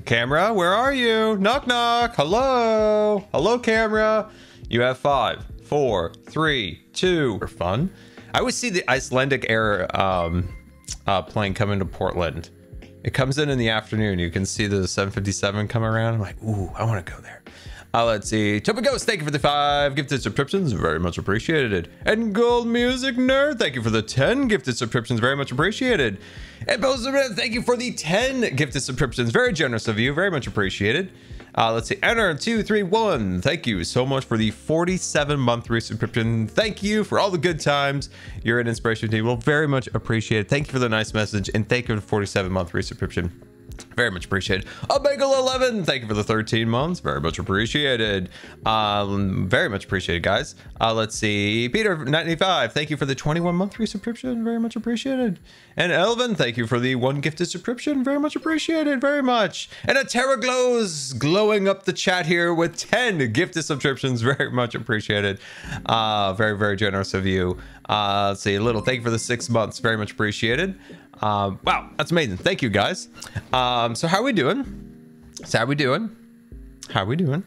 Camera, where are you? Knock, knock. Hello. Hello, camera. You have 5, 4, 3, 2. For fun. I always see the Icelandic Air plane coming to Portland. It comes in the afternoon. You can see the 757 come around. I'm like, ooh, I want to go there. Let's see. Toby Ghost, thank you for the 5 gifted subscriptions. Very much appreciated. And Gold Music Nerd, thank you for the 10 gifted subscriptions. Very much appreciated. And Bozeman, thank you for the 10 gifted subscriptions. Very generous of you. Very much appreciated. Let's see. Enter231. Thank you so much for the 47-month resubscription. Thank you for all the good times. You're an inspiration to me. Well, very much appreciated. Thank you for the nice message. And thank you for the 47-month resubscription. Very much appreciated. Omegle11, thank you for the 13 months. Very much appreciated. Very much appreciated, guys. Let's see. Peter95, thank you for the 21-month resubscription. Very much appreciated. And Elvin, thank you for the 1 gifted subscription. Very much appreciated. Very much. And a Terra Glows glowing up the chat here with 10 gifted subscriptions. Very much appreciated. Very, very generous of you. Let's see. A little thank you for the 6 months. Very much appreciated. Wow, that's amazing. Thank you, guys. So how are we doing? How are we doing?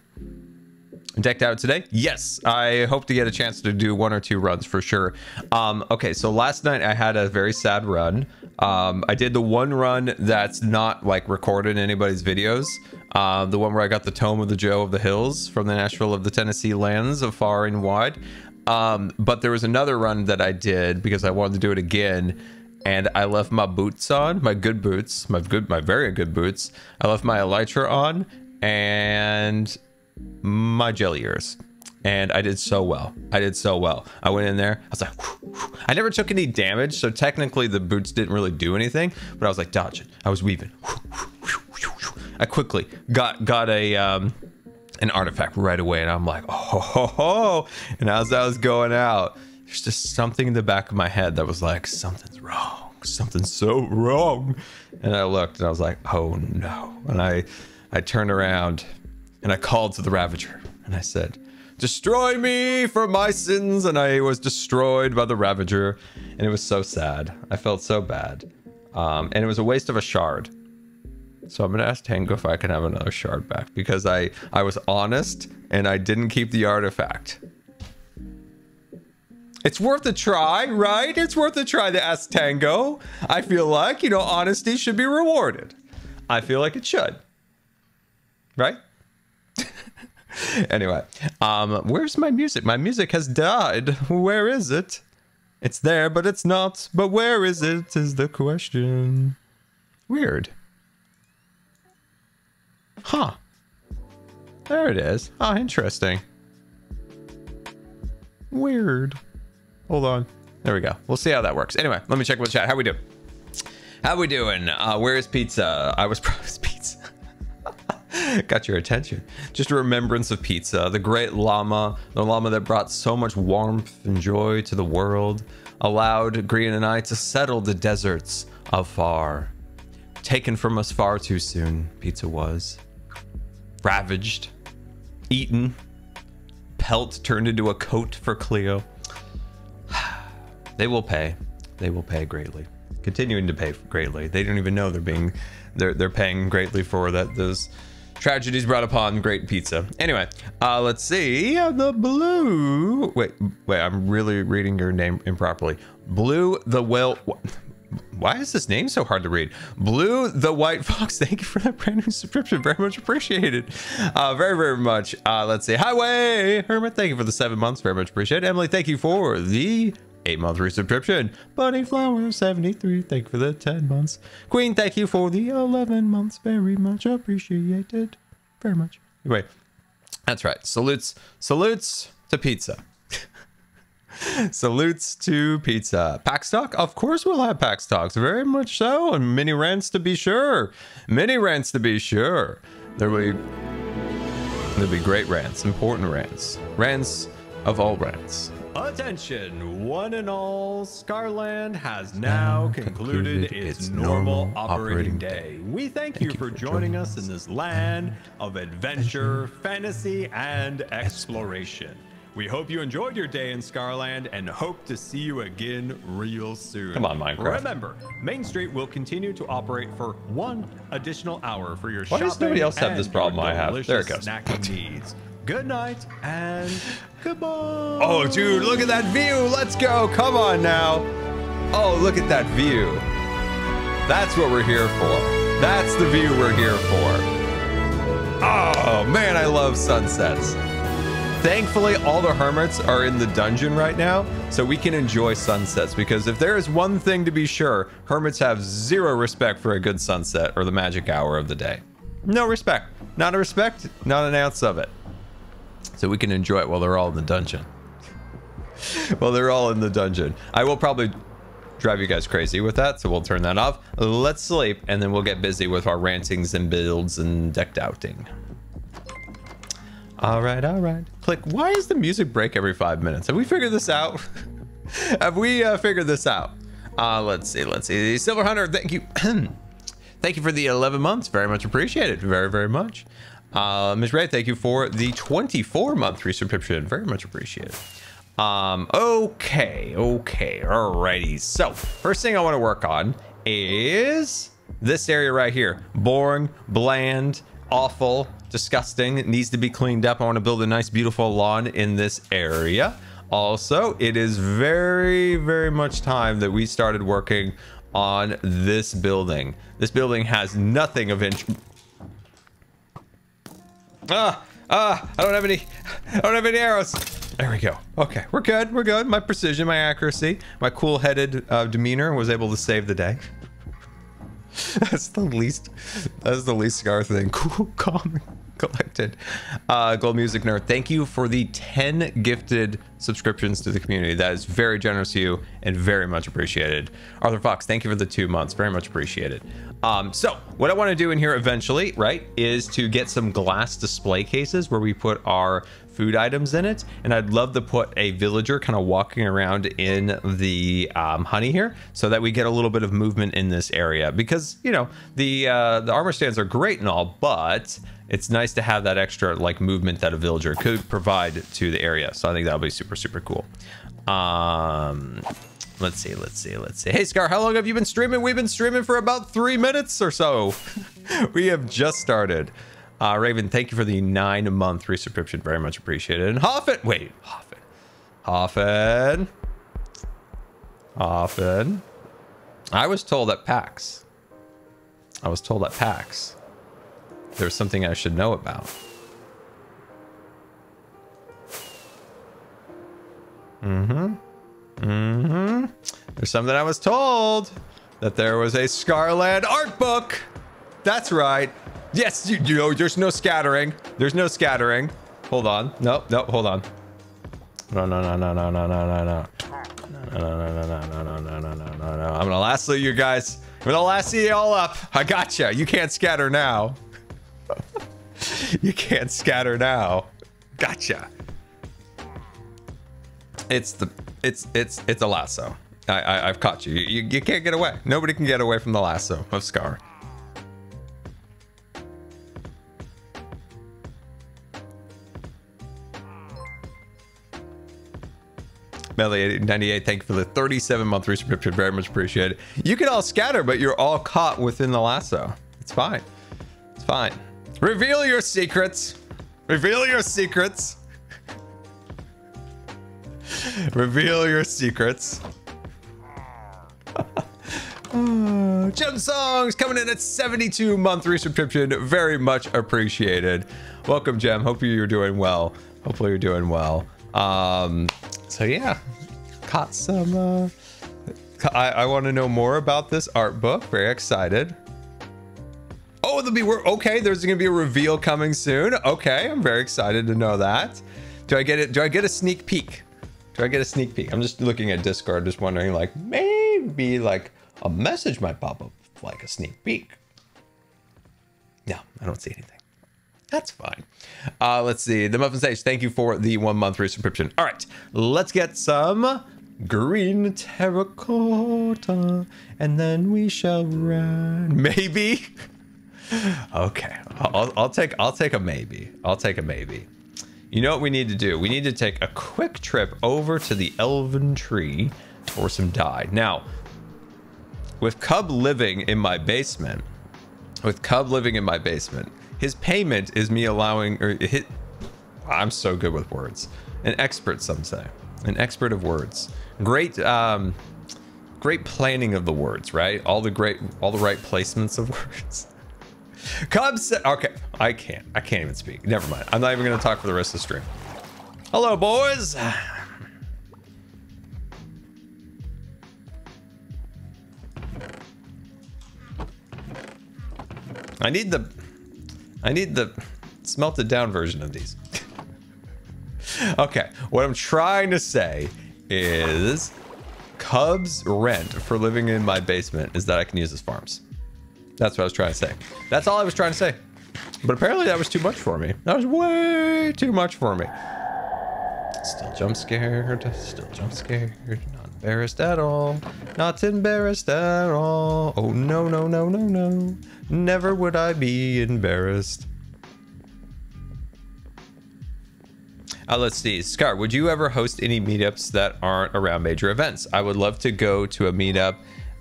Decked out today? Yes, I hope to get a chance to do 1 or 2 runs for sure. Okay, so last night I had a very sad run. I did the one run that's not like recorded in anybody's videos. The one where I got the Tome of the Joe of the Hills from the Nashville of the Tennessee lands of far and wide. But there was another run that I did because I wanted to do it again. And I left my boots on, my good boots, my very good boots. I left my elytra on and my jelly ears. And I did so well. I did so well. I went in there. I was like, whew, whew. I never took any damage. So technically the boots didn't really do anything, but I was like dodging. I was weaving. I quickly got a, an artifact right away. And I'm like, oh, ho, ho. And as I was going out, there's just something in the back of my head that was like, something's wrong. Something's so wrong. And I looked and I was like, oh no. And I turned around and I called to the Ravager and I said, destroy me for my sins. And I was destroyed by the Ravager. And it was so sad. I felt so bad. And it was a waste of a shard. So I'm going to ask Tango if I can have another shard back because I was honest and I didn't keep the artifact. It's worth a try, right? It's worth a try to ask Tango. I feel like, you know, honesty should be rewarded. I feel like it should. Right? Anyway, where's my music? My music has died. Where is it? It's there, but it's not. But where is it is the question. Weird. Huh. There it is. Oh, interesting. Weird. Hold on. There we go. We'll see how that works. Anyway, let me check with chat. How we doing? How we doing? Where is pizza? I was promised pizza. Got your attention. Just a remembrance of pizza. The great llama. The llama that brought so much warmth and joy to the world. Allowed Green and I to settle the deserts of far. Taken from us far too soon, pizza was. Ravaged. Eaten. Pelt turned into a coat for Cleo. They will pay. They will pay greatly. Continuing to pay greatly. They don't even know they're paying greatly for that. Those tragedies brought upon great pizza. Anyway, let's see. The blue. Wait. I'm really reading your name improperly. Blue the Whale. Why is this name so hard to read? Blue the White Fox. Thank you for that brand new subscription. Very much appreciated. Very, very much. Let's see. Highway Hermit. Thank you for the 7 months. Very much appreciated. Emily, thank you for the 8-month resubscription. Bunny Flower 73. Thank you for the 10 months. Queen, thank you for the 11 months. Very much appreciated. Very much. Anyway, that's right. Salutes to pizza. Salutes to pizza. Pack stock? Of course we'll have pack stocks. Very much so. And mini rants to be sure. Mini rants to be sure. There'll be great rants. Important rants. Rants of all rants. Attention, one and all, Scarland has now concluded its normal operating day. We thank you for joining us in this land of adventure, fantasy, and exploration. We hope you enjoyed your day in Scarland and hope to see you again real soon. Come on, Minecraft. Remember, Main Street will continue to operate for 1 additional hour for your shopping. Why does nobody else have this problem I have? There it goes. Snacking needs. Good night and goodbye. Oh, dude, look at that view. Let's go. Come on now. Oh, look at that view. That's what we're here for. That's the view we're here for. Oh, man, I love sunsets. Thankfully, all the hermits are in the dungeon right now, so we can enjoy sunsets, because if there is one thing to be sure, hermits have zero respect for a good sunset or the magic hour of the day. No respect. Not a respect, not an ounce of it. So we can enjoy it while they're all in the dungeon. While they're all in the dungeon. I will probably drive you guys crazy with that, so we'll turn that off. Let's sleep, and then we'll get busy with our rantings and builds and decked outing. All right, all right. Click. Why does the music break every 5 minutes? Have we figured this out? Have we figured this out? Let's see, let's see. Silver Hunter, thank you. Thank you for the 11 months. Very much appreciated. Very, very much. Ms. Ray, thank you for the 24-month resubscription. Very much appreciated. Okay, alrighty. So, first thing I want to work on is this area right here. Boring, bland, awful, disgusting. It needs to be cleaned up. I want to build a nice, beautiful lawn in this area. Also, it is very, very much time that we started working on this building. This building has nothing of interest. I don't have any arrows. There we go. Okay, we're good. We're good. My precision, my accuracy, my cool-headed demeanor was able to save the day. That's the least Scar thing. Cool, calm, collected. Gold Music Nerd, thank you for the 10 gifted subscriptions to the community. That is very generous of you and very much appreciated. Arthur Fox, thank you for the 2 months. Very much appreciated. So what I want to do in here eventually, right, is to get some glass display cases where we put our food items in it, and I'd love to put a villager kind of walking around in the honey here, so that we get a little bit of movement in this area, because you know the armor stands are great and all, but it's nice to have that extra like movement that a villager could provide to the area. So I think that'll be super, super cool. Let's see. Hey Scar, how long have you been streaming? We've been streaming for about 3 minutes or so. We have just started. Raven, thank you for the 9-month resubscription. Very much appreciated. And Hoffin, wait, Hoffin. I was told at PAX. There's something I should know about. There's something I was told, that there was a Scarland art book. That's right. Yes, you know, there's no scattering. There's no scattering. Hold on. No, hold on. No. I'm gonna lasso you guys. I'm gonna lasso you all up. I gotcha. You can't scatter now. You can't scatter now. Gotcha. It's a lasso. I've caught you. You can't get away. Nobody can get away from the lasso of Scar. Melly98, thank you for the 37-month resubscription. Very much appreciated. You can all scatter, but you're all caught within the lasso. It's fine. It's fine. Reveal your secrets. Reveal your secrets. Reveal your secrets. Gem Songs coming in at 72-month resubscription. Very much appreciated. Welcome, Gem. Hope you're doing well. Hopefully you're doing well. So yeah, caught some, I want to know more about this art book. Very excited. Oh, okay, there's gonna be a reveal coming soon. Okay, I'm very excited to know that. Do I get it? Do I get a sneak peek? Do I get a sneak peek? I'm just looking at Discord, just wondering, like, maybe like a message might pop up, like a sneak peek. No, I don't see anything. That's fine. Let's see. The Muffin Sage, thank you for the 1-month resubscription. All right, let's get some green terracotta, and then we shall run. Maybe. Okay, I'll take a maybe. I'll take a maybe. You know what we need to do? We need to take a quick trip over to the Elven Tree for some dye. Now, with Cub living in my basement, his payment is me allowing, I'm so good with words. An expert, some say. An expert of words. Great planning of the words, right? All the right placements of words. Cub said, okay, I can't even speak. Never mind. I'm not even going to talk for the rest of the stream. Hello, boys. I need the smelted down version of these. Okay, what I'm trying to say is Cub's rent for living in my basement is that I can use his farms. That's what I was trying to say. That's all I was trying to say. But apparently that was too much for me. That was way too much for me. Still jump scared. Still jump scared. Not embarrassed at all. Not embarrassed at all. Oh, no, no, no, no, no. Never would I be embarrassed. Let's see. Scar, would you ever host any meetups that aren't around major events? I would love to go to a meetup.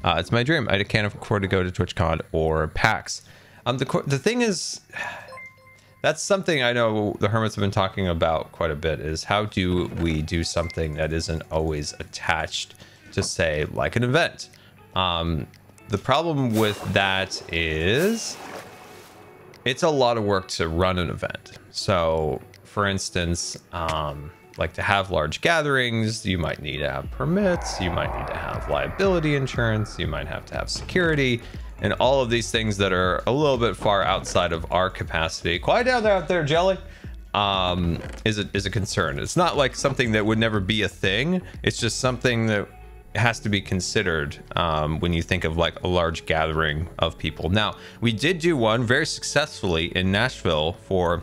It's my dream. I can't afford to go to TwitchCon or PAX. The thing is, that's something I know the Hermits have been talking about quite a bit, is how do we do something that isn't always attached to, say, like an event? The problem with that is it's a lot of work to run an event. So, for instance, like to have large gatherings, you might need to have permits, you might need to have liability insurance, you might have to have security, and all of these things that are a little bit far outside of our capacity. Quiet down there out there, Jelly. Is a concern. It's not like something that would never be a thing. It's just something that has to be considered when you think of like a large gathering of people. Now, we did do one very successfully in Nashville for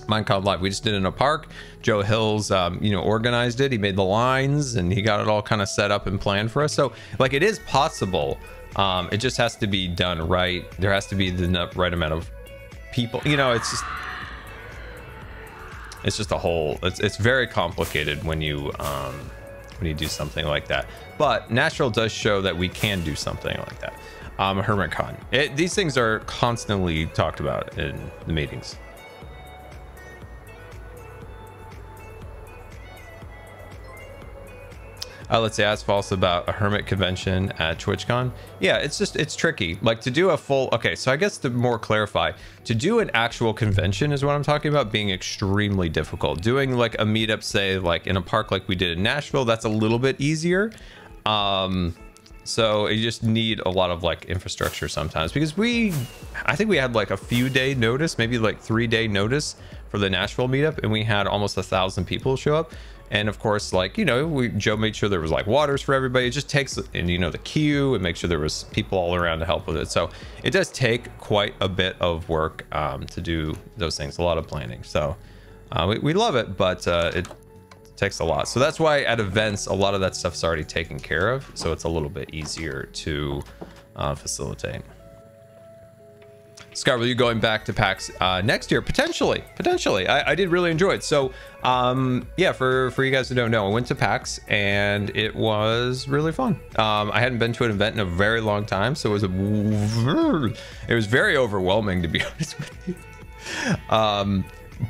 Minecraft Live. We just did it in a park. Joe Hills, organized it. He made the lines and he got it all kind of set up and planned for us. So like it is possible. It just has to be done right. There has to be the right amount of people. It's just a whole. It's very complicated when you do something like that. But Nashville does show that we can do something like that. Hermitcon. These things are constantly talked about in the meetings. Let's say ask false about a hermit convention at TwitchCon. Yeah, it's tricky. Like to do a full, okay, so I guess to more clarify, to do an actual convention is what I'm talking about being extremely difficult. Doing like a meetup, say like in a park like we did in Nashville, that's a little bit easier. So you just need a lot of like infrastructure sometimes, because I think we had like a few day notice, maybe like 3-day notice for the Nashville meetup, and we had almost 1,000 people show up. And of course, like, Joe made sure there was like waters for everybody. It just takes, and the queue, and make sure there was people all around to help with it. So it does take quite a bit of work to do those things, a lot of planning. So we love it, but it takes a lot. So that's why at events, a lot of that stuff's already taken care of. So it's a little bit easier to facilitate. Scott, will you going back to PAX next year? Potentially. I did really enjoy it. So yeah, for you guys who don't know, I went to PAX and it was really fun. I hadn't been to an event in a very long time, so it was very overwhelming, to be honest with you.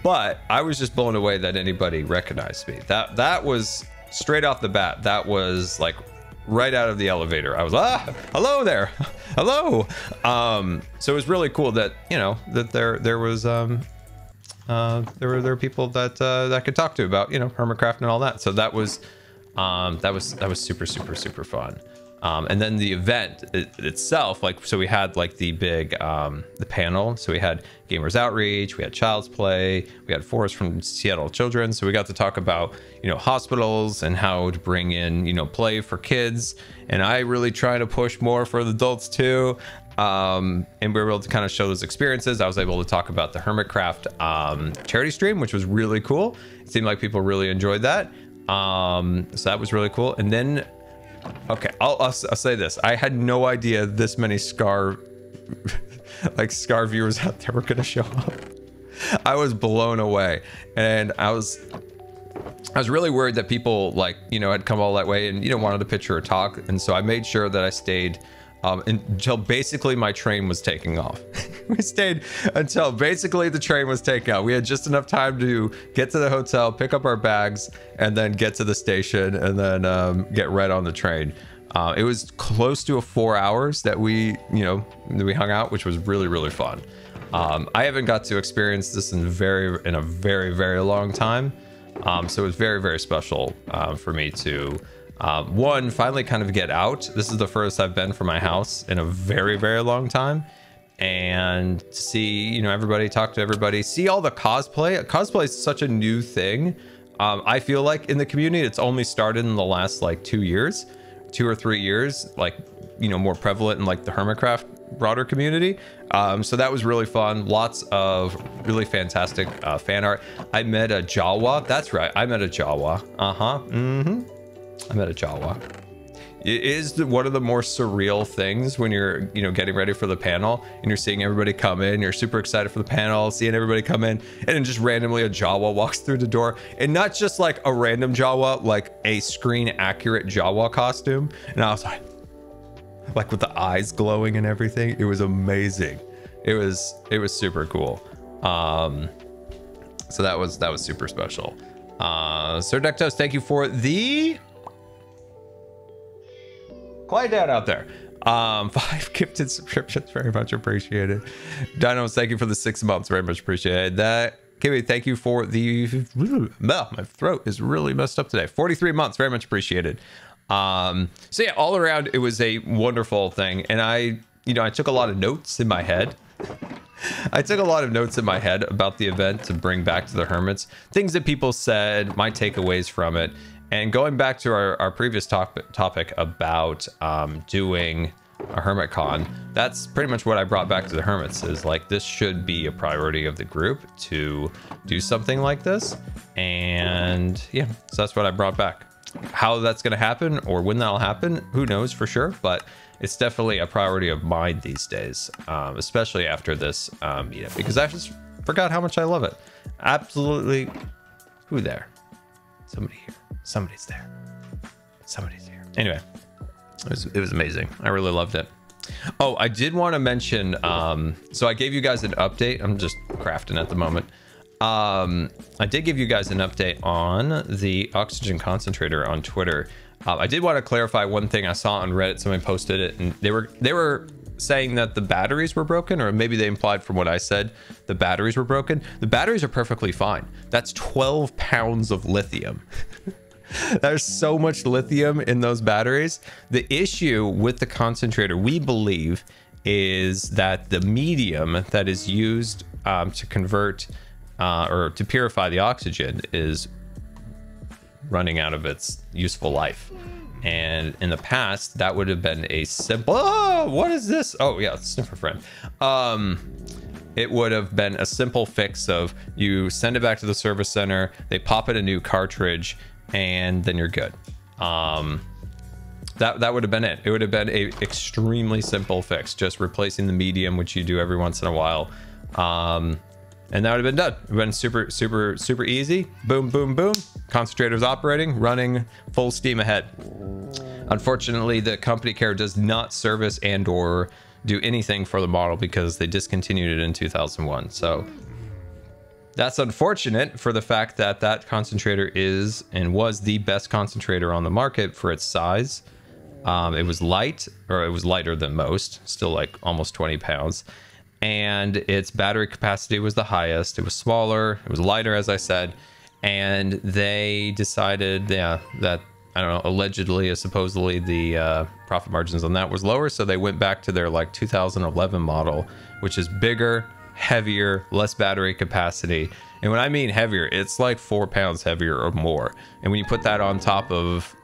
But I was just blown away that anybody recognized me. That was straight off the bat. That was like right out of the elevator. I was hello there. Hello. So it was really cool that that there were people that I could talk to about Hermitcraft and all that. So that was super fun. And then the event itself, like, so we had like the big the panel. So we had Gamers Outreach, we had Child's Play, we had Forrest from Seattle Children. So we got to talk about hospitals and how to bring in play for kids. And I really try to push more for the adults too. And we were able to kind of show those experiences. I was able to talk about the Hermitcraft charity stream, which was really cool. It seemed like people really enjoyed that. So that was really cool. And then okay, I'll say this. I had no idea this many Scar viewers out there were going to show up. I was blown away, and I was really worried that people, like, you know, had come all that way and, you know, wanted a picture or talk. And so I made sure that I stayed until basically my train was taking off. We stayed until basically the train was taking off. We had just enough time to get to the hotel, pick up our bags, and then get to the station, and then get right on the train. It was close to 4 hours that we hung out, which was really, really fun. I haven't got to experience this in a very, very long time. So it was very, very special for me to one, finally kind of get out. This is the furthest I've been from my house in a very, very long time. And see, you know, everybody, talk to everybody, see all the cosplay. Cosplay is such a new thing. I feel like in the community, it's only started in the last like 2 or 3 years, like, you know, more prevalent in like the Hermitcraft broader community. So that was really fun. Lots of really fantastic fan art. I met a Jawa. That's right, I met a Jawa. I met a Jawa. It is one of the more surreal things when you're, you know, getting ready for the panel and you're seeing everybody come in. You're super excited for the panel, seeing everybody come in, and then just randomly a Jawa walks through the door, and not just like a random Jawa, like a screen accurate Jawa costume. And I was like with the eyes glowing and everything. It was amazing. It was super cool. So that was super special. Sir Dectos, thank you for the quiet down out there. 5 gifted subscriptions, very much appreciated. Dinos, thank you for the 6 months, very much appreciated. That Kimmy, thank you for the my throat is really messed up today. 43 months, very much appreciated. So yeah, all around it was a wonderful thing, and I took a lot of notes in my head. I took a lot of notes in my head about the event to bring back to the Hermits, things that people said, my takeaways from it. And going back to our previous topic about doing a Hermit Con, that's pretty much what I brought back to the Hermits, is like, this should be a priority of the group to do something like this. And yeah, so that's what I brought back. How that's going to happen or when that'll happen, who knows for sure, but it's definitely a priority of mine these days, especially after this meetup, because I just forgot how much I love it. Absolutely. Who there? Somebody here. Somebody's there. Somebody's here. Anyway, it was amazing. I really loved it. Oh, I did want to mention, so I gave you guys an update. I'm just crafting at the moment. I did give you guys an update on the oxygen concentrator on Twitter. I did want to clarify one thing I saw on Reddit. Somebody posted it, and they were saying that the batteries were broken, or maybe they implied from what I said the batteries were broken. The batteries are perfectly fine. That's 12 pounds of lithium. There's so much lithium in those batteries. The issue with the concentrator, we believe, is that the medium that is used to convert or to purify the oxygen is running out of its useful life. And in the past, that would have been a simple, oh, what is this? Oh yeah, sniffer friend. It would have been a simple fix of you send it back to the service center, they pop in a new cartridge, and then you're good. That would have been it. It would have been a extremely simple fix, just replacing the medium, which you do every once in a while. And that would have been done. It would have been super, super, super easy. Boom, boom, boom. Concentrator's operating, running full steam ahead. Unfortunately, the company care does not service and or do anything for the model because they discontinued it in 2001. So that's unfortunate for the fact that that concentrator is and was the best concentrator on the market for its size. It was light, or it was lighter than most, still like almost 20 pounds. And its battery capacity was the highest. It was smaller, it was lighter, as I said. And they decided, yeah, that, I don't know, allegedly, supposedly the profit margins on that was lower. So they went back to their like 2011 model, which is bigger, heavier, less battery capacity. And when I mean heavier, it's like 4 pounds heavier or more. And when you put that on top of,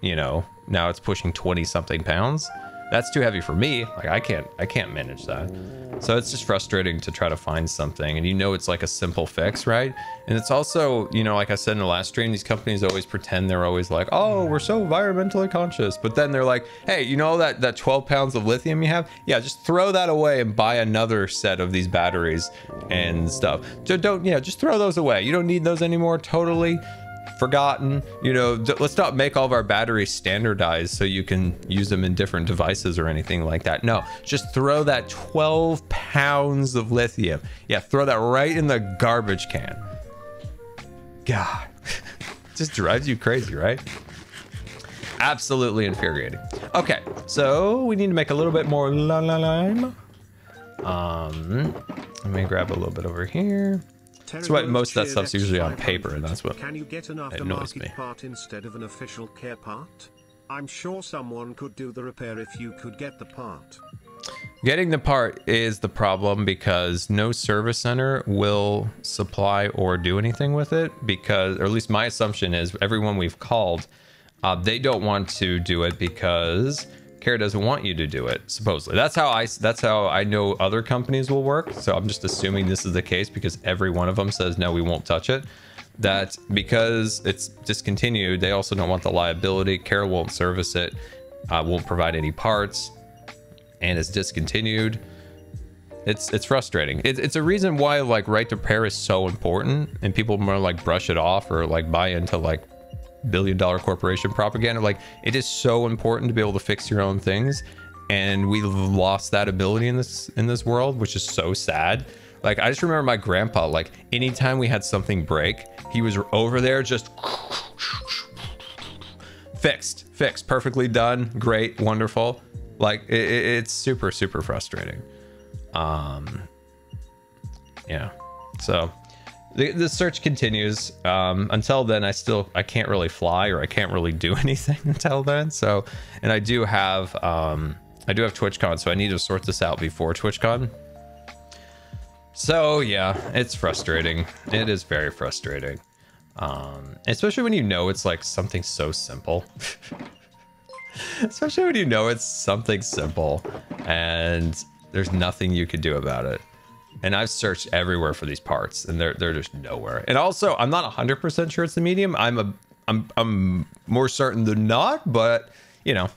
you know, now it's pushing 20 something pounds, that's too heavy for me. Like I can't manage that. So it's just frustrating to try to find something, and you know it's like a simple fix, right? And it's also, you know, like I said in the last stream, these companies always pretend they're always like, oh, we're so environmentally conscious, but then they're like, hey, you know that 12 pounds of lithium you have, yeah, just throw that away and buy another set of these batteries and stuff. So just throw those away. You don't need those anymore. Totally forgotten. You know, let's not make all of our batteries standardized so you can use them in different devices or anything like that. No, just throw that 12 pounds of lithium. Yeah, throw that right in the garbage can. God, just drives you crazy, right? Absolutely infuriating. Okay, so we need to make a little bit more lime. Let me grab a little bit over here. That's why most of that stuff's usually on paper, and that's what Can you get an annoys me. aftermarket part instead of an official care part? I'm sure someone could do the repair if you could get the part. Getting the part is the problem, because no service center will supply or do anything with it, because, or at least my assumption is, everyone we've called, they don't want to do it because Care doesn't want you to do it, supposedly. That's how I know other companies will work. So I'm just assuming this is the case because every one of them says, no, we won't touch it. That because it's discontinued, they also don't want the liability. Care won't service it, won't provide any parts, and it's discontinued. It's frustrating. It's a reason why like right to repair is so important, and people more like brush it off or like buy into like billion-dollar corporation propaganda. Like, it is so important to be able to fix your own things, and we've lost that ability in this world, which is so sad. Like, I just remember my grandpa, like anytime we had something break, he was over there just fixed, perfectly done, great, wonderful. Like it's super frustrating. Yeah, so the search continues. Until then, I can't really fly, or I can't really do anything until then. So, and I do have TwitchCon, so I need to sort this out before TwitchCon. So yeah, it's frustrating. It is very frustrating. Especially when you know it's like something so simple. Especially when you know it's something simple and there's nothing you can do about it. And I've searched everywhere for these parts, and they're just nowhere. And also, I'm not 100% sure it's the medium. I'm more certain than not, but you know,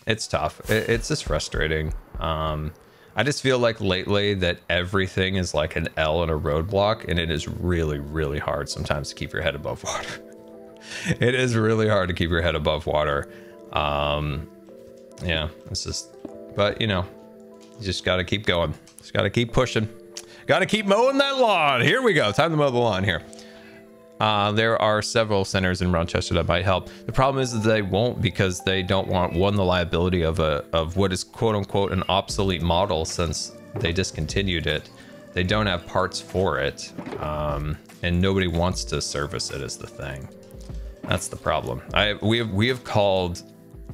it's tough. It's just frustrating. I just feel like lately that everything is like an L and a roadblock, and it is really hard sometimes to keep your head above water. It is really hard to keep your head above water. Yeah, it's just, but you know, you just got to keep going. Just got to keep pushing. Got to keep mowing that lawn. Here we go. Time to mow the lawn here. There are several centers in Rochester that might help. The problem is that they won't, because they don't want, one, the liability of what is quote unquote an obsolete model, since they discontinued it. They don't have parts for it, and nobody wants to service it, is the thing. That's the problem. We have called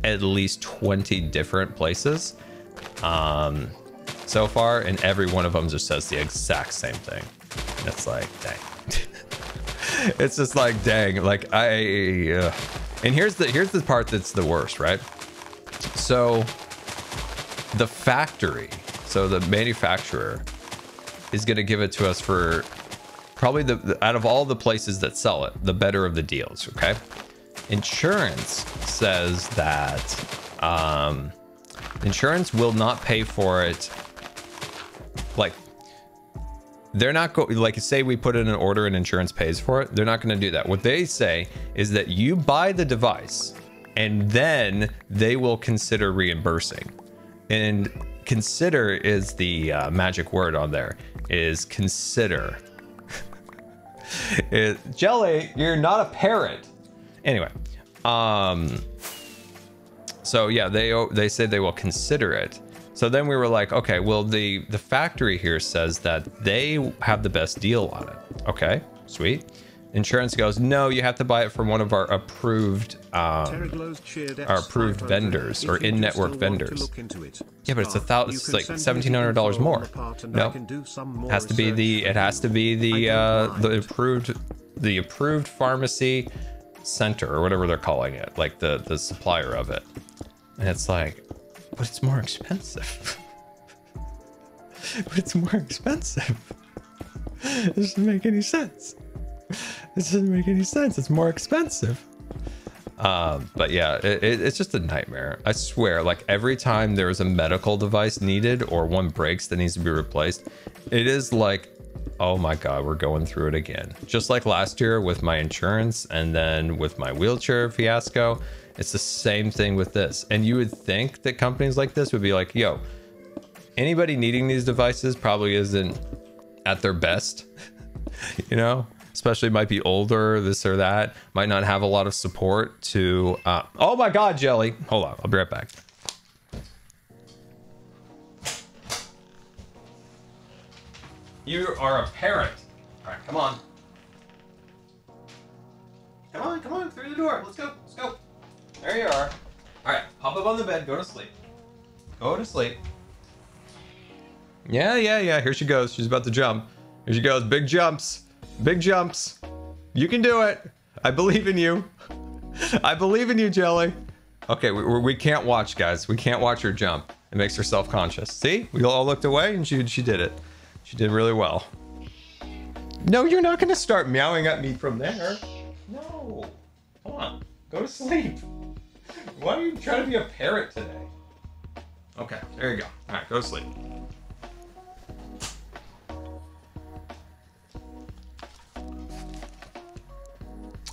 at least 20 different places so far, and every one of them just says the exact same thing. And it's like, dang. It's just like, dang, like and here's the part that's the worst, right? So the factory, so the manufacturer is going to give it to us for probably the out of all the places that sell it, the better of the deals. Okay. Insurance says that insurance will not pay for it. Like, they're not going, like, say we put in an order and insurance pays for it, they're not going to do that. What they say is that you buy the device and then they will consider reimbursing. And consider is the magic word on there, is consider. Jelly, you're not a parrot. Anyway, so yeah, they say they will consider it. So then we were like, okay, well, the factory here says that they have the best deal on it. Okay, sweet. Insurance goes, no, you have to buy it from one of our approved vendors, or in-network vendors. Yeah, but it's like $1,700 more. No, it has to be the approved pharmacy center, or whatever they're calling it, like the supplier of it. And it's like, But it's more expensive. But it's more expensive. It doesn't make any sense. It doesn't make any sense. It's more expensive. But yeah, it's just a nightmare. I swear, like every time there is a medical device needed or one breaks that needs to be replaced, it is like, oh my God, we're going through it again. Just like last year with my insurance and then with my wheelchair fiasco, it's the same thing with this. And you would think that companies like this would be like, yo, anybody needing these devices probably isn't at their best, you know? Especially might be older, this or that, might not have a lot of support to, oh my God, Jelly. Hold on, I'll be right back. You are a parrot. All right, come on. Come on, through the door. Let's go. There you are. All right, hop up on the bed, go to sleep. Go to sleep. Yeah, here she goes. She's about to jump. Here she goes, big jumps. Big jumps. You can do it. I believe in you. I believe in you, Jelly. Okay, we can't watch, guys. We can't watch her jump. It makes her self-conscious. See? We all looked away and she did it. She did really well. No, you're not going to start meowing at me from there. No. Come on. Go to sleep. Why are you trying to be a parrot today? Okay, there you go. All right, go to sleep.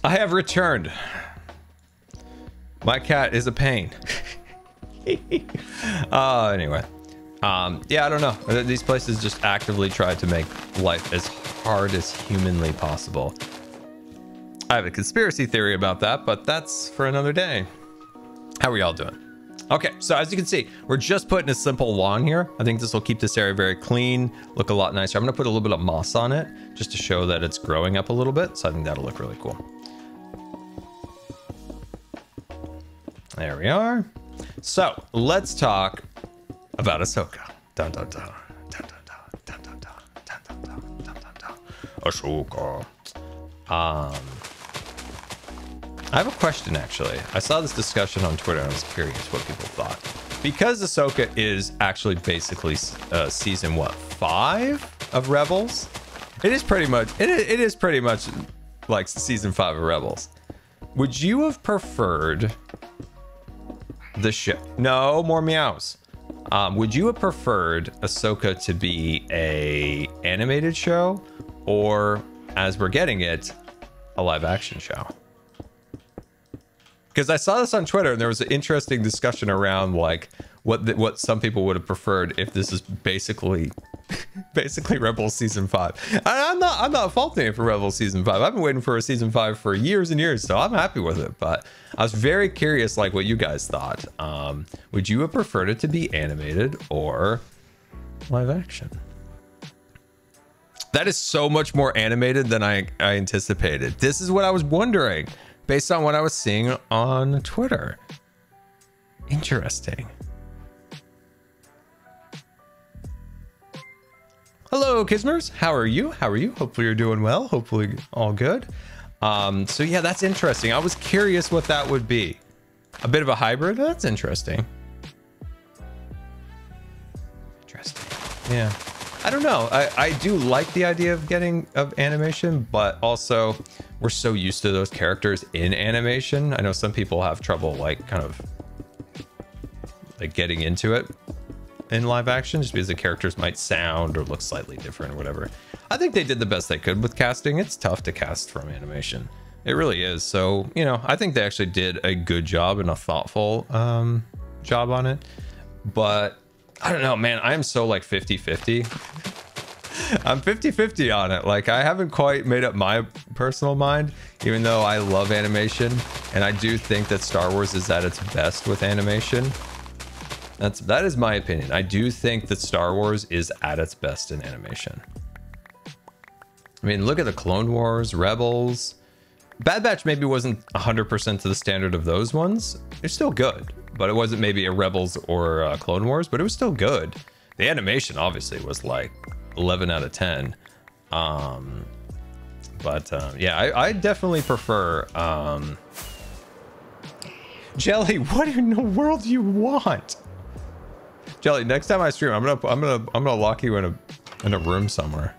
I have returned. My cat is a pain. Anyway. Yeah, I don't know. These places just actively try to make life as hard as humanly possible. I have a conspiracy theory about that, but that's for another day. How are y'all doing? Okay, so as you can see, we're just putting a simple lawn here. I think this will keep this area very clean, look a lot nicer. I'm gonna put a little bit of moss on it just to show that it's growing up a little bit. So I think that'll look really cool. There we are. So let's talk about Ahsoka. Dun, dun, dun. Dun, dun, dun. Dun, dun, dun. Dun, dun, dun. Dun, dun, dun. Ahsoka. I have a question, actually. I saw this discussion on Twitter and I was curious what people thought. Because Ahsoka is actually basically season, what, 5 of Rebels? It is pretty much, it is pretty much like season 5 of Rebels. Would you have preferred the show? No more meows. Would you have preferred Ahsoka to be a animated show, or, as we're getting it, a live action show? Because I saw this on Twitter and there was an interesting discussion around like what some people would have preferred if this is basically Rebels season 5. And I'm not faulting it for Rebels season 5. I've been waiting for a season 5 for years and years, so I'm happy with it. But I was very curious, like what you guys thought. Would you have preferred it to be animated or live action? That is so much more animated than I anticipated. This is what I was wondering based on what I was seeing on Twitter. Interesting. Hello, Kismers. How are you? How are you? Hopefully you're doing well. Hopefully all good. So yeah, that's interesting. I was curious what that would be. A bit of a hybrid? That's interesting. Interesting. Yeah. I don't know. I do like the idea of animation, but also we're so used to those characters in animation. I know some people have trouble like kind of like getting into it in live action just because the characters might sound or look slightly different or whatever. I think they did the best they could with casting. It's tough to cast from animation. It really is. So, you know, I think they actually did a good job and a thoughtful job on it. But I don't know, man. I am so like 50-50. I'm 50-50 on it. Like, I haven't quite made up my personal mind, even though I love animation. And I do think that Star Wars is at its best with animation. That is my opinion. I do think that Star Wars is at its best in animation. I mean, look at the Clone Wars, Rebels. Bad Batch maybe wasn't 100% to the standard of those ones. It's still good, but it wasn't maybe a Rebels or a Clone Wars, but it was still good. The animation obviously was like 11 out of 10. Yeah, I definitely prefer Jelly, what in the world do you want? Jelly, next time I stream, I'm gonna lock you in a room somewhere.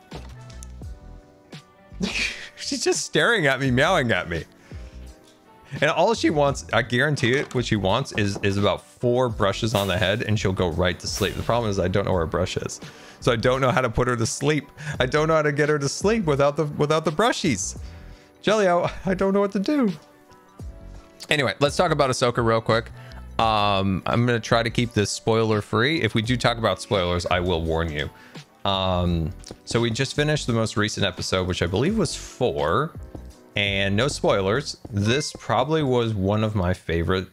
She's just staring at me, meowing at me. And all she wants, I guarantee it, what she wants is about 4 brushes on the head, and she'll go right to sleep. The problem is I don't know where a brush is. So I don't know how to put her to sleep. I don't know how to get her to sleep without the brushies. Jelly, I don't know what to do. Anyway, let's talk about Ahsoka real quick. I'm gonna try to keep this spoiler free. If we do talk about spoilers, I will warn you. So we just finished the most recent episode, which I believe was 4, and no spoilers. This probably was one of my favorite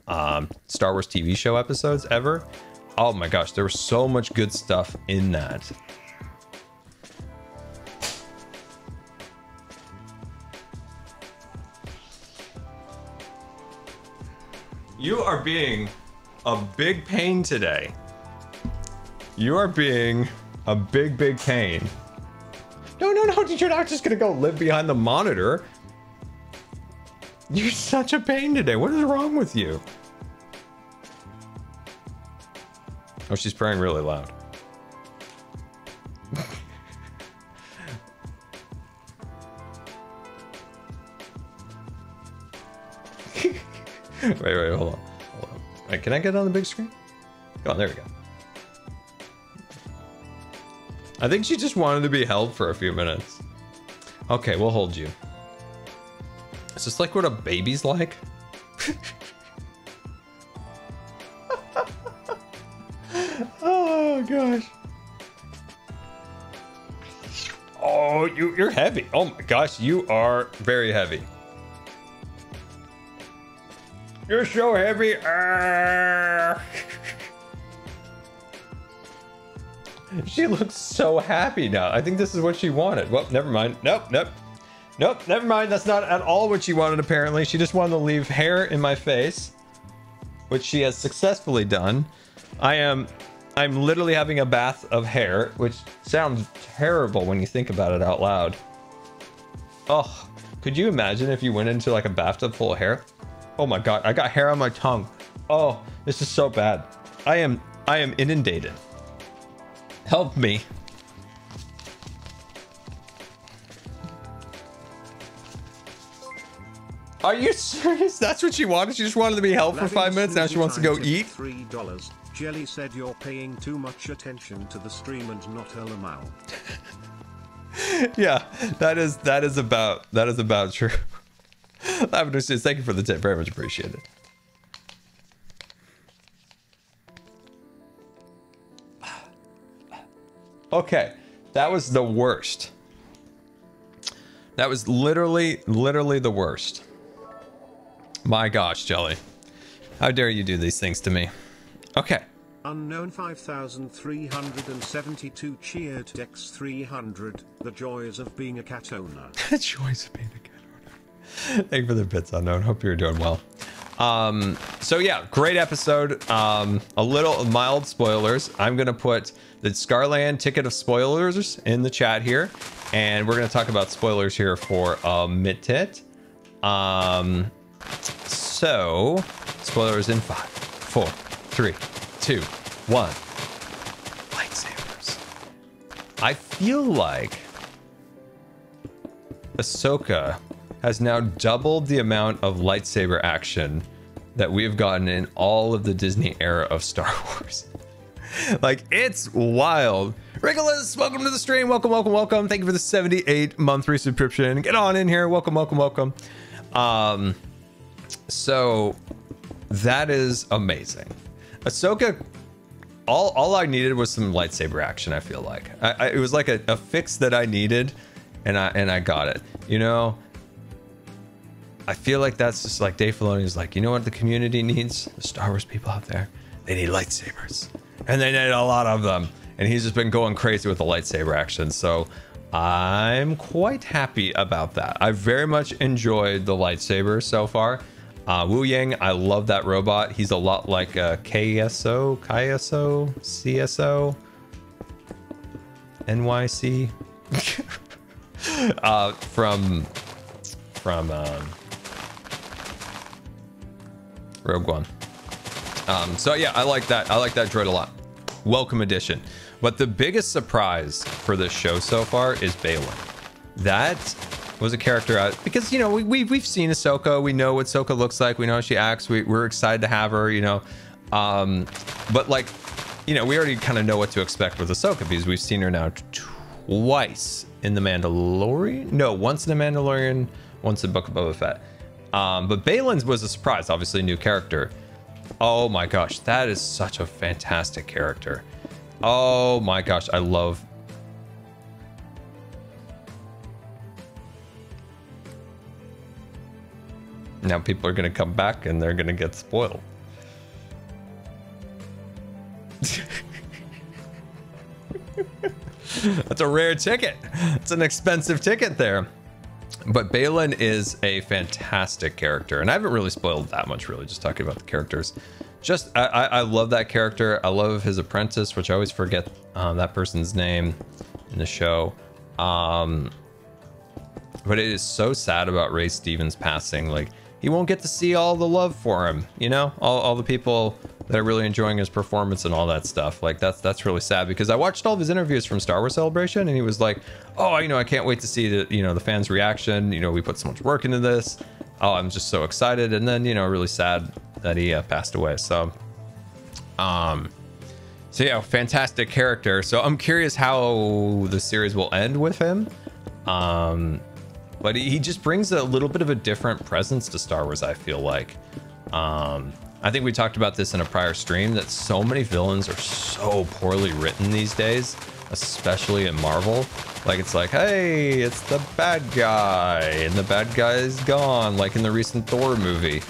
Star Wars TV show episodes ever. Oh my gosh, there was so much good stuff in that. You are being a big pain today. You are being a big pain. No, you're not just gonna go live behind the monitor. You're such a pain today. What is wrong with you? Oh, she's praying really loud. Wait, hold on. Wait, can I get on the big screen? Oh, there we go. I think she just wanted to be held for a few minutes. Okay, we'll hold you. Is this like what a baby's like? Oh gosh. Oh, you're heavy. Oh my gosh, you are very heavy. You're so heavy. She looks so happy now. I think this is what she wanted. Well, never mind. Nope, never mind. That's not at all what she wanted, apparently. She just wanted to leave hair in my face, which she has successfully done. I'm literally having a bath of hair, which sounds terrible when you think about it out loud. Oh, could you imagine if you went into like a bathtub full of hair? Oh my god, I got hair on my tongue. Oh, this is so bad. I am inundated. Help me. Are you serious? That's what she wanted? She just wanted to be held for 5 minutes. Now she wants to go eat? $3. Jelly said you're paying too much attention to the stream and not LMAO. Yeah, that is about true. Lavender says, thank you for the tip. Very much appreciated. Okay, that was the worst. That was literally the worst. My gosh, Jelly. How dare you do these things to me? Okay. Unknown 5372 cheered X300. The joys of being a cat owner. The joys of being a cat owner. Thank you for the bits, Unknown. Hope you're doing well. So yeah, great episode. A little mild spoilers. I'm gonna put the Scarland ticket of spoilers in the chat here, and we're gonna talk about spoilers here for a minute. So spoilers in 5, 4, 3, 2, 1. Lightsabers. I feel like Ahsoka has now doubled the amount of lightsaber action that we've gotten in all of the Disney era of Star Wars. Like, it's wild. Regulus, welcome to the stream. Welcome. Thank you for the 78-month resubscription. Get on in here. Welcome. So that is amazing. Ahsoka, all I needed was some lightsaber action, I feel like. It was like a fix that I needed, and I got it. You know, I feel like that's just like Dave Filoni is like, you know what the community needs? The Star Wars people out there, they need lightsabers. And they need a lot of them. And he's just been going crazy with the lightsaber action. So I'm quite happy about that. I very much enjoyed the lightsaber so far. Wu Yang, I love that robot. He's a lot like KSO, CSO, NYC. From Rogue One. So yeah, I like that. I like that droid a lot. Welcome addition. But the biggest surprise for this show so far is Balin. That was a character out because, you know, we've seen Ahsoka. We know what Ahsoka looks like. We know how she acts. We're excited to have her, you know. But like, you know, we already kind of know what to expect with Ahsoka because we've seen her now twice in The Mandalorian. No, once in The Mandalorian, once in Book of Boba Fett. But Balin's was a surprise, obviously a new character. Oh my gosh, that is such a fantastic character. Oh my gosh, I love... Now people are going to come back and they're going to get spoiled. That's a rare ticket. It's an expensive ticket there. But Balin is a fantastic character. And I haven't really spoiled that much, really, just talking about the characters. Just, I love that character. I love his apprentice, which I always forget that person's name in the show. But it is so sad about Ray Stevens passing. Like, he won't get to see all the love for him, you know? All the people that are really enjoying his performance and all that stuff. Like, that's really sad because I watched all of his interviews from Star Wars Celebration and he was like, oh, you know, I can't wait to see the fans' reaction. You know, we put so much work into this. Oh, I'm just so excited. And then, you know, really sad that he passed away. So yeah, fantastic character. So I'm curious how the series will end with him. But he just brings a little bit of a different presence to Star Wars, I feel like. I think we talked about this in a prior stream, that so many villains are so poorly written these days, especially in Marvel. Like, it's like, hey, it's the bad guy, and the bad guy is gone, like in the recent Thor movie.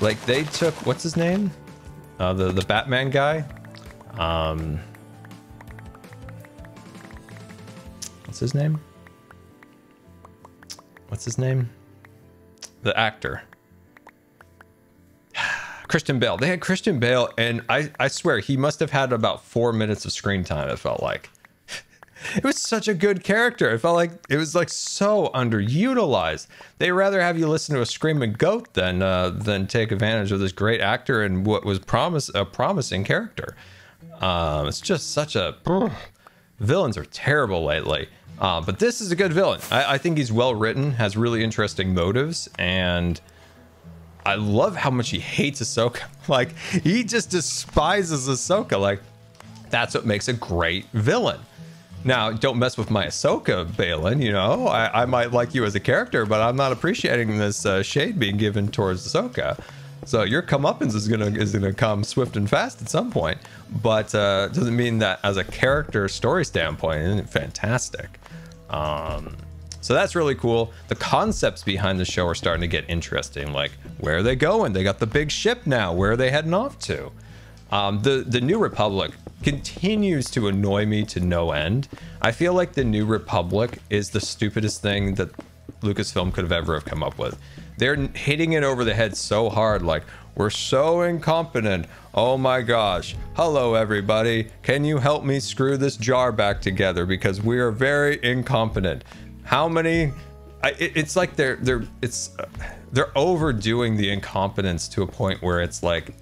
Like, they took, what's his name? The Batman guy? What's his name? What's his name? The actor. Christian Bale. They had Christian Bale, and I swear he must have had about 4 minutes of screen time, it felt like. It was such a good character. It felt like it was like so underutilized. They'd rather have you listen to a screaming goat than take advantage of this great actor and what was a promising character. It's just such a... Villains are terrible lately. But this is a good villain. I think he's well written, has really interesting motives, and I love how much he hates Ahsoka. Like, he just despises Ahsoka. Like, that's what makes a great villain. Now, don't mess with my Ahsoka, Balin. You know, I might like you as a character, but I'm not appreciating this shade being given towards Ahsoka. So your comeuppance is gonna come swift and fast at some point. But doesn't mean that as a character story standpoint, isn't it fantastic? So that's really cool. The concepts behind the show are starting to get interesting. Like, where are they going? They got the big ship now. Where are they heading off to? The New Republic continues to annoy me to no end. I feel like the New Republic is the stupidest thing that Lucasfilm could have ever come up with. They're hitting it over the head so hard, like, we're so incompetent. Oh my gosh. Hello, everybody. Can you help me screw this jar back together? Because we are very incompetent. How many... it's like they're overdoing the incompetence to a point where it's like...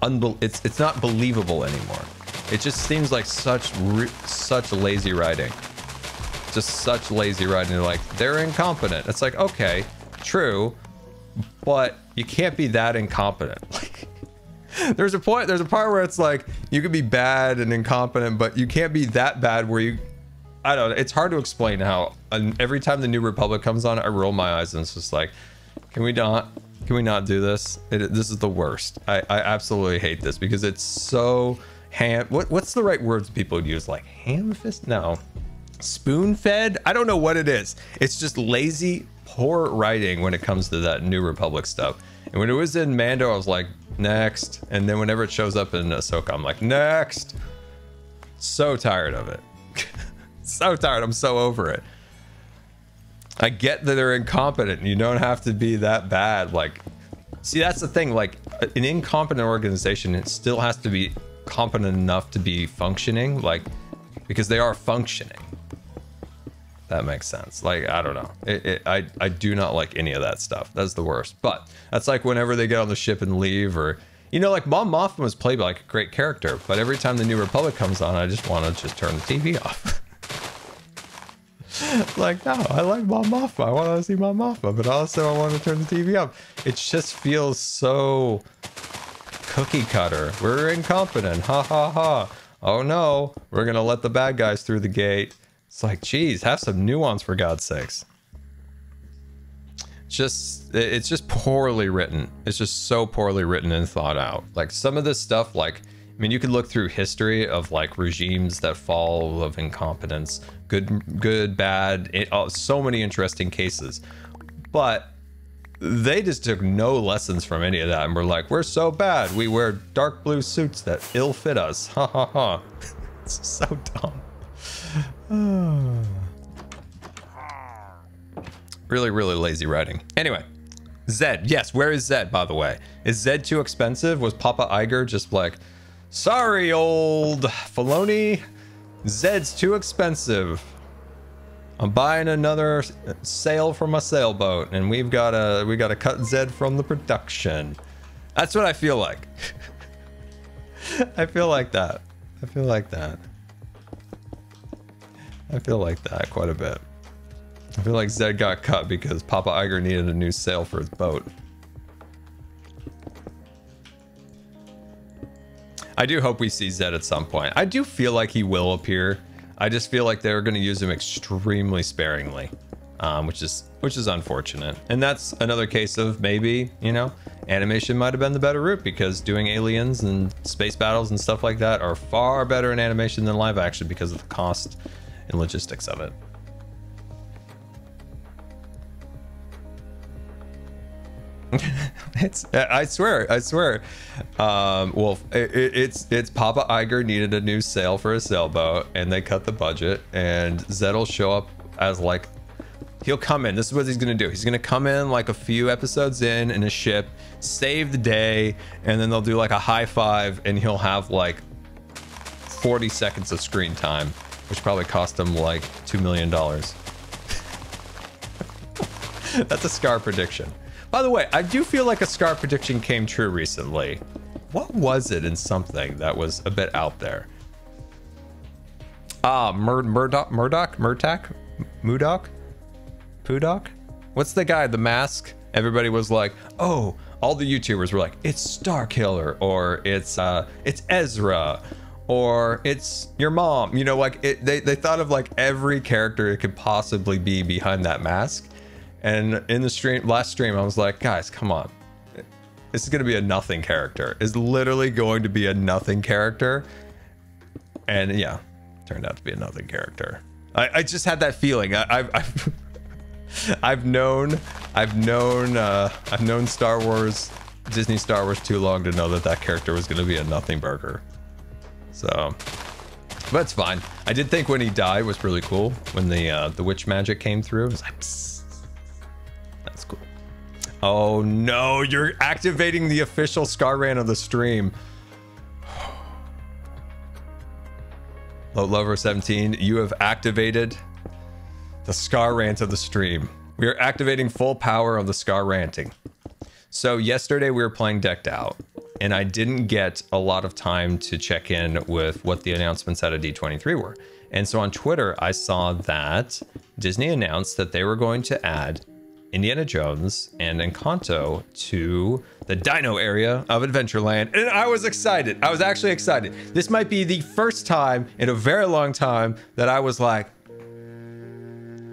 It's not believable anymore. It just seems like such lazy writing. Just such lazy writing. They're like, they're incompetent. It's like, okay, true, but you can't be that incompetent. There's a part where it's like, you could be bad and incompetent, but you can't be that bad where you... I don't know. It's hard to explain how every time the New Republic comes on, I roll my eyes and it's just like, can we not do this? This is the worst. I absolutely hate this because it's so what's the right words people use? Like ham-fist? No. Spoon-fed? I don't know what it is. It's just lazy, poor writing when it comes to that New Republic stuff. And when it was in Mando, I was like, next. And then whenever it shows up in Ahsoka, I'm like, next. So tired of it. So tired. I'm so over it. I get that they're incompetent. You don't have to be that bad. Like, see, that's the thing. Like, an incompetent organization, it still has to be competent enough to be functioning. Like, because they are functioning. That makes sense. Like, I don't know. I do not like any of that stuff. That's the worst. But that's like whenever they get on the ship and leave, or, You know, like Mon Mothma was played like a great character, but every time the New Republic comes on, I just want to just turn the TV off. Like, no, I like Mon Mothma. I want to see Mon Mothma, but also I want to turn the TV off. It just feels so cookie cutter. We're incompetent. Ha ha ha. Oh no, we're gonna let the bad guys through the gate. It's like, geez, have some nuance for God's sakes. It's just poorly written. It's just so poorly written and thought out. Like some of this stuff, like, I mean, you could look through history of like regimes that fall of incompetence, good, bad, so many interesting cases, but they just took no lessons from any of that and were like, we're so bad, we wear dark blue suits that ill fit us. Ha ha ha. It's so dumb. Really, really lazy writing. Anyway, Zed. Yes, where is Zed, by the way? Is Zed too expensive? Was Papa Iger just like, sorry, old Filoni, Zed's too expensive. I'm buying another sail from a sailboat, and we gotta cut Zed from the production. That's what I feel like. I feel like that. I feel like that. I feel like that quite a bit. I feel like Zed got cut because Papa Iger needed a new sail for his boat. I do hope we see Zed at some point. I do feel like he will appear. I just feel like they're going to use him extremely sparingly, which is unfortunate. And that's another case of maybe, you know, animation might have been the better route, because doing aliens and space battles and stuff like that are far better in animation than live action because of the cost and logistics of it. I swear. Well, it's Papa Iger needed a new sail for a sailboat, and they cut the budget, and Zed will show up as like, he'll come in. This is what he's gonna do. He's gonna come in like a few episodes in a ship, save the day, and then they'll do like a high five, and he'll have like 40 seconds of screen time, which probably cost him like $2 million. That's a Scar prediction. By the way, I do feel like a Scar prediction came true recently. What was it in something that was a bit out there? Murdoch? Pudok? What's the guy, the mask? Everybody was like, oh, all the YouTubers were like, it's Starkiller, or it's Ezra, or it's your mom. You know, like they thought of like every character it could possibly be behind that mask. And in the last stream, I was like, guys, come on. This is going to be a nothing character. It's literally going to be a nothing character. And yeah, turned out to be a nothing character. I just had that feeling. I've known Star Wars, Disney Star Wars too long to know that character was going to be a nothing burger. So, but it's fine. I did think when he died was really cool. When the witch magic came through, it was like, psst. That's cool. Oh no, you're activating the official Scar rant of the stream. Lover 17, you have activated the Scar rant of the stream. We are activating full power of the Scar ranting. So yesterday we were playing Decked Out, and I didn't get a lot of time to check in with what the announcements out of D23 were. And so on Twitter, I saw that Disney announced that they were going to add Indiana Jones and Encanto to the Dino area of Adventureland, and I was excited. I was actually excited. This might be the first time in a very long time that I was like,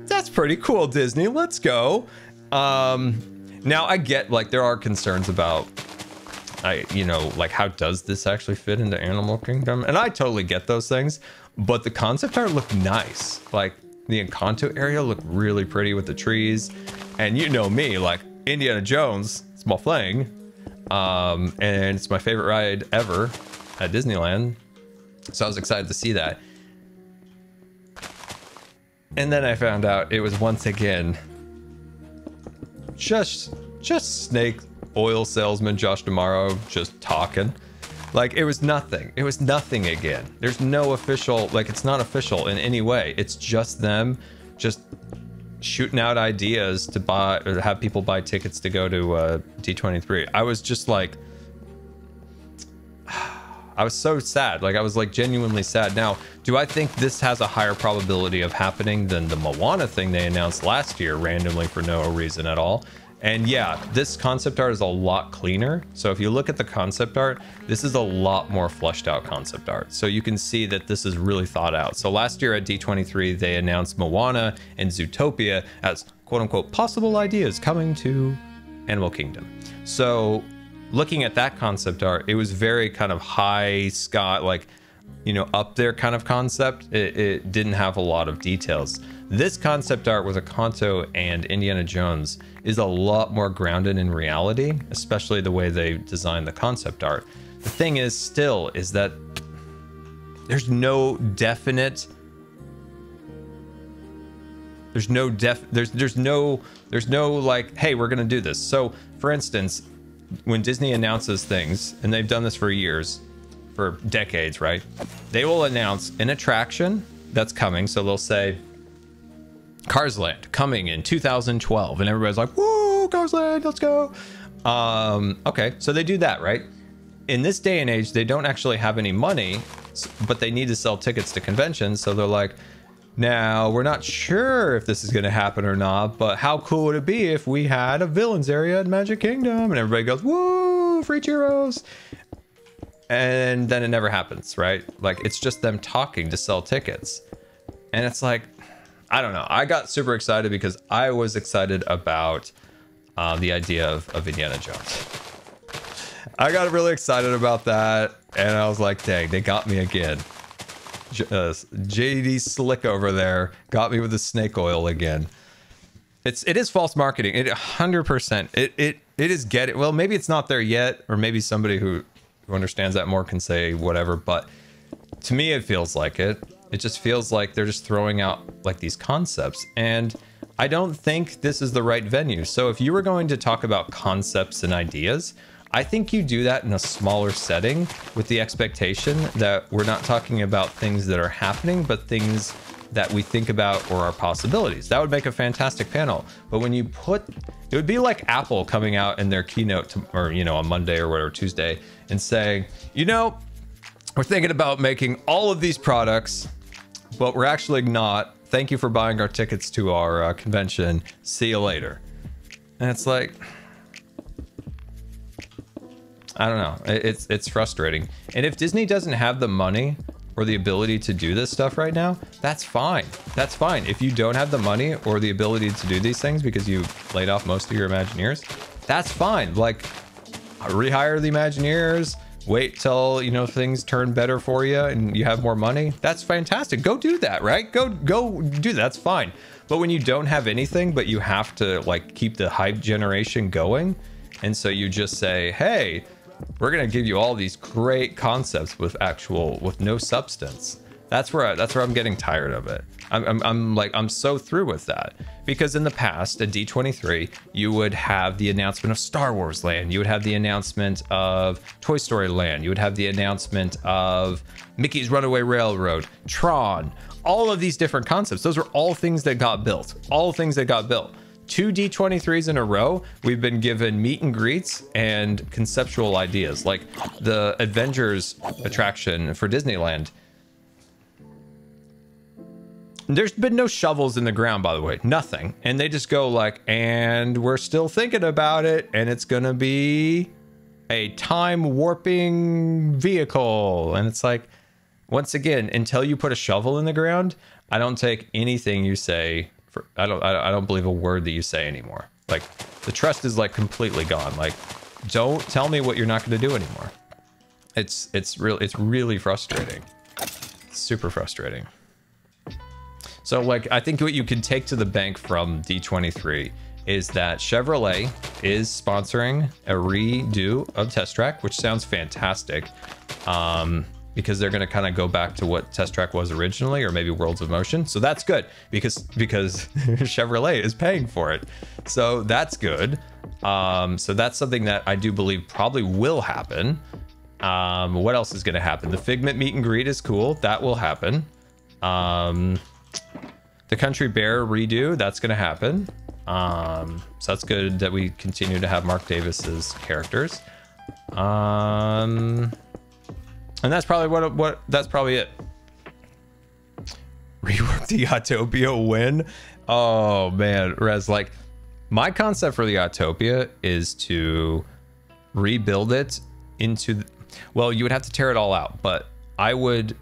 that's pretty cool, Disney, let's go. Now I get, like, there are concerns about, you know, like, how does this actually fit into Animal Kingdom? And I totally get those things, but the concept art looked nice. Like, the Encanto area looked really pretty with the trees. And you know me, like, Indiana Jones, it's my thing. And it's my favorite ride ever at Disneyland. So I was excited to see that. And then I found out it was once again just snake oil salesman Josh D'Amaro just talking. Like, it was nothing. It was nothing again. There's no official, like, it's not official in any way. It's just them just shooting out ideas to buy or have people buy tickets to go to D23. I was just like, I was so sad. Like, I was like genuinely sad. Now, do I think this has a higher probability of happening than the Moana thing they announced last year randomly for no reason at all? And yeah, this concept art is a lot cleaner. So if you look at the concept art, this is a lot more fleshed out concept art. So you can see that this is really thought out. So last year at D23, they announced Moana and Zootopia as quote unquote possible ideas coming to Animal Kingdom. So looking at that concept art, it was very kind of high sky, like, you know, up there kind of concept. It didn't have a lot of details. This concept art with Encanto and Indiana Jones is a lot more grounded in reality, especially the way they designed the concept art. The thing is still is that there's no definite, there's no like, hey, we're gonna do this. So for instance, when Disney announces things, and they've done this for years, for decades, right? They will announce an attraction that's coming. So they'll say Cars Land coming in 2012, and everybody's like, whoa, Cars Land, let's go. Okay, so they do that, right? In this day and age, they don't actually have any money, but they need to sell tickets to conventions. So they're like, now we're not sure if this is going to happen or not, but how cool would it be if we had a villains area at Magic Kingdom? And everybody goes, woo, free churros. And then it never happens, right? Like, it's just them talking to sell tickets. And it's like, I don't know. I got super excited because I was excited about the idea of Indiana Jones. I got really excited about that, and I was like, dang, they got me again. JD Slick over there got me with the snake oil again. It is false marketing. It 100%. It is getting, well, maybe it's not there yet, or maybe somebody who understands that more can say whatever, but to me it feels like it. It just feels like they're just throwing out like these concepts, and I don't think this is the right venue. So if you were going to talk about concepts and ideas, I think you do that in a smaller setting with the expectation that we're not talking about things that are happening, but things that we think about or are possibilities. That would make a fantastic panel. But when you put, it would be like Apple coming out in their keynote or, you know, on Monday or whatever, Tuesday, and saying, you know, we're thinking about making all of these products, but we're actually not. Thank you for buying our tickets to our convention. See you later. And it's like, I don't know. It's frustrating. And if Disney doesn't have the money or the ability to do this stuff right now, that's fine. That's fine. If you don't have the money or the ability to do these things because you laid off most of your Imagineers, that's fine. Like, rehire the Imagineers, wait till, you know, things turn better for you and you have more money. That's fantastic. Go do that, right? Go do that. That's fine. But when you don't have anything, but you have to like keep the hype generation going, and so you just say, hey, we're gonna give you all these great concepts with no substance. That's where I'm getting tired of it. I'm so through with that, because in the past at D23 you would have the announcement of Star Wars Land, you would have the announcement of Toy Story Land, you would have the announcement of Mickey's Runaway Railroad, Tron, all of these different concepts. Those are all things that got built, all things that got built. 2 D23s in a row, we've been given meet and greets and conceptual ideas, like the Avengers attraction for Disneyland. There's been no shovels in the ground, by the way, nothing. And they just go like, and we're still thinking about it, and it's gonna be a time warping vehicle. And it's like, once again, until you put a shovel in the ground, I don't take anything you say. I don't believe a word that you say anymore. Like, the trust is like completely gone. Like, don't tell me what you're not going to do anymore. It's really frustrating. It's super frustrating. So like, I think what you can take to the bank from D23 is that Chevrolet is sponsoring a redo of Test Track, which sounds fantastic. Because they're going to kind of go back to what Test Track was originally, or maybe Worlds of Motion. So that's good, because Chevrolet is paying for it. So that's good. So that's something that I do believe probably will happen. What else is going to happen? The Figment meet and greet is cool. That will happen. The Country Bear redo, that's going to happen. So that's good that we continue to have Mark Davis's characters. And that's probably what that's probably it. Rework the Autopia win. Oh man, Rez, like my concept for the Autopia is to rebuild it into, well, you would have to tear it all out, but I would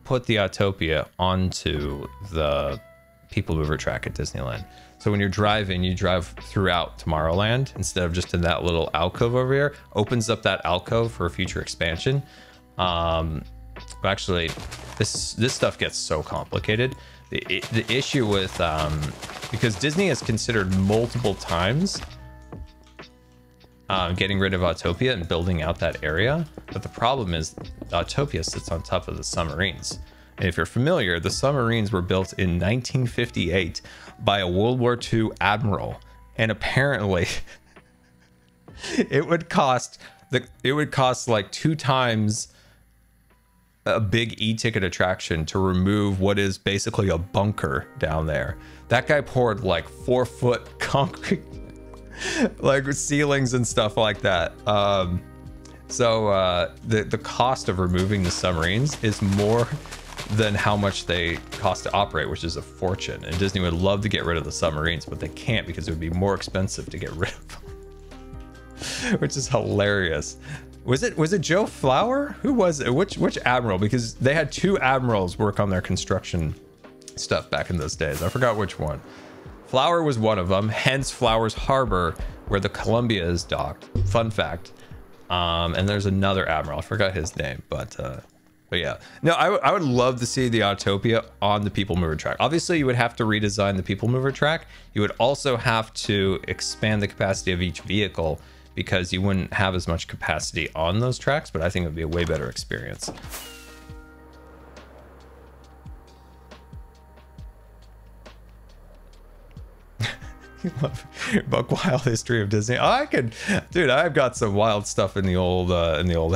put the Autopia onto the People Mover track at Disneyland. So when you're driving, you drive throughout Tomorrowland instead of just in that little alcove over here. Opens up that alcove for a future expansion. But actually, this stuff gets so complicated. The issue with because Disney has considered multiple times getting rid of Autopia and building out that area, but the problem is Autopia sits on top of the submarines. And if you're familiar, the submarines were built in 1958 by a World War II admiral, and apparently it would cost like 2 times a big e-ticket attraction to remove what is basically a bunker down there. That guy poured like 4-foot concrete like ceilings and stuff like that. So the cost of removing the submarines is more than how much they cost to operate, which is a fortune. And Disney would love to get rid of the submarines, but they can't because it would be more expensive to get rid of them. Which is hilarious. Was it Joe Flower? Who was it? Which admiral? Because they had 2 admirals work on their construction stuff back in those days. I forgot which one. Flower was one of them, hence Flowers Harbor, where the Columbia is docked. Fun fact. And there's another admiral. I forgot his name, but yeah. No, I would love to see the Autopia on the People Mover track. Obviously, you would have to redesign the People Mover track. You would also have to expand the capacity of each vehicle because you wouldn't have as much capacity on those tracks, but I think it would be a way better experience. Buck wild history of Disney. I could, dude, I've got some wild stuff in the old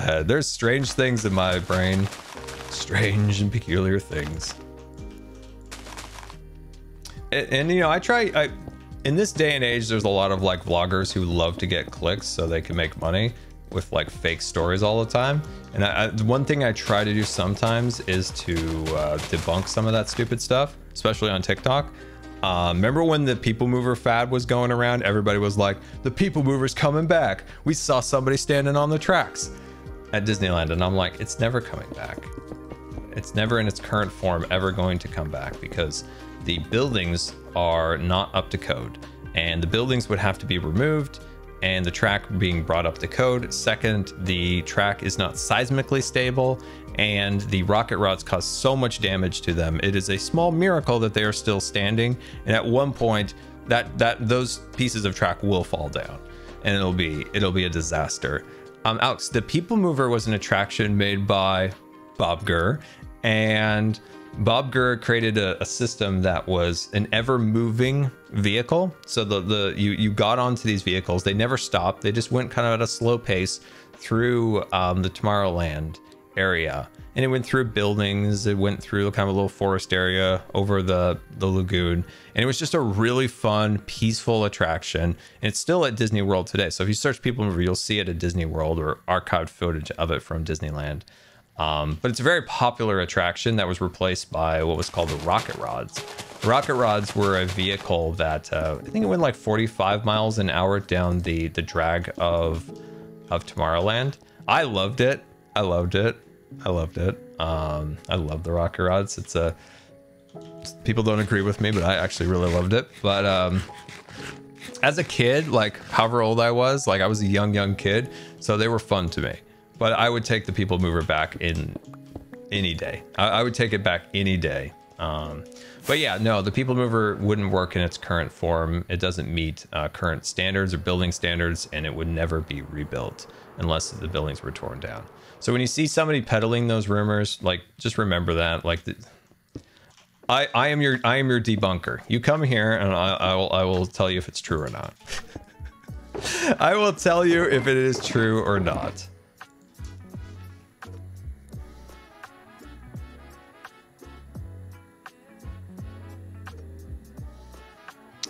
head. There's strange things in my brain, strange and peculiar things. And you know, in this day and age, there's a lot of like vloggers who love to get clicks so they can make money with like fake stories all the time. And one thing I try to do sometimes is to debunk some of that stupid stuff, especially on TikTok. Remember when the People Mover fad was going around? Everybody was like, the People Mover's coming back. We saw somebody standing on the tracks at Disneyland. And I'm like, it's never coming back. It's never in its current form ever going to come back because the buildings are not up to code. And the buildings would have to be removed and the track being brought up to code. Second, the track is not seismically stable and the rocket rods cause so much damage to them. It is a small miracle that they are still standing. And at one point those pieces of track will fall down and it'll be a disaster. Alex, the People Mover was an attraction made by Bob Gurr, and Bob Gurr created a system that was an ever-moving vehicle. So you got onto these vehicles. They never stopped. They just went kind of at a slow pace through the Tomorrowland area. And it went through buildings. It went through kind of a little forest area over the lagoon. And it was just a really fun, peaceful attraction. And it's still at Disney World today. So if you search People Mover, you'll see it at Disney World or archived footage of it from Disneyland. But it's a very popular attraction that was replaced by what was called the rocket rods. The rocket rods were a vehicle that I think it went like 45 miles an hour down the drag of Tomorrowland. I loved it. I loved it. I loved it. I love the rocket rods. People don't agree with me, but I actually really loved it. But as a kid, like however old I was, like I was a young kid, so they were fun to me. But I would take the People Mover back in any day. I would take it back any day. But yeah, no, the People Mover wouldn't work in its current form. It doesn't meet current standards or building standards, and it would never be rebuilt unless the buildings were torn down. So when you see somebody peddling those rumors, like just remember that. Like, I am your debunker. You come here, and I will tell you if it's true or not. I will tell you if it is true or not.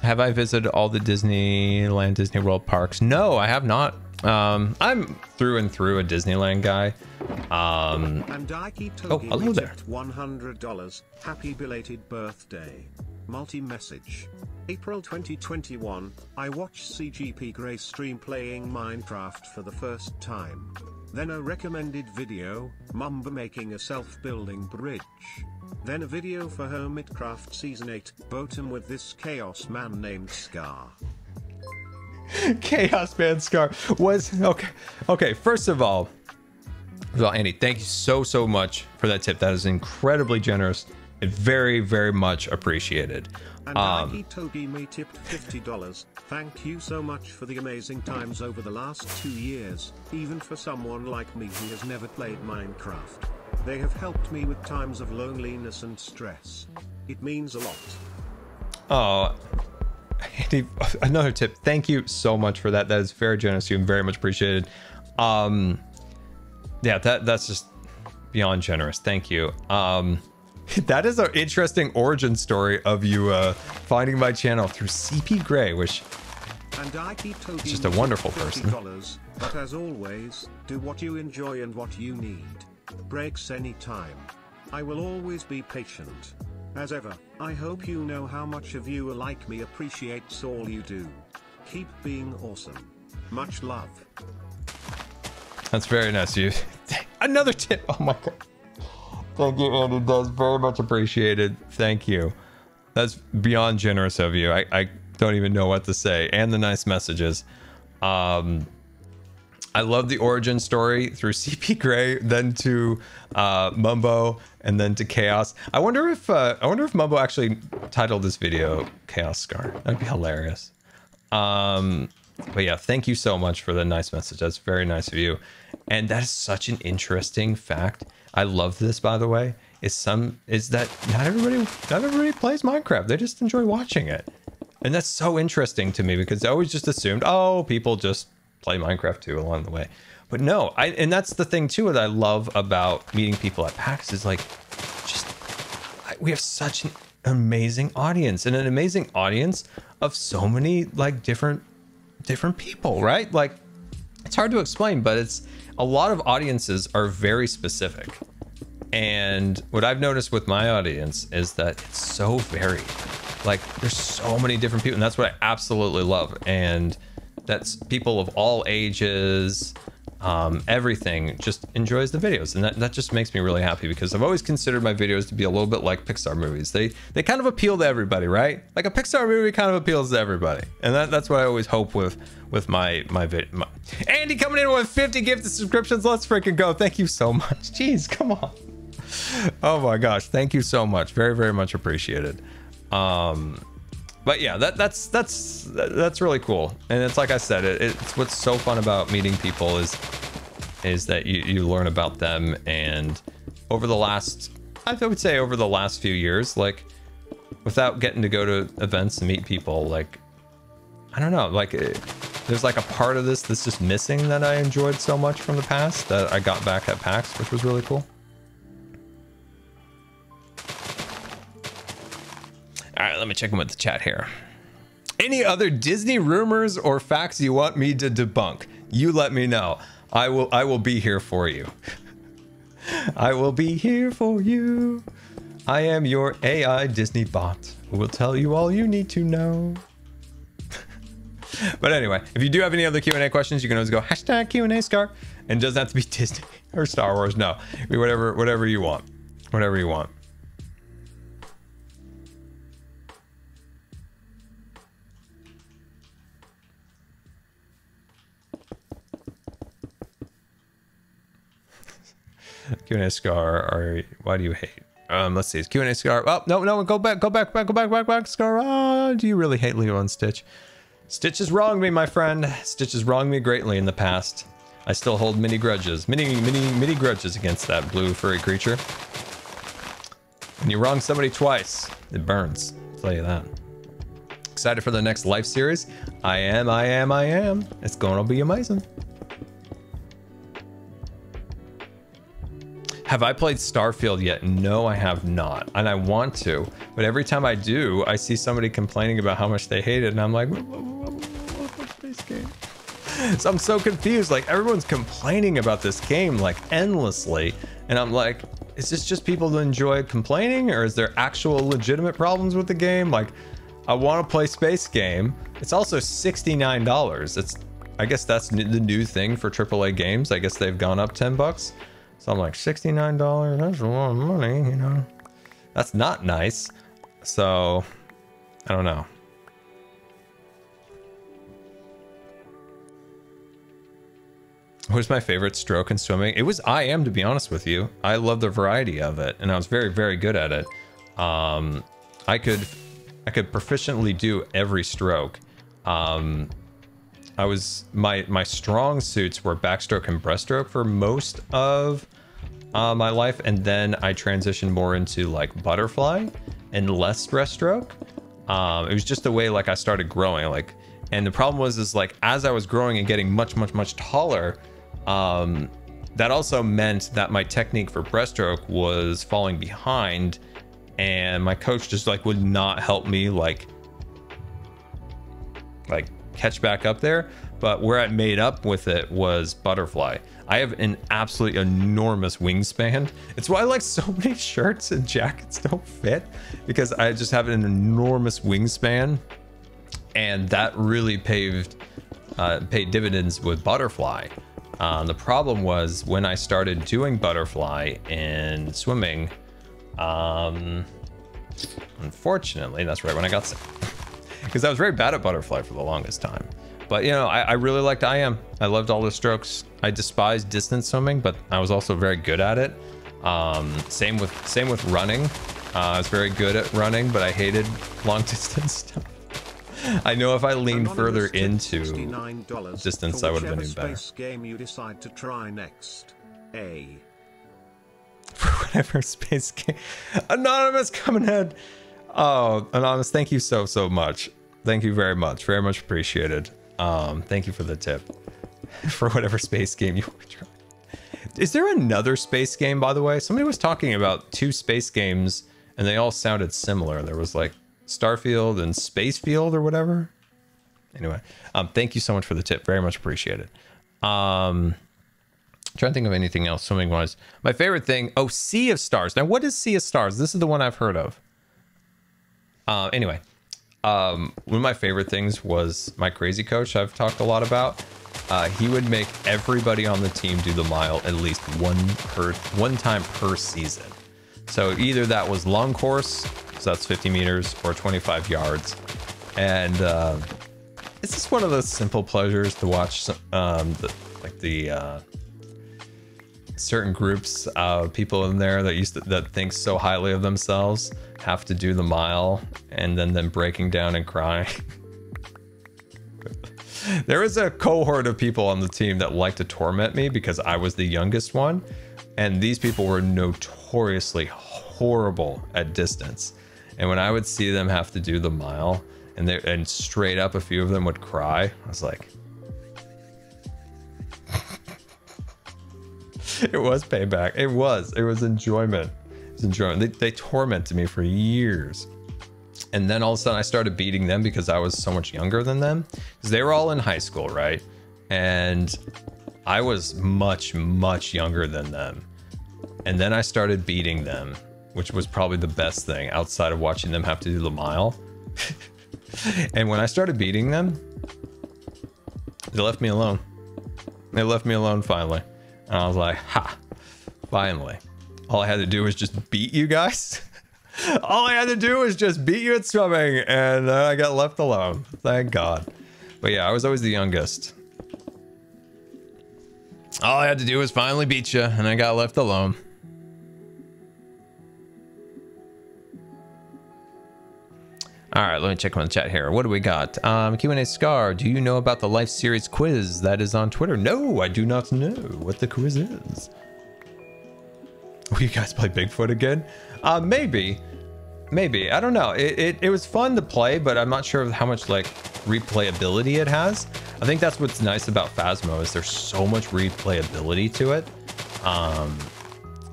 Have I visited all the Disneyland, Disney World parks? No, I have not. I'm through and through a Disneyland guy. And Ike Oh, hello there. $100. Happy belated birthday. Multi-message. April 2021, I watched CGP Grey stream playing Minecraft for the first time. Then a recommended video, Mumba making a self-building bridge. Then a video for Hermitcraft Season 8, Boatum with this chaos man named Scar. Chaos Man Scar was okay. Okay, first of all, Andy, thank you so much for that tip. That is incredibly generous and very, very much appreciated. And Ike Toby me tipped $50. Thank you so much for the amazing times over the last 2 years, even for someone like me who has never played Minecraft. They have helped me with times of loneliness and stress. It means a lot. Oh, Andy, another tip. Thank you so much for that. That is very generous of you and very much appreciated. Yeah, that's just beyond generous. Thank you. That is an interesting origin story of you finding my channel through CP Grey, which is just a wonderful person. But as always, do what you enjoy and what you need. Breaks anytime. I will always be patient. As ever, I hope you know how much a viewer like me appreciates all you do. Keep being awesome. Much love. That's very nice of you. Another tip. Oh my god. Thank you, Andy. That's very much appreciated. Thank you. That's beyond generous of you. I don't even know what to say. And the nice messages. I love the origin story through CP Grey, then to Mumbo, and then to Chaos. I wonder if Mumbo actually titled this video Chaos Scar. That'd be hilarious. But yeah, thank you so much for the nice message. That's very nice of you. And that is such an interesting fact. I love this, by the way, is that not everybody plays Minecraft. They just enjoy watching it. And that's so interesting to me because I always just assumed, oh, people just play Minecraft too along the way. But no, and that's the thing too that I love about meeting people at PAX is like, we have such an amazing audience and an amazing audience of so many like different people, right? Like it's hard to explain, but it's a lot of audiences are very specific. And what I've noticed with my audience is that it's so varied. Like there's so many different people, and that's what I absolutely love. And that's people of all ages, everything just enjoys the videos. And that just makes me really happy because I've always considered my videos to be a little bit like Pixar movies. They kind of appeal to everybody, right? Like a Pixar movie kind of appeals to everybody. And that's what I always hope with my video. Andy coming in with 50 gifted subscriptions. Let's freaking go. Thank you so much. Jeez, come on. Oh my gosh. Thank you so much. Very, very much appreciated. But yeah, that's really cool. And it's like I said, it's what's so fun about meeting people is that you learn about them. And over the last, I would say over the last few years, like without getting to go to events and meet people, like, I don't know, like there's like a part of this that's just missing that I enjoyed so much from the past that I got back at PAX, which was really cool. All right, let me check in with the chat here. Any other Disney rumors or facts you want me to debunk? You let me know. I will be here for you. I will be here for you. I am your AI Disney bot who will tell you all you need to know. But anyway, if you do have any other Q&A questions, you can always go hashtag Q&A Scar. And it doesn't have to be Disney or Star Wars. No, whatever you want. Whatever you want. Q&A Scar, why do you hate? Let's see, is Q&A Scar? Oh, no, go back, Scar. Oh, do you really hate Leo and Stitch? Stitch has wronged me, my friend. Stitch has wronged me greatly in the past. I still hold many grudges against that blue furry creature. When you wrong somebody twice, it burns. I'll tell you that. Excited for the next life series? I am. It's gonna be amazing. Have I played Starfield yet? No, I have not. And I want to. But every time I do, I see somebody complaining about how much they hate it. And I'm like, what's this game? So I'm so confused. Like, everyone's complaining about this game like endlessly, and I'm like, is this just people who enjoy complaining, or is there actual legitimate problems with the game? Like, I want to play Space Game. It's also $69. I guess that's the new thing for AAA games. I guess they've gone up 10 bucks. So I'm like, $69, that's a lot of money, you know? That's not nice. So, I don't know. What's my favorite stroke in swimming? It was IM, to be honest with you. I love the variety of it, and I was very, very good at it. I could proficiently do every stroke. My strong suits were backstroke and breaststroke for most of my life, and then I transitioned more into like butterfly and less breaststroke. It was just the way like I started growing, like, and the problem was like as I was growing and getting much taller, that also meant that my technique for breaststroke was falling behind, and my coach just like would not help me like catch back up there. But where I made up with it was butterfly. I have an absolutely enormous wingspan. It's why like so many shirts and jackets don't fit, because I just have an enormous wingspan, and that really paid dividends with butterfly. The problem was when I started doing butterfly in swimming, unfortunately, that's right when I got sick, because I was very bad at butterfly for the longest time. But you know, I really liked IM. I loved all the strokes. I despised distance swimming, but I was also very good at it. Same with running. I was very good at running, but I hated long distance stuff. I know if I leaned further into distance, I would have been even better. Space game you decide to try next. A. For whatever space game. Anonymous coming in. Oh, Anonymous, thank you so much. Thank you very much. Very much appreciated. Thank you for the tip. For whatever space game you want to try. Is there another space game, by the way? Somebody was talking about 2 space games, and they all sounded similar. There was like Starfield and Spacefield or whatever. Anyway, thank you so much for the tip. Very much appreciated. Trying to think of anything else swimming wise. My favorite thing, oh, Sea of Stars. Now, what is Sea of Stars? This is the one I've heard of. Anyway, one of my favorite things was my crazy coach I've talked a lot about. He would make everybody on the team do the mile at least one time per season. So either that was long course, so that's 50 meters, or 25 yards. And it's just one of those simple pleasures to watch certain groups of people in there that think so highly of themselves have to do the mile, and then them breaking down and crying. There was a cohort of people on the team that liked to torment me because I was the youngest one, and these people were notoriously horrible at distance. And when I would see them have to do the mile, and straight up a few of them would cry, I was like, it was payback. It was enjoyment. It was enjoyment. They tormented me for years. And then all of a sudden I started beating them because I was so much younger than them. Because they were all in high school, right? And I was much younger than them. And then I started beating them, which was probably the best thing outside of watching them have to do the mile. And when I started beating them, they left me alone. They left me alone finally. And I was like, ha, finally. All I had to do was just beat you guys. All I had to do was just beat you at swimming, and I got left alone. Thank God. But yeah, I was always the youngest. All I had to do was finally beat you, and I got left alone. All right, let me check on the chat here. What do we got? Q&A Scar, do you know about the Life Series quiz that is on Twitter? No, I do not know what the quiz is. Will you guys play Bigfoot again? Maybe. I don't know. It was fun to play, but I'm not sure how much like replayability it has. I think that's what's nice about Phasmo is there's so much replayability to it.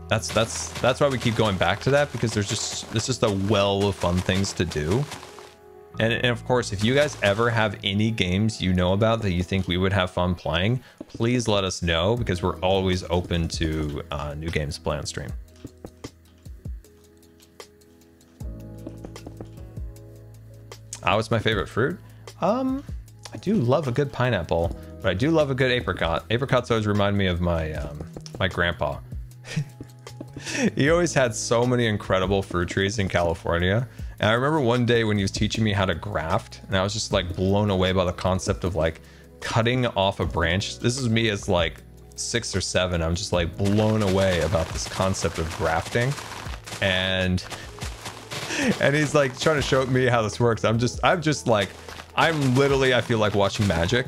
That's why we keep going back to that, because it's just a well of fun things to do. And of course, if you guys ever have any games you know about that you think we would have fun playing, please let us know, because we're always open to new games to play on stream. What's my favorite fruit? I do love a good pineapple, but I do love a good apricot. Apricots always remind me of my my grandpa. He always had so many incredible fruit trees in California. And I remember one day when he was teaching me how to graft, and I was just like blown away by the concept of like cutting off a branch. This is me as like 6 or 7. I'm just like blown away about this concept of grafting. And he's like trying to show me how this works. I'm literally, I feel like watching magic.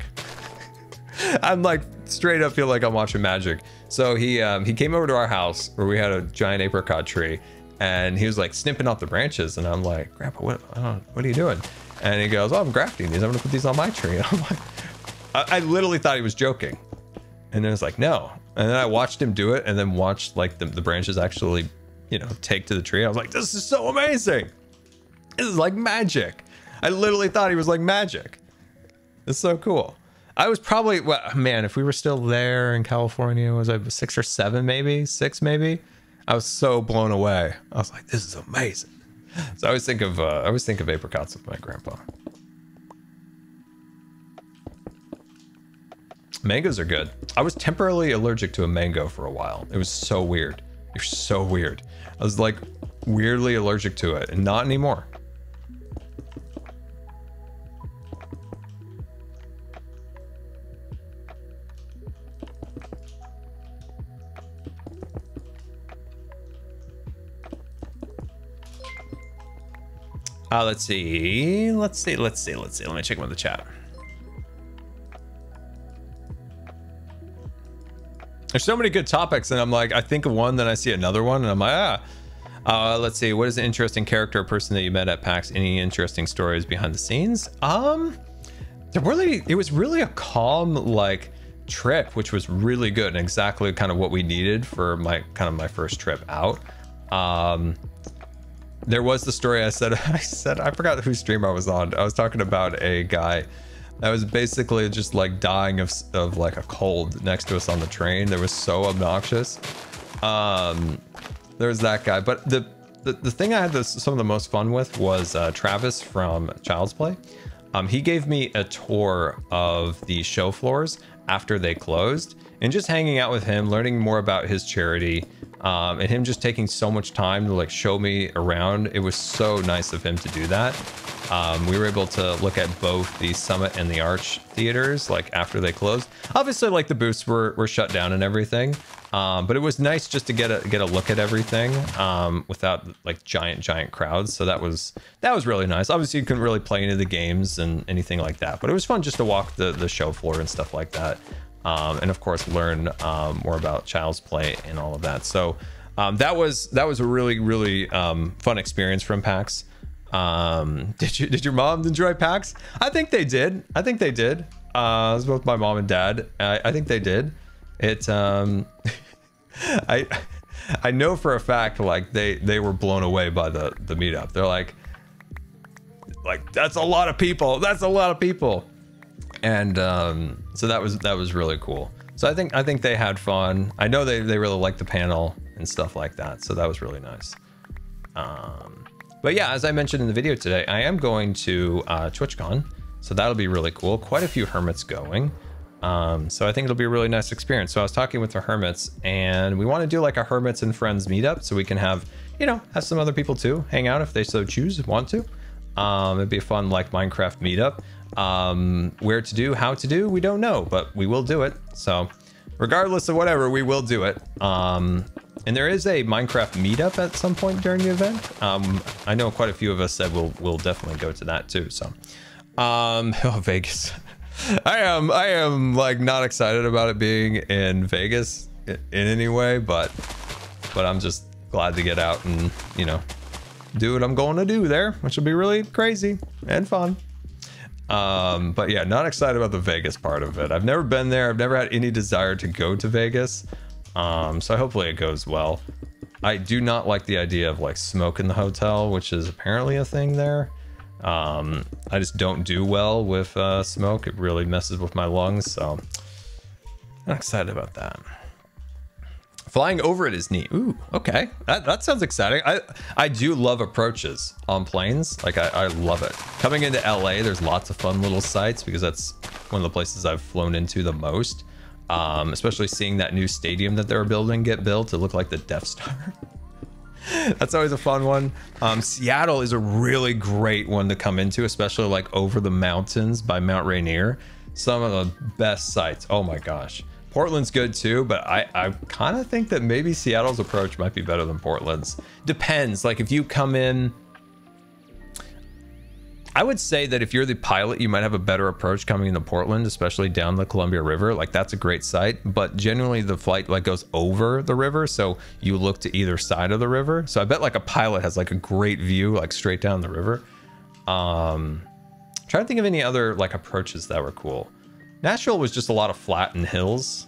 I'm like straight up feel like I'm watching magic. So he came over to our house where we had a giant apricot tree, and he was like snipping off the branches, and I'm like, Grandpa, what are you doing? And he goes, oh, I'm grafting these. I'm gonna put these on my tree. And I'm like, I literally thought he was joking. And then it's like, no. And then I watched him do it, and then watched like the branches actually, you know, take to the tree. I was like, this is so amazing. This is like magic. I literally thought he was like magic. It's so cool. I was probably, well, man, if we were still there in California, was I 6 or 7 maybe? 6 maybe? I was so blown away. I was like, this is amazing. So I always think of apricots with my grandpa. Mangoes are good. I was temporarily allergic to a mango for a while. It was so weird. It was so weird. I was like weirdly allergic to it, and not anymore. Let's see. Let me check with the chat. There's so many good topics, and I'm like, I think of one, then I see another one, and I'm like, let's see. What is an interesting character or person that you met at PAX? Any interesting stories behind the scenes? It was really a calm, like, trip, which was really good and exactly kind of what we needed for my first trip out. There was the story I said, I forgot whose stream I was on. I was talking about a guy that was basically just like dying of like a cold next to us on the train. That was so obnoxious. There's that guy. But the thing I had some of the most fun with was Travis from Child's Play. He gave me a tour of the show floors after they closed, and just hanging out with him, learning more about his charity, and him just taking so much time to like show me around. It was so nice of him to do that. We were able to look at both the Summit and the Arch theaters like after they closed. Obviously, like the booths were shut down and everything, but it was nice just to get a look at everything without like giant crowds. So that was really nice. Obviously, you couldn't really play any of the games and anything like that, but it was fun just to walk the show floor and stuff like that. And of course, learn more about Child's Play and all of that. So that was a really fun experience from PAX. Did your mom enjoy PAX? I think they did. It was both my mom and dad. I think they did. It I know for a fact like they were blown away by the meetup. They're like that's a lot of people. And so that was really cool. So I think they had fun. I know they really liked the panel and stuff like that. So that was really nice. But yeah, as I mentioned in the video today, I am going to TwitchCon, so that'll be really cool. Quite a few hermits going, so I think it'll be a really nice experience. So I was talking with the hermits, and we want to do like a hermits and friends meetup, so we can have some other people too hang out if they so want to. It'd be a fun like Minecraft meetup. Where to do, how to do, we don't know, but we will do it. So regardless of whatever, we will do it. And there is a Minecraft meetup at some point during the event. I know quite a few of us said we'll definitely go to that too. So, oh, Vegas. I am like not excited about it being in Vegas in any way, but I'm just glad to get out and do what I'm going to do there, which will be really crazy and fun. But yeah, not excited about the Vegas part of it. I've never been there. I've never had any desire to go to Vegas. So hopefully it goes well. I do not like the idea of like smoke in the hotel, which is apparently a thing there. I just don't do well with smoke. It really messes with my lungs, so I'm excited about that. Flying over it is neat. Ooh, okay. That sounds exciting. I do love approaches on planes. Like, I love it. Coming into LA, there's lots of fun little sites because that's one of the places I've flown into the most. Especially seeing that new stadium that they're building get built to look like the Death Star. That's always a fun one. Seattle is a really great one to come into, especially like over the mountains by Mount Rainier. Some of the best sites. Oh my gosh. Portland's good too, but I kind of think that maybe Seattle's approach might be better than Portland's. Depends. Like if you come in, I would say that if you're the pilot, you might have a better approach coming into Portland, especially down the Columbia River. Like that's a great site, but generally the flight like goes over the river, so you look to either side of the river. So I bet like a pilot has like a great view like straight down the river. Trying to think of any other like approaches that were cool. Nashville was just a lot of flat and hills.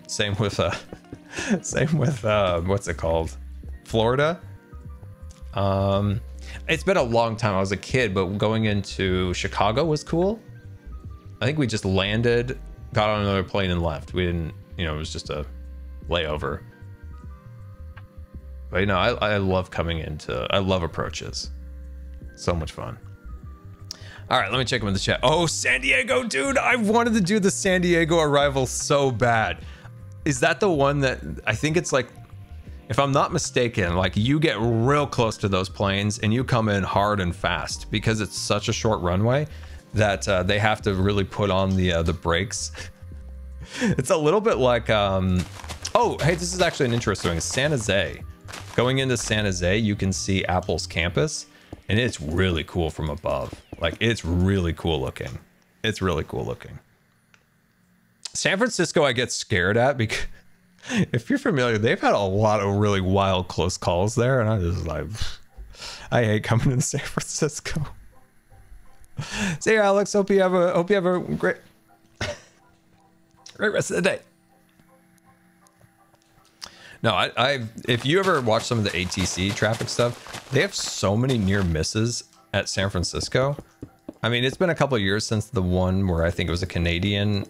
Same with what's it called? Florida. It's been a long time. I was a kid, but going into Chicago was cool. I think we just landed, got on another plane and left. We didn't, you know, it was just a layover. But you know, I love coming into, I love approaches. So much fun. All right, let me check them in the chat. Oh, San Diego, dude. I wanted to do the San Diego arrival so bad. Is that the one that, I think it's like, if I'm not mistaken, like you get real close to those planes and you come in hard and fast because it's such a short runway that they have to really put on the brakes. It's a little bit like, oh, hey, this is actually an interesting one. San Jose. Going into San Jose, you can see Apple's campus and it's really cool from above. Like it's really cool looking. It's really cool looking. San Francisco, I get scared at because if you're familiar, they've had a lot of really wild close calls there, and I just like, I hate coming to San Francisco. See you, Alex. Hope you have a great rest of the day. No, if you ever watch some of the ATC traffic stuff, they have so many near misses at San Francisco. I mean, it's been a couple of years since the one where I think it was a Canadian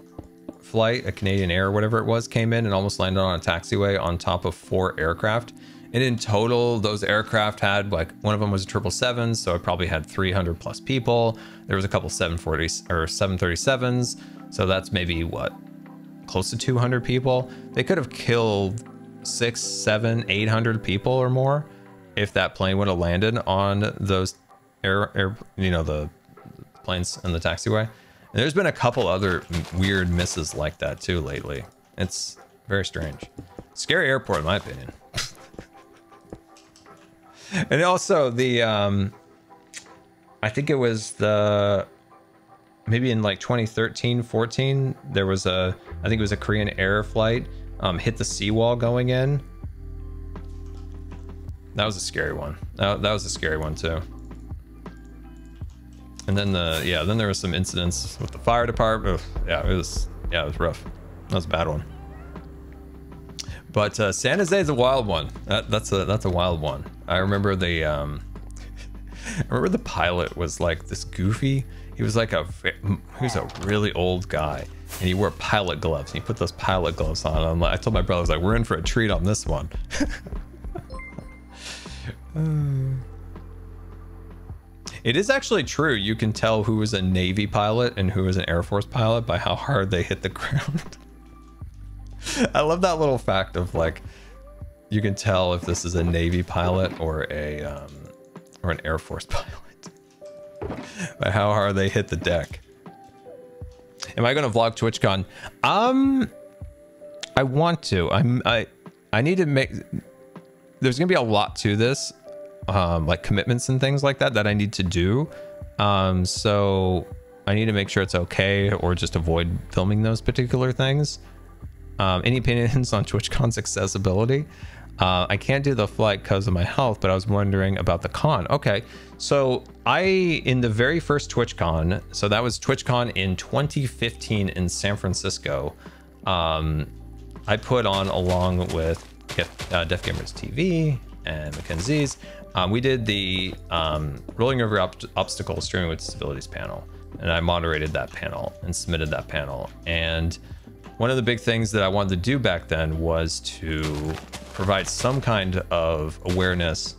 flight, a Canadian Air, whatever it was, came in and almost landed on a taxiway on top of 4 aircraft. And in total, those aircraft had, like, one of them was a 777, so it probably had 300 plus people. There was a couple 740s or 737s, so that's maybe what, close to 200 people. They could have killed 600, 700, 800 people or more if that plane would have landed on those you know, the planes in the taxiway. And there's been a couple other weird misses like that too lately. It's very strange. Scary airport in my opinion. And also the I think it was maybe in like 2013, 14, there was I think it was a Korean Air flight hit the seawall going in. That was a scary one. That was a scary one too. And then then there was some incidents with the fire department. Ugh, yeah, it was rough. That was a bad one. But San Jose is a wild one. That's a wild one. I remember I remember the pilot was like this goofy. He was like a really old guy, and he wore pilot gloves. And he put those pilot gloves on. I told my brother, I was like, we're in for a treat on this one. It is actually true. You can tell who was a Navy pilot and who was an Air Force pilot by how hard they hit the ground. I love that little fact of like, you can tell if this is a Navy pilot or an Air Force pilot by how hard they hit the deck. Am I going to vlog TwitchCon? I want to. I need to make. There's going to be a lot to this. Like commitments and things like that I need to do. So I need to make sure it's okay or just avoid filming those particular things. Any opinions on TwitchCon's accessibility? I can't do the flight because of my health, but I was wondering about the con. Okay, so in the very first TwitchCon, so that was TwitchCon in 2015 in San Francisco, I put on along with Def Gamers TV and Mackenzie's, we did the rolling over obstacles streaming with disabilities panel, and I moderated that panel and submitted that panel. And one of the big things that I wanted to do back then was to provide some kind of awareness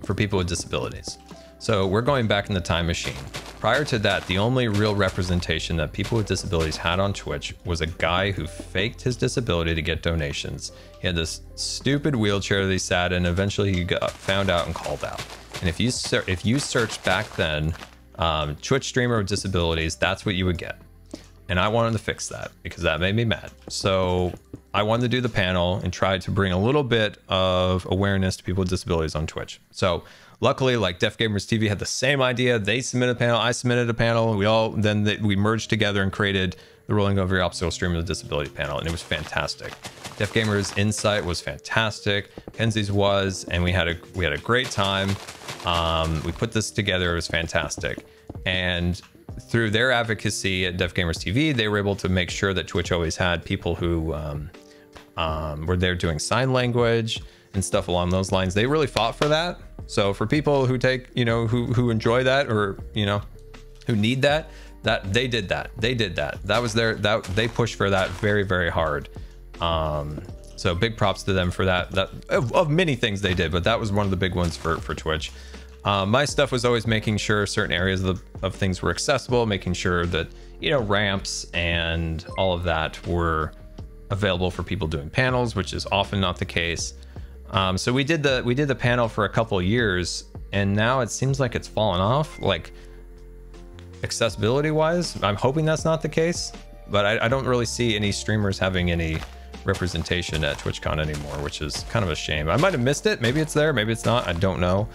for people with disabilities. So we're going back in the time machine. Prior to that, the only real representation that people with disabilities had on Twitch was a guy who faked his disability to get donations. He had this stupid wheelchair that he sat in. Eventually he got found out and called out. And if you searched back then, Twitch streamer with disabilities, that's what you would get. And I wanted to fix that because that made me mad. So I wanted to do the panel and try to bring a little bit of awareness to people with disabilities on Twitch. So luckily, like Deaf Gamers TV had the same idea. They submitted a panel, I submitted a panel. We merged together and created the Rolling Over Your Obstacle Stream with Disability panel, and it was fantastic. Deaf Gamers Insight was fantastic. Kenzie's was, and we had a great time. We put this together. It was fantastic. And through their advocacy at Deaf Gamers TV, they were able to make sure that Twitch always had people who were there doing sign language and stuff along those lines. They really fought for that. So for people who take, who enjoy that, or, who need that they did that. That was they pushed for that very, very hard. So big props to them for that. Of many things they did, but that was one of the big ones for Twitch. My stuff was always making sure certain areas of things were accessible, making sure that, ramps and all of that were available for people doing panels, which is often not the case. So we did the panel for a couple of years, and now it seems like it's fallen off, like accessibility wise. I'm hoping that's not the case, but I don't really see any streamers having any representation at TwitchCon anymore, which is kind of a shame. I might have missed it. Maybe it's there, maybe it's not. I don't know.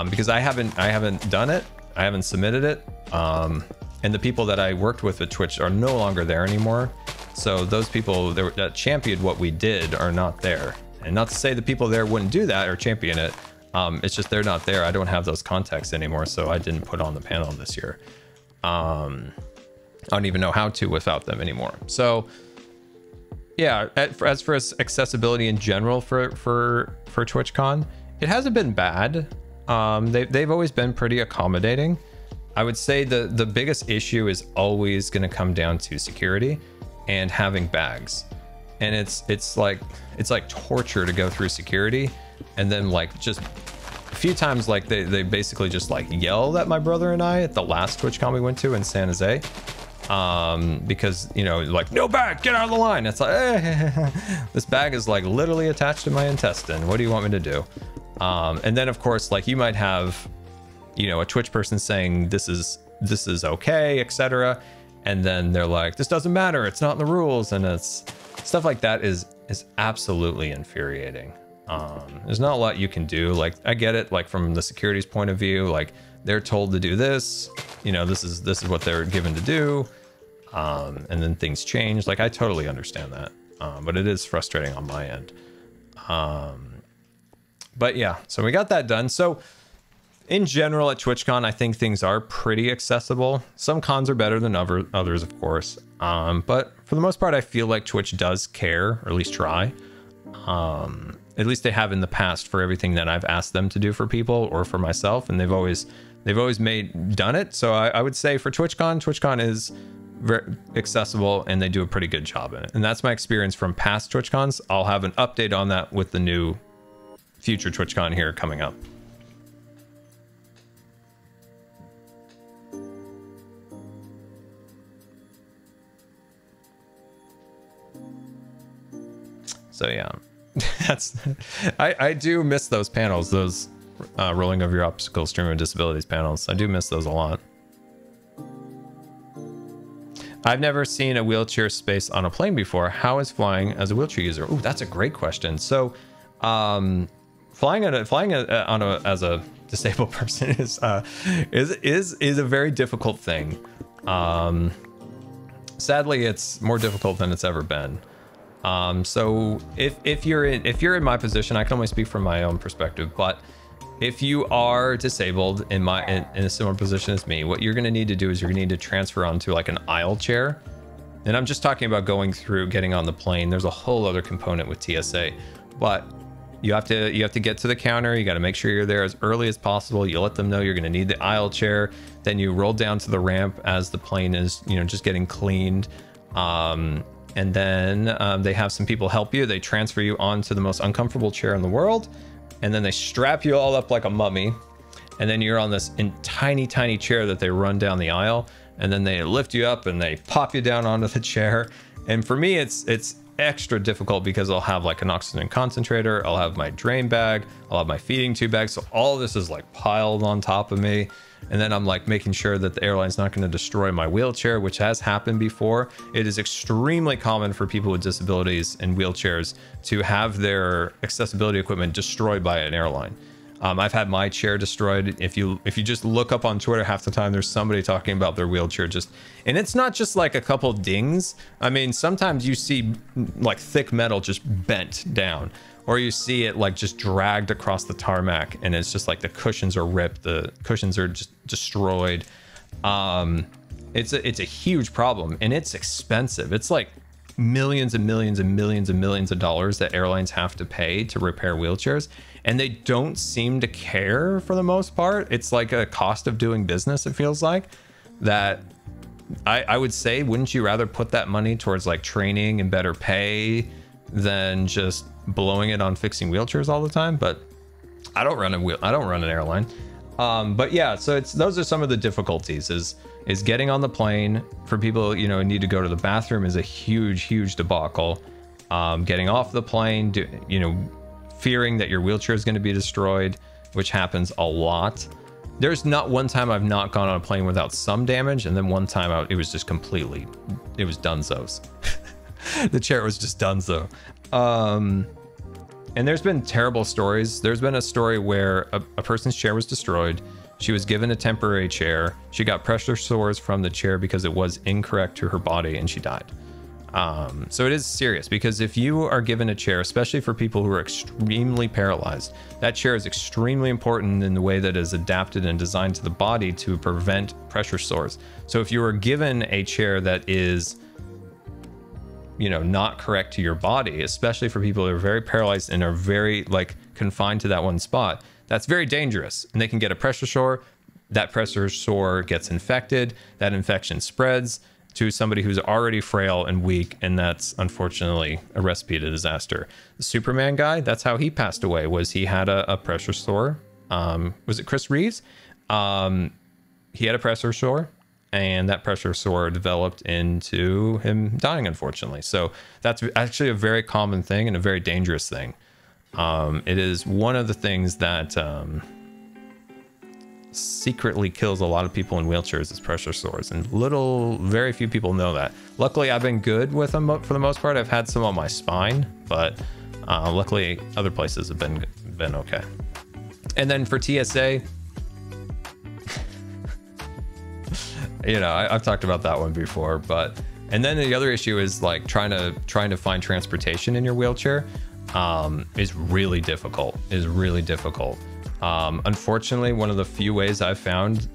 Because I haven't done it. I haven't submitted it. And the people that I worked with at Twitch are no longer there anymore. So those people that championed what we did are not there. And not to say the people there wouldn't do that or champion it. It's just they're not there. I don't have those contacts anymore, so I didn't put on the panel this year. I don't even know how to without them anymore. So yeah, as for accessibility in general for TwitchCon, it hasn't been bad. They've always been pretty accommodating. I would say the biggest issue is always going to come down to security and having bags. And it's like torture to go through security, and then like just a few times like they basically just like yelled at my brother and I at the last TwitchCon we went to in San Jose, because like, no bag, get out of the line. It's like this bag is like literally attached to my intestine. What do you want me to do? And then of course, like you might have a Twitch person saying this is okay, etc., and then they're like, this doesn't matter, it's not in the rules, and it's stuff like that is absolutely infuriating. There's not a lot you can do. Like, I get it, like from the security's point of view, like they're told to do this, this is what they're given to do, and then things change. Like, I totally understand that, but it is frustrating on my end. But yeah, so we got that done. So in general at TwitchCon, I think things are pretty accessible. Some cons are better than others, of course. But for the most part, I feel like Twitch does care, or at least try. At least they have in the past for everything that I've asked them to do for people or for myself, and they've always done it. So I would say for TwitchCon is very accessible, and they do a pretty good job in it. And that's my experience from past TwitchCons. I'll have an update on that with the new future TwitchCon here coming up. So yeah, I do miss those panels, those rolling over your obstacles stream of disabilities panels. I do miss those a lot. I've never seen a wheelchair space on a plane before. How is flying as a wheelchair user? Oh, that's a great question. So flying as a disabled person is a very difficult thing. Sadly, it's more difficult than it's ever been. So if you're in my position, I can only speak from my own perspective, but if you are disabled in a similar position as me, what you're going to need to do is you're going to need to transfer onto like an aisle chair. And I'm just talking about getting on the plane. There's a whole other component with TSA, but You have to get to the counter. You got to make sure you're there as early as possible. You let them know you're going to need the aisle chair. Then you roll down to the ramp as the plane is, you know, just getting cleaned. And then they have some people help you. They transfer you onto the most uncomfortable chair in the world. And then they strap you all up like a mummy. And then you're on this tiny, tiny chair that they run down the aisle. And then they lift you up and they pop you down onto the chair. And for me, it's extra difficult because I'll have like an oxygen concentrator, I'll have my drain bag, I'll have my feeding tube bag. So all of this is like piled on top of me. And then I'm like making sure that the airline's not going to destroy my wheelchair, which has happened before. It is extremely common for people with disabilities and wheelchairs to have their accessibility equipment destroyed by an airline. I've had my chair destroyed. If you just look up on Twitter, half the time there's somebody talking about their wheelchair and it's not just like a couple dings. I mean, sometimes you see like thick metal just bent down, or you see it like just dragged across the tarmac and it's just like the cushions are ripped, the cushions are just destroyed. It's a huge problem and it's expensive. It's like millions and millions and millions and millions of dollars that airlines have to pay to repair wheelchairs. And they don't seem to care for the most part. It's like a cost of doing business, it feels like. That I would say, wouldn't you rather put that money towards like training and better pay than just blowing it on fixing wheelchairs all the time? But I don't run an airline. But yeah, so those are some of the difficulties is getting on the plane. For people, you know, who need to go to the bathroom is a huge debacle. Getting off the plane, fearing that your wheelchair is going to be destroyed, which happens a lot. There's not one time I've not gone on a plane without some damage, and then one time it was just completely, it was dunzos. The chair was just dunzo. And there's been terrible stories. There's been a story where a person's chair was destroyed. She was given a temporary chair. She got pressure sores from the chair because it was incorrect to her body, and she died. So it is serious, because if you are given a chair, especially for people who are extremely paralyzed, that chair is extremely important in the way that it is adapted and designed to the body to prevent pressure sores. So if you are given a chair that is, you know, not correct to your body, especially for people who are very paralyzed and are very like confined to that one spot, that's very dangerous, and they can get a pressure sore. That pressure sore gets infected, that infection spreads to somebody who's already frail and weak, and that's unfortunately a recipe to disaster. The Superman guy, that's how he passed away, was he had a pressure sore. Was it Chris Reeves? He had a pressure sore, and that pressure sore developed into him dying, unfortunately. So that's actually a very common thing and a very dangerous thing. It is one of the things that secretly kills a lot of people in wheelchairs is pressure sores, and very few people know that. Luckily, I've been good with them for the most part. I've had some on my spine, but luckily other places have been okay. And then for TSA, you know, I've talked about that one before, and then the other issue is like trying to find transportation in your wheelchair is really difficult. Unfortunately, one of the few ways I've found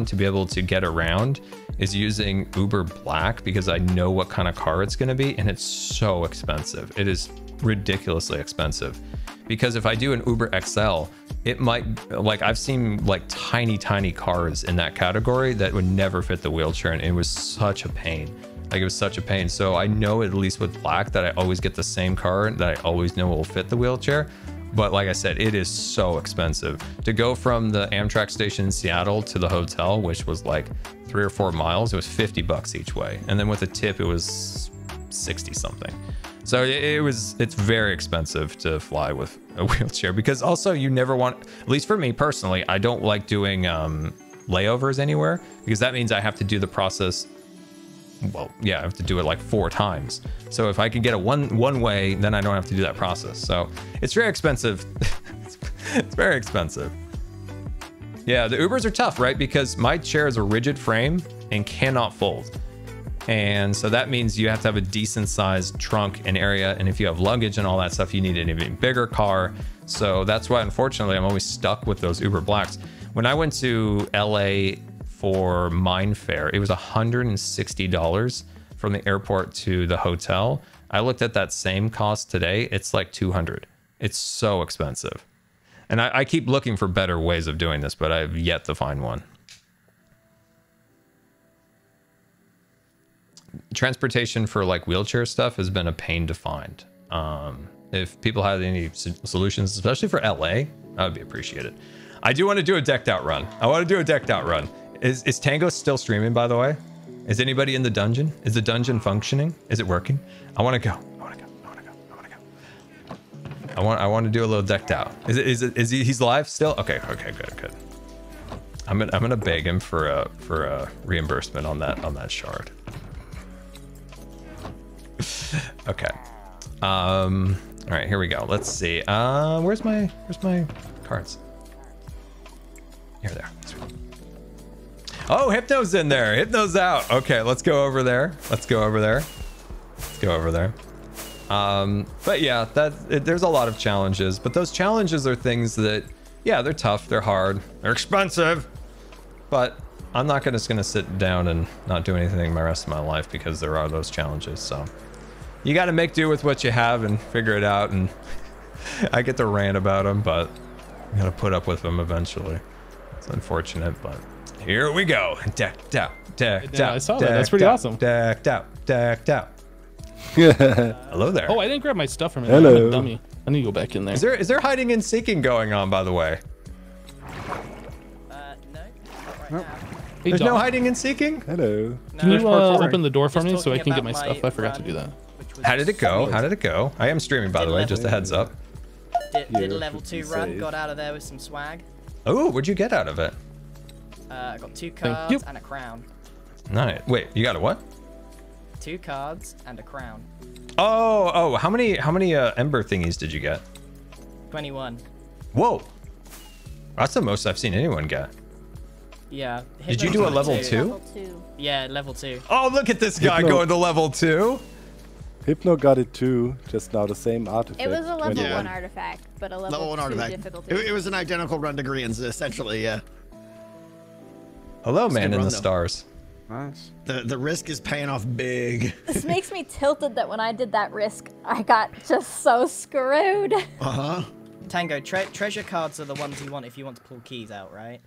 to be able to get around is using Uber Black, because I know what kind of car it's going to be, and it's so expensive. It is ridiculously expensive, because if I do an Uber XL, it might, like, I've seen like tiny cars in that category that would never fit the wheelchair, and it was such a pain. Like, it was such a pain. So I know, at least with Black, that I always get the same car that I always know will fit the wheelchair. But like I said, it is so expensive to go from the Amtrak station in Seattle to the hotel, which was like 3 or 4 miles. It was $50 each way, and then with a tip, it was 60 something. So it's very expensive to fly with a wheelchair, because also you never want, at least for me personally, I don't like doing layovers anywhere, because that means I have to do the process. Well, yeah, I have to do it like 4 times. So if I can get a one way, then I don't have to do that process. So it's very expensive. It's very expensive. Yeah, the Ubers are tough, right? Because my chair is a rigid frame and cannot fold. And so that means you have to have a decent sized trunk and area. And if you have luggage and all that stuff, you need an even bigger car. So that's why, unfortunately, I'm always stuck with those Uber Blacks. When I went to LA for Mindfair, it was $160 from the airport to the hotel. I looked at that same cost today. It's like 200. It's so expensive. And I keep looking for better ways of doing this, but I've yet to find one. Transportation for like wheelchair stuff has been a pain to find. If people have any solutions, especially for LA, that would be appreciated. I do want to do a decked out run. I want to do a decked out run. Is Tango still streaming, by the way? Is anybody in the dungeon? Is the dungeon functioning? Is it working? I want to go. I want to do a little decked out. Is he? He's live still? Okay. Good. I'm gonna beg him for a reimbursement on that shard. Okay. All right, here we go. Let's see. Where's my cards? Here, there. Oh, Hypno's in there. Hypno's out. Okay, let's go over there. But yeah, there's a lot of challenges, but those challenges are things that, yeah, they're tough, they're hard, they're expensive, but I'm not just gonna sit down and not do anything my rest of my life because there are those challenges. So you got to make do with what you have and figure it out. And I get to rant about them, but I gotta put up with them eventually. It's unfortunate, but here we go. Decked out. I saw that. That's pretty awesome. Decked out. Hello there. Oh, I didn't grab my stuff from it. Hello. I'm a dummy. I need to go back in there. Is there hiding and seeking going on, by the way? No. Right Nope. now. Hey, There's no dog, hiding and seeking? Hello. can you open the door for Just me so I talking can get my about stuff? my I forgot to do run, that. which was How did it go? I am streaming, by the way, just a heads up. Did a level Here, 2 run, save. got out of there with some swag. Oh, what'd you get out of it? I got 2 you. cards and a crown. Nice. Wait, you got a what? 2 cards and a crown. Oh, how many ember thingies did you get? 21. Whoa. That's the most I've seen anyone get. Yeah. Did you do a level 2? Level 2. Yeah, level 2. Oh, look at this guy Hypno. going to level 2. Hypno got it too, just now the same artifact. It was a level 21. 1 artifact, but a level 1 2 artifact. difficulty. It was an identical run to Green's, essentially, yeah. Hello, man good in run, the though. stars. Nice. The risk is paying off big. This makes me tilted that when I did that risk, I got just so screwed. Uh-huh. Tango, treasure cards are the ones you want if you want to pull keys out, right?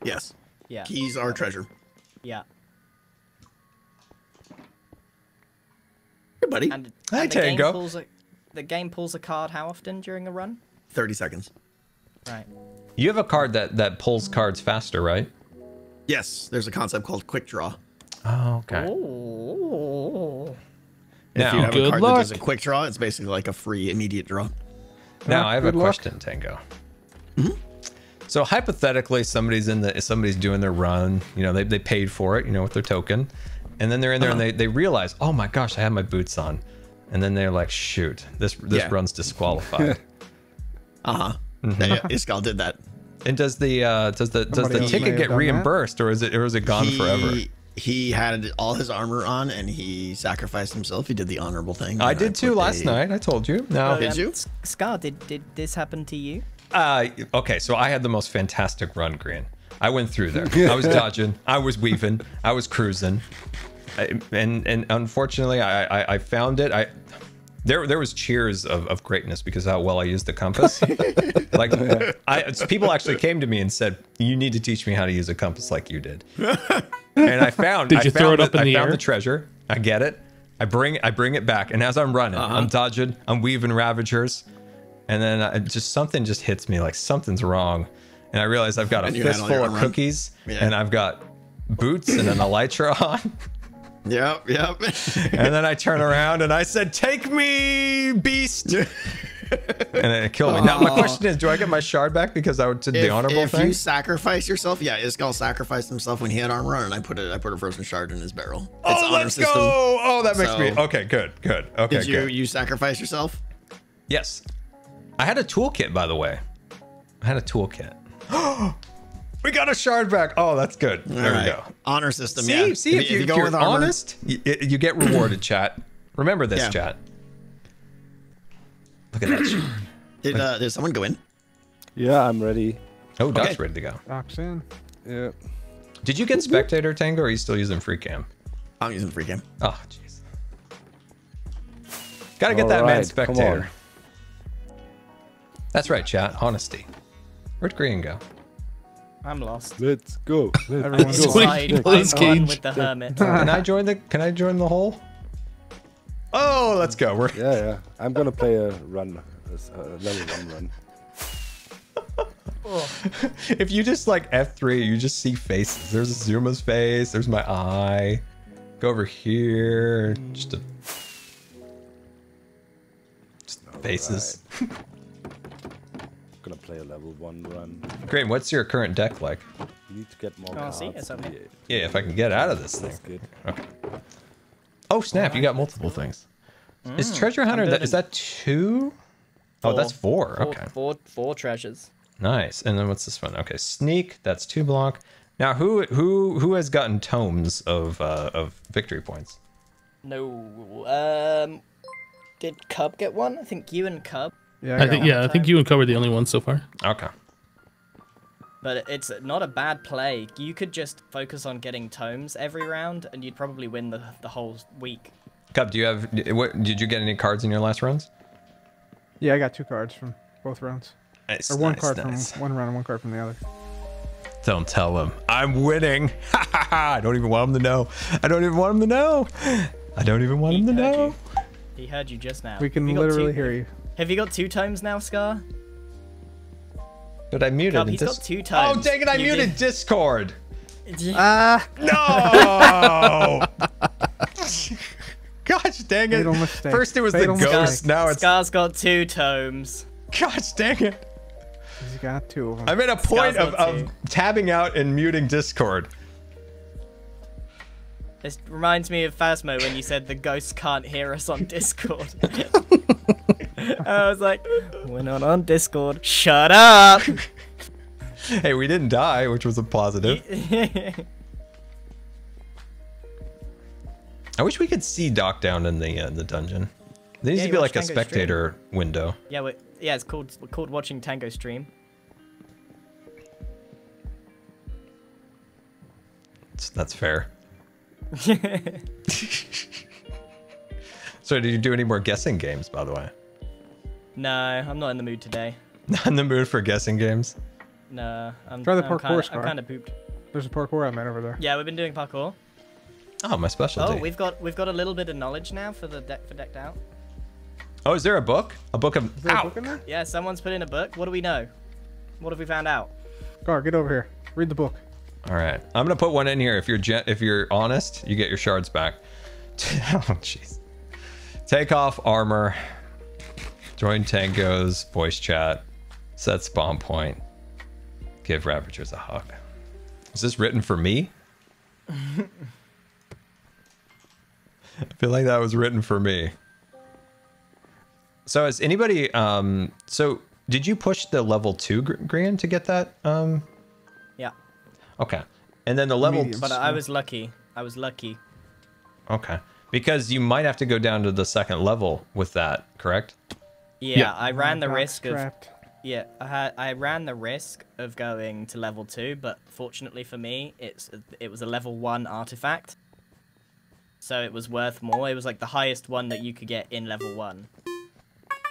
Yes. Yeah. Keys are treasure. Yeah. Hey, buddy. And, Hi, and the game Tango. the game pulls a card how often during a run? 30 seconds. Right. You have a card that pulls cards faster, right? Yes, there's a concept called quick draw. Oh, okay. Oh. If Now- you have Good a card luck. that does a quick draw, it's basically like a free immediate draw. Now I have a Good luck. question, Tango. So hypothetically, somebody's doing their run. You know, they paid for it. You know, with their token, and then they're in there and they realize, oh my gosh, I have my boots on, and then they're like, shoot, this Yeah. run's disqualified. Uh-huh. Yeah, Iskal did that. And does the Somebody else may ticket have get done that. reimbursed, or is it gone forever? He had all his armor on and he sacrificed himself. He did the honorable thing. I and did too put last night. I told you. No. Did you? Scar, did this happen to you? Okay, so I had the most fantastic run, Green. I went through there. I was dodging. I was weaving. I was cruising. And unfortunately, I found it. There was cheers of greatness because of how well I used the compass. Like, people actually came to me and said, "You need to teach me how to use a compass like you did." And I found. Did you throw it up in I the found air? the treasure. I get it. I bring it back, and as I'm running, I'm dodging. I'm weaving Ravagers, and then something just hits me like something's wrong, and I realize I've got a And you had all fistful your of armor on? cookies, Yeah. and I've got boots and an elytra on. Yep. And then I turn around and I said, "Take me, beast!" And it killed me. Now my question is, do I get my shard back because I did the honorable if thing? you sacrifice yourself, yeah, Iskal sacrificed himself when he had armor on, and I put a frozen shard in his barrel. It's Oh, honor let's system. go! Oh, that makes me So- okay. Good. Okay, Did good. you sacrifice yourself? Yes, I had a toolkit, by the way. I had a toolkit. We got a shard back. Oh, that's good. There we Alright. go. Honor system. See, yeah. see, if go you're with armor, honest, you get rewarded, chat. Remember this, Yeah. chat. Look at that shard. Did someone go in? Yeah, I'm ready. Oh, Doc's Okay. ready to go. Doc's in. Yeah. Did you get spectator, Tango, or are you still using free cam? I'm using free cam. Oh, jeez. Gotta get that man Alright, come spectator. That's right, chat. Honesty. Where'd Green go? I'm lost. Let's go. Everyone's Let's going go. Inside, to his I'm one cage. with the hermit. Can I join the hole? Oh, let's go. We're Yeah. I'm gonna play a run, a level 1 run. if you just like F3, you just see faces. There's Zuma's face. There's my eye. Go over here. Just faces. Right. Gonna play a level 1 run. Great. What's your current deck like? You need to get more Oh, cards. see, it's okay. Yeah, if I can get out of this thing. That's good. Okay. Oh snap! You got multiple things. Is Treasure Hunter? Is that 2? Oh, that's 4. Okay. Four treasures. Nice. And then what's this one? Okay, Sneak. That's 2 block. Now, who has gotten tomes of victory points? No. Did Cub get one? I think you and Cub. I think you and Cub are the only ones so far. Okay. But it's not a bad play. You could just focus on getting tomes every round, and you'd probably win the whole week. Cub, do you have? Did you get any cards in your last runs? Yeah, I got 2 cards from both rounds. Nice, Or one nice, card nice. from one round and 1 card from the other. Don't tell them. I'm winning. I don't even want them to know. I don't even want them to know. I don't even want them to know. He heard you just now. We can Have you got literally 2 hear you. Have you got 2 tomes now, Scar? But I muted. Cub, he's got 2 tomes. Oh, dang it! I You muted did- Discord. Ah! No! Gosh dang it! Fatal mistake. First it was Fatal the ghost. mistake. Now it's. Scar's got 2 tomes. Gosh dang it! He's got 2 of them. I made a point Scar's got of 2. tabbing out and muting Discord. This reminds me of Phasmo when you said the ghosts can't hear us on Discord. I was like, we're not on Discord. Shut up! Hey, we didn't die, which was a positive. I wish we could see Doc down in the dungeon. There needs to you be watch like a Tango spectator window. Yeah, it's called watching Tango stream. That's fair. So, did you do any more guessing games, by the way? No, I'm not in the mood today. Not in the mood for guessing games? No, I'm Try the I'm parkour, I'm Scar. kind of pooped. There's a parkour element over there. Yeah, we've been doing parkour. Oh, my specialty. Oh, we've got a little bit of knowledge now for the decked out. Oh, is there a book? A book of... Is there Ow! a book in there? Yeah, someone's put in a book. What do we know? What have we found out? Gar, get over here. Read the book. All right, I'm gonna put one in here. If you're honest, you get your shards back. Oh, jeez. Take off armor. Join Tango's voice chat. Set spawn point. Give Ravagers a hug. Is this written for me? I feel like that was written for me. So is anybody so did you push the level 2 Grian to get that Yeah. Okay. And then the level Medium. But I was lucky. Okay. Because you might have to go down to the 2nd level with that, correct? Yeah, I ran the Box risk of trapped. Yeah, I ran the risk of going to level 2, but fortunately for me, it was a level 1 artifact. So it was worth more. It was like the highest one that you could get in level 1.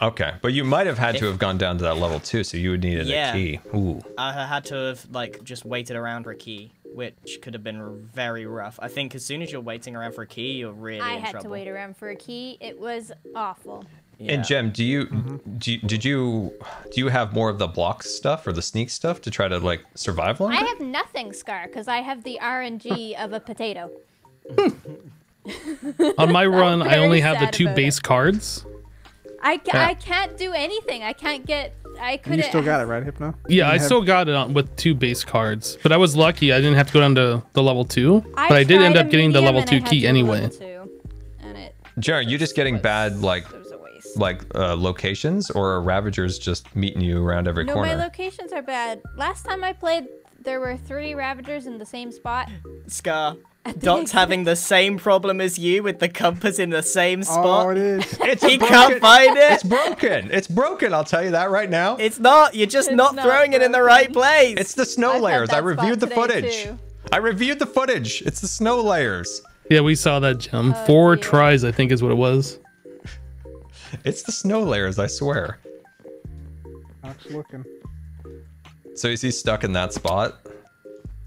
Okay. But you might have had to have gone down to that level 2, so you would need a key. Ooh. I had to have like just waited around for a key, which could have been very rough. I think as soon as you're waiting around for a key, you're really I in had trouble. to wait around for a key. It was awful. Yeah. And Jem, do you have more of the block stuff or the sneak stuff to try to like survive longer? I have nothing, Scar, because I have the RNG of a potato. On my run, I very only have the sad 2 about base it. cards. I can't do anything. I can't get. I couldn't. You still got it, right, Hypno? Yeah, You I have- still got it on with 2 base cards, but I was lucky. I didn't have to go down to the level 2, but I did tried end a up getting the medium level and 2 I had key to do anyway. level 2, and it Jem, are you just getting bad like was a waste. locations, or are Ravagers just meeting you around every No, corner? my locations are bad. Last time I played, there were 3 Ravagers in the same spot. Scar, At the Doc's exact- having the same problem as you with the compass in the same spot. Oh, it is. It's He broken. can't find it. It's broken. It's broken. I'll tell you that right now. It's not. You're just It's not not throwing it in the broken. right place. It's the snow I've had layers. I that reviewed the spot today, footage. too. I reviewed the footage. It's the snow layers. Yeah, we saw that, Gem. 4 dear. tries, I think, is what it was. It's the snow layers, I swear. Doc's looking. So is he stuck in that spot?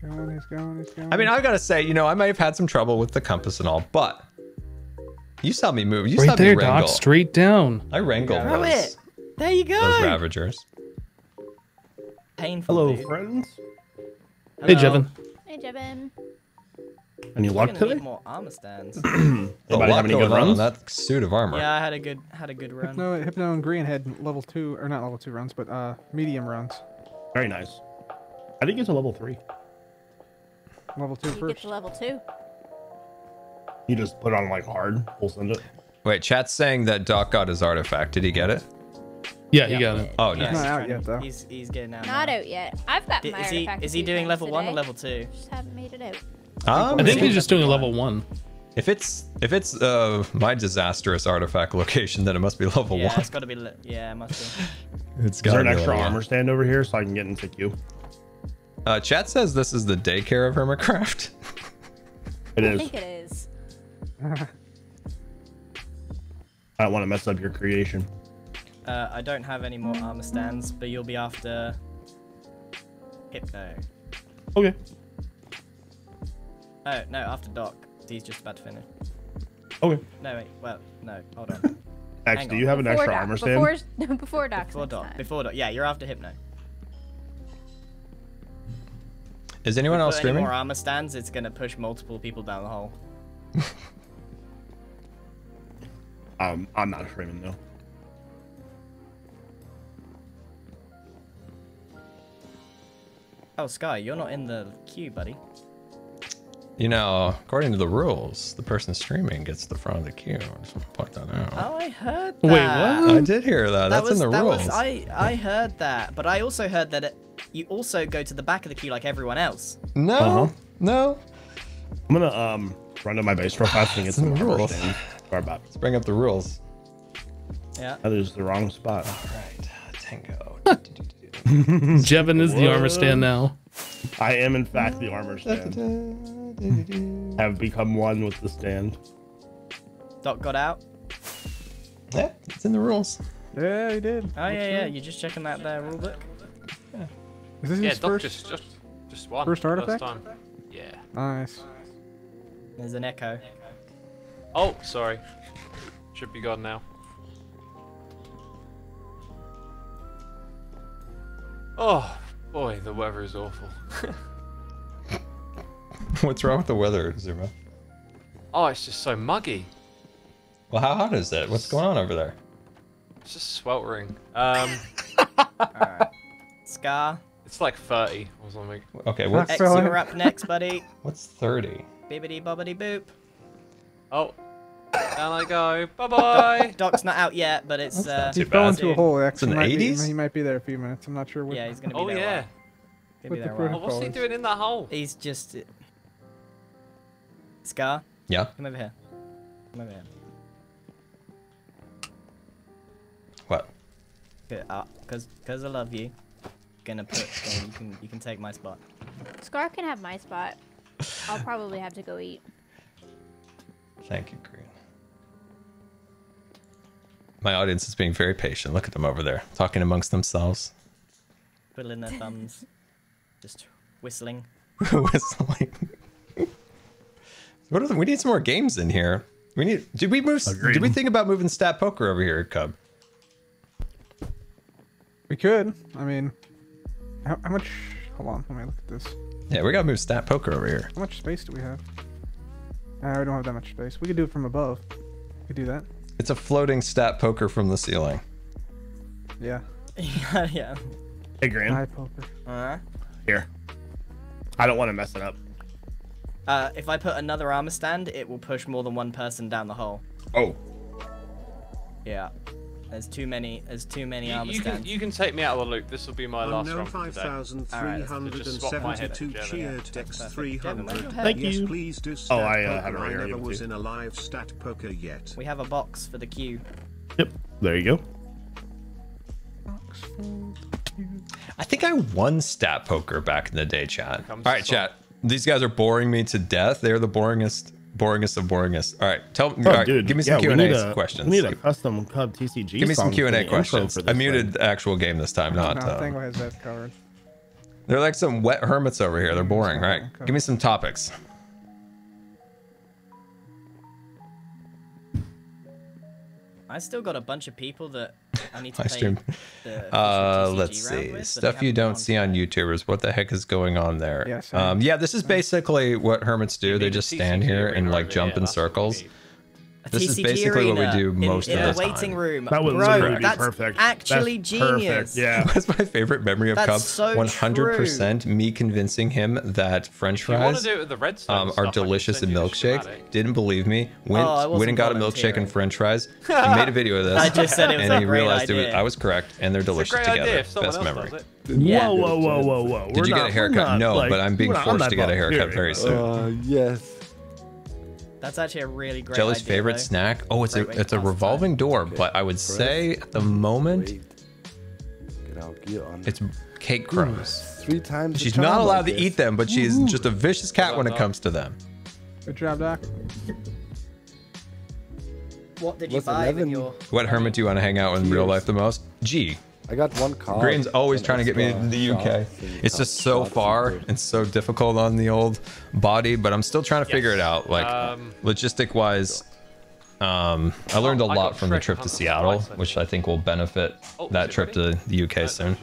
He's going. I mean, I gotta say, I might have had some trouble with the compass and all, but you saw me move. You saw Right there, me wrangle. Doc. Straight down. I wrangled Throw those, it. There you go. those Ravagers. Painful. Hello, dude. friends. Hey, Hello. Jevin. Hey, Jevin. Any We're luck gonna today? need more armor stands. A Anybody lot have any good going on in runs? that suit of armor. Yeah, I had a good run. Hypno and Green had level 2, or not level 2 runs, but medium runs. Very nice. I think it's a level 3. Level 2 You get first. to level 2. You just put on like hard, full send it. Wait, chat's saying that Doc got his artifact. Did he get it? Yeah, he got it. Oh, Yeah, nice. not out trying yet, to- though. He's getting out. Not now. out yet. I've got my Is he artifact. is a he few doing times level 1 or today. level 2? Just haven't made it out. I think he's just doing a level 1. If it's my disastrous artifact location, then it must be level Yeah, 1. it's got to be. Yeah, it must be. It's Is there gotta an be extra level armor stand over here so I can get into queue? 1. Chat says this is the daycare of Hermitcraft. It I is. think it is. I don't want to mess up your creation. I don't have any more armor stands, but you'll be after Hypno. Okay. Oh no, after Doc. He's just about to finish. Okay. No wait, well no, hold on. X, Hang do on. you have an Before extra Doc. armor stand? Before Doc's Before next Doc. time. Before Doc. Yeah, you're after Hypno. Is anyone else Put any streaming? more armor stands, it's gonna push multiple people down the hole. I'm not streaming though. Oh Sky, you're not in the queue, buddy. According to the rules, the person streaming gets the front of the queue. I just want to point that out. Oh, I heard that. Wait, what? I did hear that. That's in the rules. I heard that, but I also heard that you also go to the back of the queue like everyone else. No, Uh-huh. no. I'm gonna run to my base real fast and get some the armor rules. stand. Sorry about Let's bring up the rules. Yeah. that. is the wrong spot. Right, Tango. Jevin is the armor stand now. I am in fact the armor stand. Have become one with the stand. Doc got out. Yeah, it's in the rules. Yeah, he did. Oh yeah. You're just checking that there rule book. Is this Yeah, his Doc first? just one. first artifact? time. Yeah. Nice. There's an echo. Oh, sorry. Should be gone now. Oh boy, the weather is awful. What's wrong with the weather, Zuma? Oh, it's just so muggy. Well, how hot is it? What's going on over there? It's just sweltering. Alright. Scar. It's like 30 or something. Okay, what's X, Phil. you're up next, buddy. what's 30? Bibbity bobbity boop. Oh, down I go. Bye bye. Doc's not out yet, but it's He Too fell bad. into a hole. Actually, in the 80s? He might be there a few minutes. I'm not sure. What, yeah, he's gonna be Oh there. a yeah. while. Gonna be With there the a while. Oh, what's he Follows. doing in that hole? He's just Scar. Yeah. Come over here. Come over here. What? Cause I love you. Gonna put. You can take my spot. Scar can have my spot. I'll probably have to go eat. Thank you, Green. My audience is being very patient. Look at them over there, talking amongst themselves. Twiddling their thumbs. Just whistling. Whistling. We need some more games in here. Did we think about moving Stat Poker over here, Cub? We could. I mean, how much? Hold on. Let me look at this. Yeah, we gotta move Stat Poker over here. How much space do we have? We don't have that much space. We could do it from above. We could do that. It's a floating Stat Poker from the ceiling. Yeah. Yeah. Hey, Graham. High poker. Here. I don't want to mess it up. If I put another armor stand, it will push more than one person down the hole. Oh. Yeah. There's too many armor You stands. can take me out of the loop. This will be my last Unknown run for today. 5372 Alright, cheered that's Dex perfect. 300. Devin, Thank Yes, you. please do Oh, stat I poker. have it right I here, never was too. in a live stat poker yet. We have a box for the queue. Yep. There you go. I think I won Stat Poker back in the day, chat. All Comes right, the song. chat. These guys are boring me to death. They're the boringest Boringest of boringest. All right, all Oh, right, dude, give me some yeah, Q&A questions. We need a custom Cub TCG. Give me some song for the Q&A intro questions. for this I muted thing. the actual game this time, not. No, Tango has that covered. They're like some wet hermits over here. They're boring, right? Okay. Give me some topics. I still got a bunch of people that I need to I play stream. the official TCG Let's round see. with, but I Stuff you haven't don't gone see on to. YouTubers. What the heck is going on there? Yeah, same. Yeah, this is basically what hermits do. They just stand here and like jump in circles. A This is TCG basically what we arena do most in of the the waiting time. room. That would Bro, literally be that's perfect. actually That's genius. Perfect. Yeah. That's my favorite memory of That's Cub. so 100% me convincing him that French If you want fries to do it with the redstone are stuff, I can delicious in send you a milkshake. schematic. Didn't believe me. I wasn't Went and got a milkshake volunteering. and French fries. He made a video of this. I just said it was and a he great realized idea. I was correct, and they're It's a delicious great together. idea if someone Best else memory. does it. Yeah. Whoa. Did you get a haircut? No, but I'm being forced to get a haircut very soon. Yes. That's actually a really great Jelly's idea, favorite though. snack? Oh, it's Great way a to pass the revolving door, but I would say at the moment Wait. Get our gear on. it's cake crumbs. 3 times. the She's charm, not I allowed to guess. eat them, but she's just a vicious cat when it comes to them. Good job, Doc. What did you What's buy with 11? your... What hermit do you want to hang out with in real life the most? G. I got 1 card. Green's always and trying to get me extra to the UK. shots and It's just so shots far and and so difficult on the old body, but I'm still trying to figure it out. Like logistic wise, I learned a I lot got from the Shrek trip to Hunter Seattle, twice, which I think will benefit Oh, that is it trip ready? to the UK soon.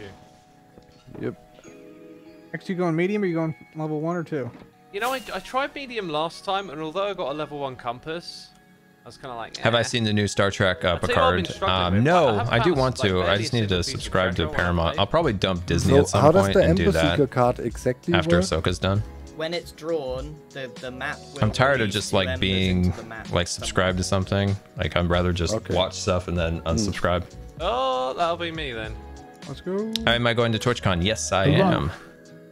Next, you going medium or you going level 1 or 2? You know, I tried medium last time, and although I got a level 1 compass, I was kind of like, Have I seen the new Star Trek tell you what I've been Picard? struggling with. No, I have I do found, want like, to. I barely just a need to single piece of subscribe to treasure when I Paramount. play. I'll probably dump Disney So at some how does point the and do embassy that card exactly after work? Ahsoka's done. When it's drawn, the map will I'm tired of release just two like embers being into the map like somewhere. subscribed to something. Like I'd rather just Okay. watch stuff and then unsubscribe. Oh, that'll be me then. Let's go. Am I going to TwitchCon? Yes, I Good luck. am.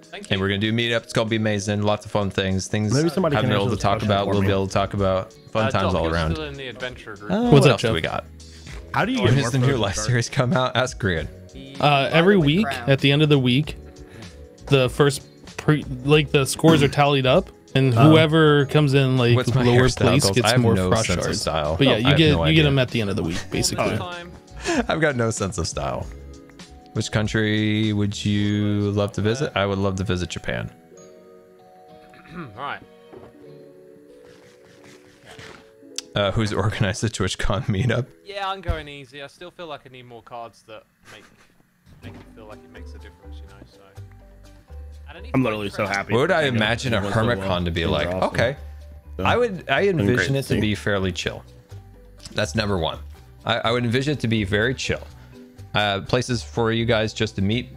Thank you. And we're gonna do meetup. It's gonna be amazing. Lots of fun things. Maybe somebody haven't can been able answer to this talk question about. for We'll me. be able to talk about. Fun times Doc, all you're around. Still in the adventure group. What What's up, else do Jeff? we got? How do you When get does more the new frozen live sharks? series come out? Ask Grian. Every week at the end of the week, the first the scores are tallied up, and whoever comes in like What's my lower hairstyle place goals? I gets have more no frost sense of shards. style. But yeah, I you have get no you get idea. them at the end of the week, basically. Time. I've got no sense of style. Which country would you love to visit? I would love to visit Japan. Right. Who's organized the TwitchCon meetup? Yeah, I'm going easy. I still feel like I need more cards that make it feel like it makes a difference, you know. So. And I need I'm to literally play so Crash. happy. What would I Hang out imagine a with everyone so Hermitcon well. to be Things like? are awesome. Okay. So, I been envision great it to to see. be fairly chill. That's number one. I would envision it to be very chill. Places for you guys just to meet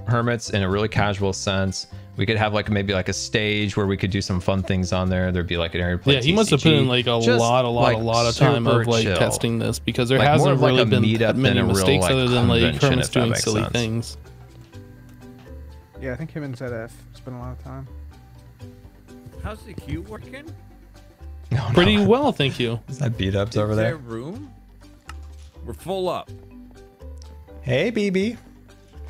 hermits in a really casual sense. We could have like maybe like a stage where we could do some fun things on there. There'd be like an area to play Yeah, he must have put TCG. in like a Just, lot of time super of like chill. testing this, because there Like, more hasn't of, like, really a been meetup that than many a real, mistakes like, other than like convention, hermits if that doing makes silly sense. things. Yeah, I think him and ZF spent a lot of time. How's the queue working? Oh, no. Pretty well, thank you. Is that beat ups over Is there? room? We're full up. Hey, BB.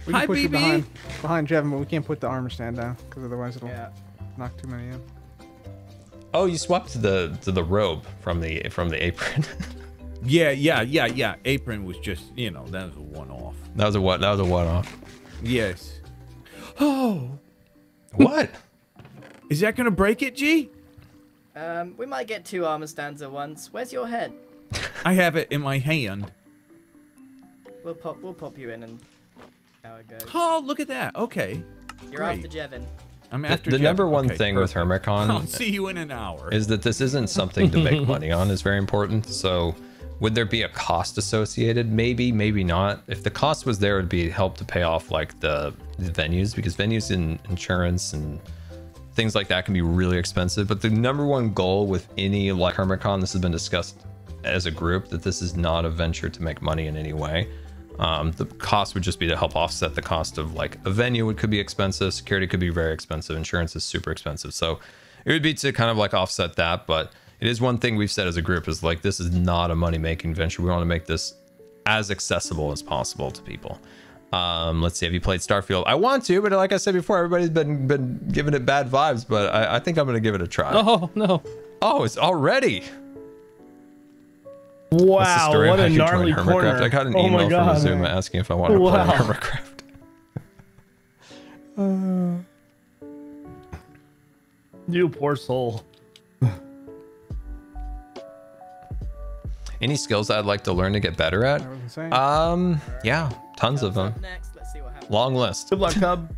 We can Hi, push you BB. behind Jevin, but we can't put the armor stand down because otherwise it'll knock too many in. Oh, you swapped to the robe from the apron. Yeah. Apron was just, that was a one-off. That was a one-off. Yes. Oh, What? is that gonna break it, G? We might get 2 armor stands at once. Where's your head? I have it in my hand. We'll pop you in and how it goes. Oh, look at that. Okay. You're great. after Jevin. I'm after The Jeff. number one Okay, thing perfect. with Hermitcon I'll see you in an hour. is that this isn't something to make money on is very important. So would there be a cost associated? Maybe, maybe not. If the cost was there, it would be help to pay off like the venues, because venues and insurance and things like that can be really expensive. But the number one goal with any like Hermitcon, this has been discussed as a group, that this is not a venture to make money in any way. The cost would just be to help offset the cost of like a venue. It could be expensive, security could be very expensive, insurance is super expensive. So it would be to kind of like offset that. But it is one thing we've said as a group is like, this is not a money-making venture. We want to make this as accessible as possible to people. Let's see, have you played Starfield? I want to, but like I said before, everybody's been giving it bad vibes, but I think I'm going to give it a try. Oh no. Oh, it's already. Wow, what a gnarly corner. I got an email from Azuma asking if I want to play Hermitcraft. You poor soul. Any skills I'd like to learn to get better at? Yeah, tons of them. Next, let's see what happens. Long list. Good luck, Cub.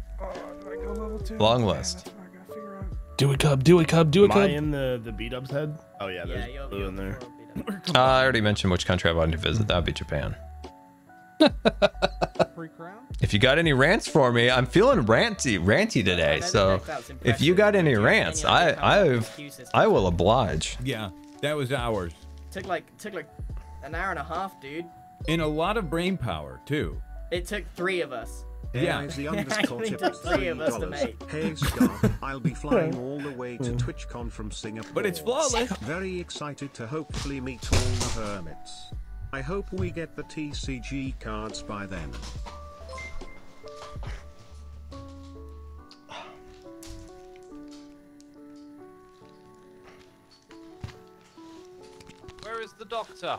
Long list. Do it, Cub. Do it, Cub. Do it, Am I Cub. in the beat-ups head? Oh, yeah, there's blue in there. I already mentioned which country I wanted to visit. That would be Japan. If you got any rants for me, I'm feeling ranty today. So if you got any rants, I will oblige. Yeah, that was ours. Took like an hour and a half, dude. And a lot of brain power too. It took 3 of us. Yeah, the underscore tip of $3. Hey Scar, I'll be flying all the way to TwitchCon from Singapore. But it's flawless. Very excited to hopefully meet all the hermits. I hope we get the TCG cards by then. Where is the doctor?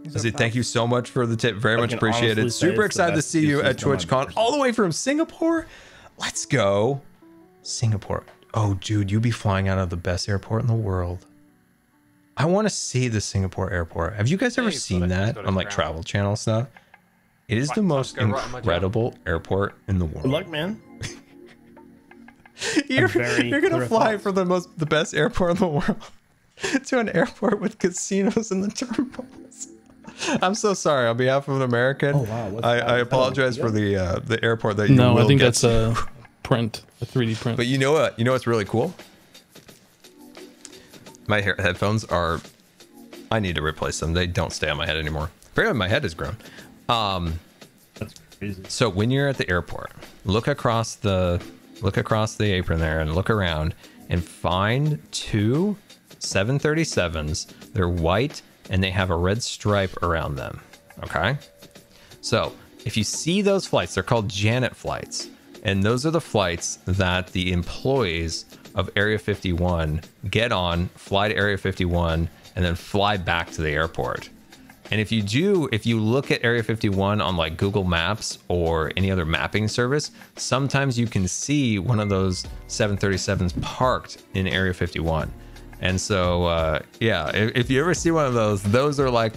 Izzy, thank you so much for the tip. Very much appreciated. Super excited to see you at TwitchCon all the way from Singapore. Let's go. Singapore. Oh, dude, you be flying out of the best airport in the world. I want to see the Singapore airport. Have you guys ever seen that on like Travel Channel stuff? It is the most incredible airport in the world. Good luck, man. You're gonna fly from the best airport in the world to an airport with casinos in the terminals. I'm so sorry on behalf of an American. Oh, wow. I apologize for the airport that you No, will I think get that's to. a print, a 3D print. But you know what? You know what's really cool? My headphones are. I need to replace them. They don't stay on my head anymore. Apparently, my head has grown. That's crazy. So when you're at the airport, look across the apron there and look around and find 2 737s. They're white and they have a red stripe around them. Okay. So if you see those flights, they're called Janet flights. And those are the flights that the employees of Area 51 get on, fly to Area 51, and then fly back to the airport. And if you look at Area 51 on like Google Maps or any other mapping service, sometimes you can see one of those 737s parked in Area 51. And so, yeah, if you ever see one of those are like,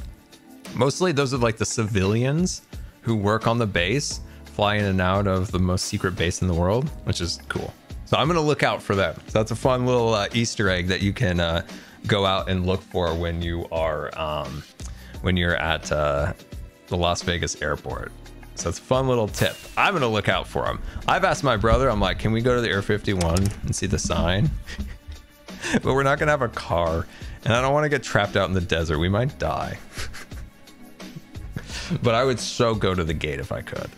mostly those are like the civilians who work on the base, fly in and out of the most secret base in the world, which is cool. So I'm going to look out for them. So that's a fun little Easter egg that you can go out and look for when you are, when you're at the Las Vegas airport. So it's a fun little tip. I'm going to look out for them. I've asked my brother, I'm like, can we go to the Air 51 and see the sign? But we're not going to have a car. And I don't want to get trapped out in the desert. We might die. But I would so go to the gate if I could.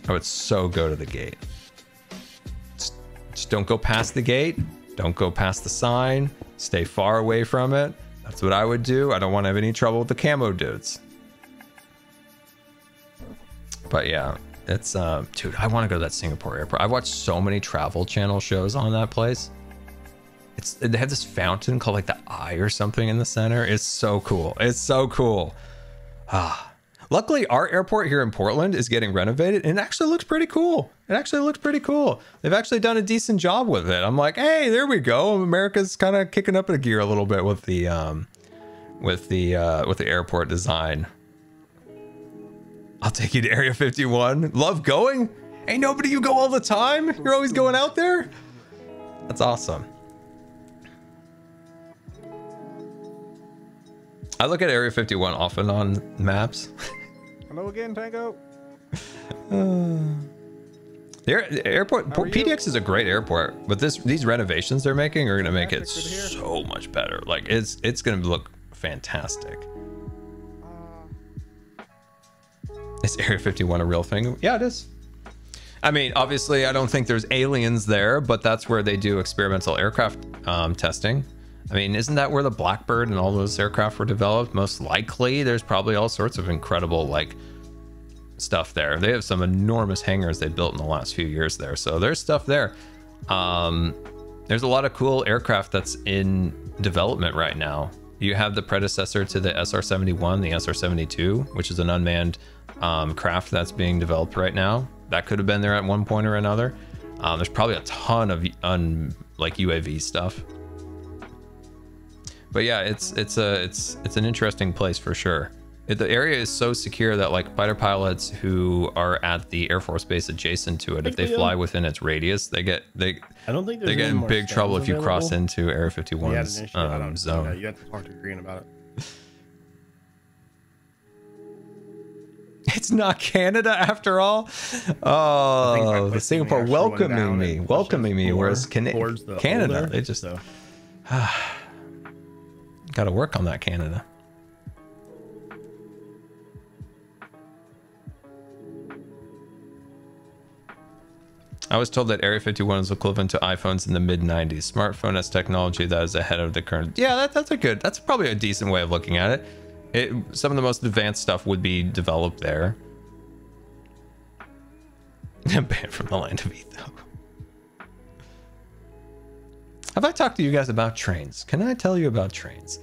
I would so go to the gate. Just don't go past the gate. Don't go past the sign. Stay far away from it. That's what I would do. I don't want to have any trouble with the camo dudes. But yeah, it's dude, I want to go to that Singapore airport. I've watched so many Travel Channel shows on that place. They have this fountain called like the Eye or something in the center. It's so cool. It's so cool. Luckily, our airport here in Portland is getting renovated and it actually looks pretty cool. It actually looks pretty cool. They've actually done a decent job with it. I'm like, hey, there we go. America's kind of kicking up a gear a little bit with the airport design. I'll take you to Area 51. Love going? Ain't nobody you go all the time? You're always going out there? That's awesome. I look at Area 51 often on maps. Hello again, Tango. The airport, PDX is a great airport, but these renovations they're making are going to make it so much better. Like it's going to look fantastic. Is Area 51 a real thing? Yeah, it is. I mean, obviously, I don't think there's aliens there, but that's where they do experimental aircraft testing. I mean, isn't that where the Blackbird and all those aircraft were developed? Most likely, there's probably all sorts of incredible, like, stuff there. They have some enormous hangars they built in the last few years there. So there's stuff there. There's a lot of cool aircraft that's in development right now. You have the predecessor to the SR-71, the SR-72, which is an unmanned craft that's being developed right now. That could have been there at one point or another. There's probably a ton of like UAV stuff. But yeah, it's an interesting place for sure. The area is so secure that like fighter pilots who are at the Air Force base adjacent to it, if they fly within its radius, they get in big trouble if you cross into Area 51's zone. You have to talk to Green about it. It's not Canada after all. Oh, the Singapore welcoming me, whereas Canada, they just got to work on that, Canada. I was told that Area 51 is equivalent to iPhones in the mid-90s. Smartphone has technology that is ahead of the current. Yeah, that's probably a decent way of looking at it. Some of the most advanced stuff would be developed there. Banned from the land of Etho. Have I talked to you guys about trains? Can I tell you about trains?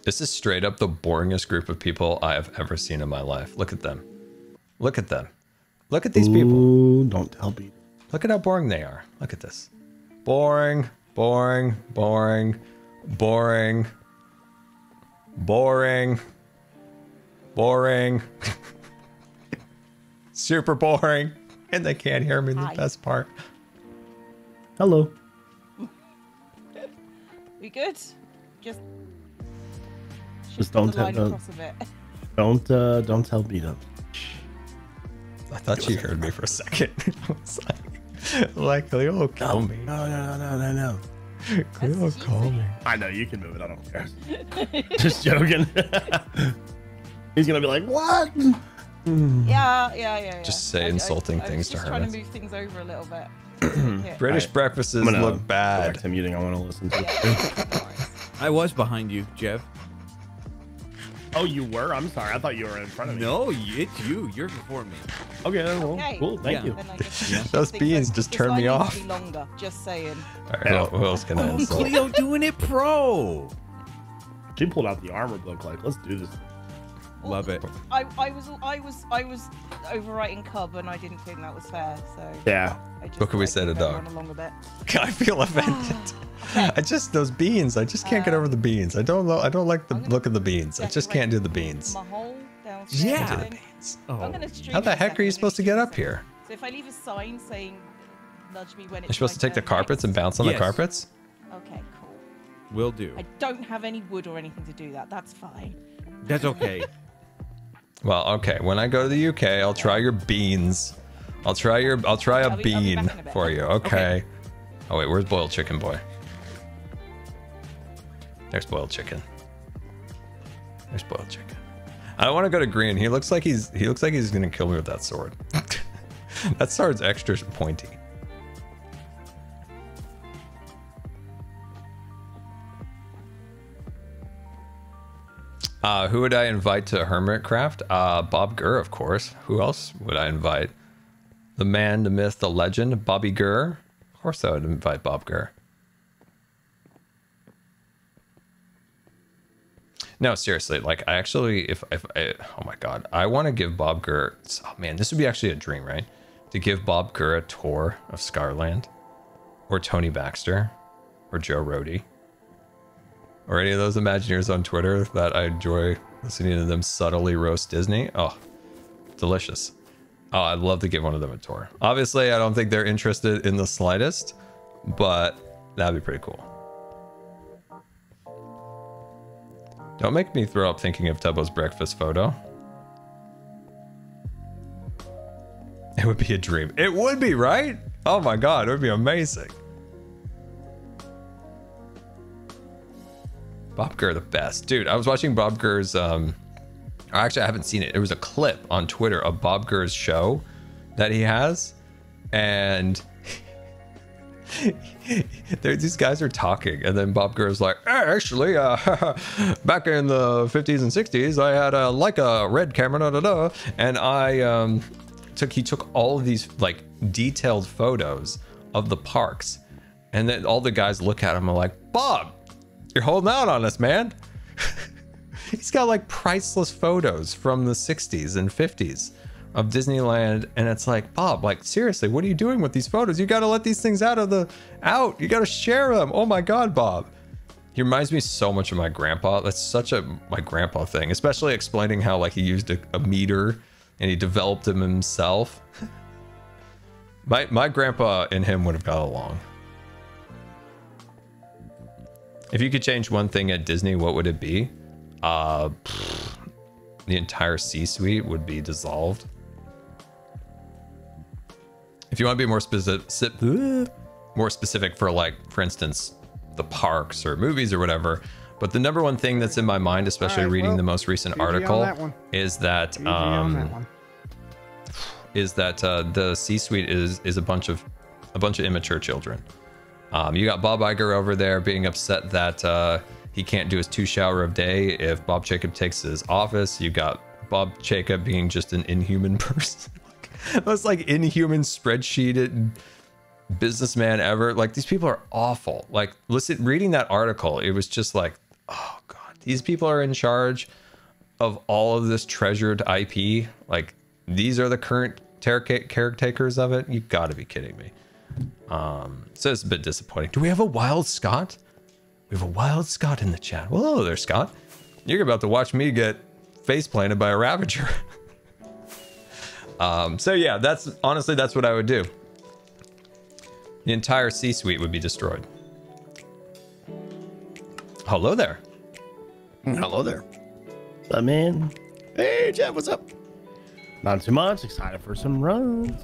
This is straight up the boringest group of people I have ever seen in my life. Look at them. Look at them. Look at these people. Ooh, don't tell me. Look at how boring they are. Look at this. Boring, boring, boring, boring, boring, boring. Super boring. And they can't hear me, the best part. Hello. We good? Just don't tell beat up. I thought you heard me for a second. I was like Cleo, call me. No. Cleo, call me. I know you can move it. I don't care. Just joking. He's gonna be like, what? Yeah. Just say insulting things to her. Trying to move things over a little bit. British breakfasts look bad. I'm muting. I want to listen to it. I was behind you, Jeff. Oh, you were? I'm sorry. I thought you were in front of me. No, it's you. You're before me. Okay, well, cool. Thank you. Those beans just turned me off. Be longer, just saying. All right, who else can I insult? Cleo doing it pro. She pulled out the armor book. Like, let's do this. Love it. I was overwriting Cub, and I didn't think that was fair. So yeah. What can we say to dog? I feel offended. Those beans. I just can't get over the beans. I don't like the look of the beans. I just can't do the beans. Yeah. Do the beans. Oh. How the heck are you supposed to get up here? So if I leave a sign saying "nudge me when it's," you're supposed to take the carpets and bounce on the carpets. Okay, cool. Will do. I don't have any wood or anything to do that. That's fine. That's okay. Well, okay. When I go to the UK, I'll try your beans. I'll try a bean for you. Okay. Oh wait, where's boiled chicken boy? There's boiled chicken. There's boiled chicken. I don't want to go to green. He looks like he's gonna kill me with that sword. That sword's extra pointy. Who would I invite to Hermitcraft? Bob Gurr, of course. Who else would I invite? The man, the myth, the legend, Bobby Gurr. Of course I would invite Bob Gurr. No, seriously, like I actually, if oh my God, I want to give Bob Gurr, oh man, this would be actually a dream, right? To give Bob Gurr a tour of Scarland, or Tony Baxter, or Joe Rohde, or any of those Imagineers on Twitter that I enjoy listening to them subtly roast Disney. Oh, delicious. Oh, I'd love to give one of them a tour. Obviously, I don't think they're interested in the slightest, but that'd be pretty cool. Don't make me throw up thinking of Tubbo's breakfast photo. It would be a dream. It would be, right? Oh my God, it would be amazing. Bob Gurr, the best. Dude, I was watching Bob Gurr's, actually I haven't seen it. It was a clip on Twitter of Bob Gurr's show that he has. And these guys are talking, and then Bob Gurr's like, actually, back in the 50s and 60s, I had a Leica red camera, and he took all of these like detailed photos of the parks, and then all the guys look at him and are like, Bob, you're holding out on us, man. He's got like priceless photos from the 60s and 50s of Disneyland, and it's like, Bob, like seriously, what are you doing with these photos? You got to let these things out. You got to share them. Oh my God, Bob. He reminds me so much of my grandpa. That's such my grandpa thing, especially explaining how like he used a meter and he developed them himself. My grandpa and him would have got along. If you could change one thing at Disney, what would it be? The entire C-suite would be dissolved. If you want to be more specific for like, for instance, the parks or movies or whatever, but the number one thing that's in my mind, especially reading the most recent article, is that the C-suite is a bunch of immature children. You got Bob Iger over there being upset that he can't do his 2 shower a day if Bob Jacob takes his office. You got Bob Jacob being just an inhuman person. Most like inhuman spreadsheet businessman ever. Like these people are awful. Like reading that article, it was just like, oh God, these people are in charge of all of this treasured IP. Like these are the current caretakers of it. You gotta be kidding me. So it's a bit disappointing. Do we have a Wild Scott? We have a Wild Scott in the chat. Well, hello there, Scott. You're about to watch me get face planted by a Ravager. So yeah, that's what I would do. The entire C-suite would be destroyed. Hello there. Hello there. What's up, man? Hey, Jeff, what's up? Not too much. Excited for some runs.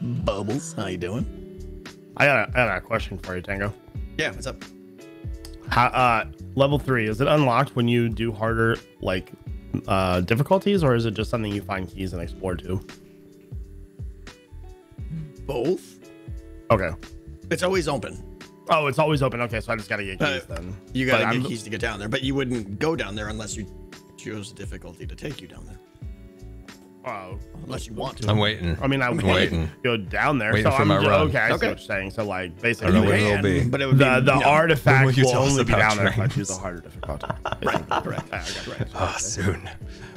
Bubbles, how you doing? I got a question for you, Tango. Yeah, what's up? Level 3, is it unlocked when you do harder like difficulties, or is it just something you find keys and explore to? Both. Okay. It's always open. Oh, it's always open. Okay, so I just gotta get keys then. You gotta get keys to get down there, but you wouldn't go down there unless you chose difficulty to take you down there. Oh, unless you want to. I'm waiting. I mean, I'm waiting. Go down there. Waiting for my run. Okay, I see what you're saying. So like, basically, I don't know what it'll be. But it would be, the artifact will only be down trains? there if I choose a harder difficulty. Right, correct. Oh, soon.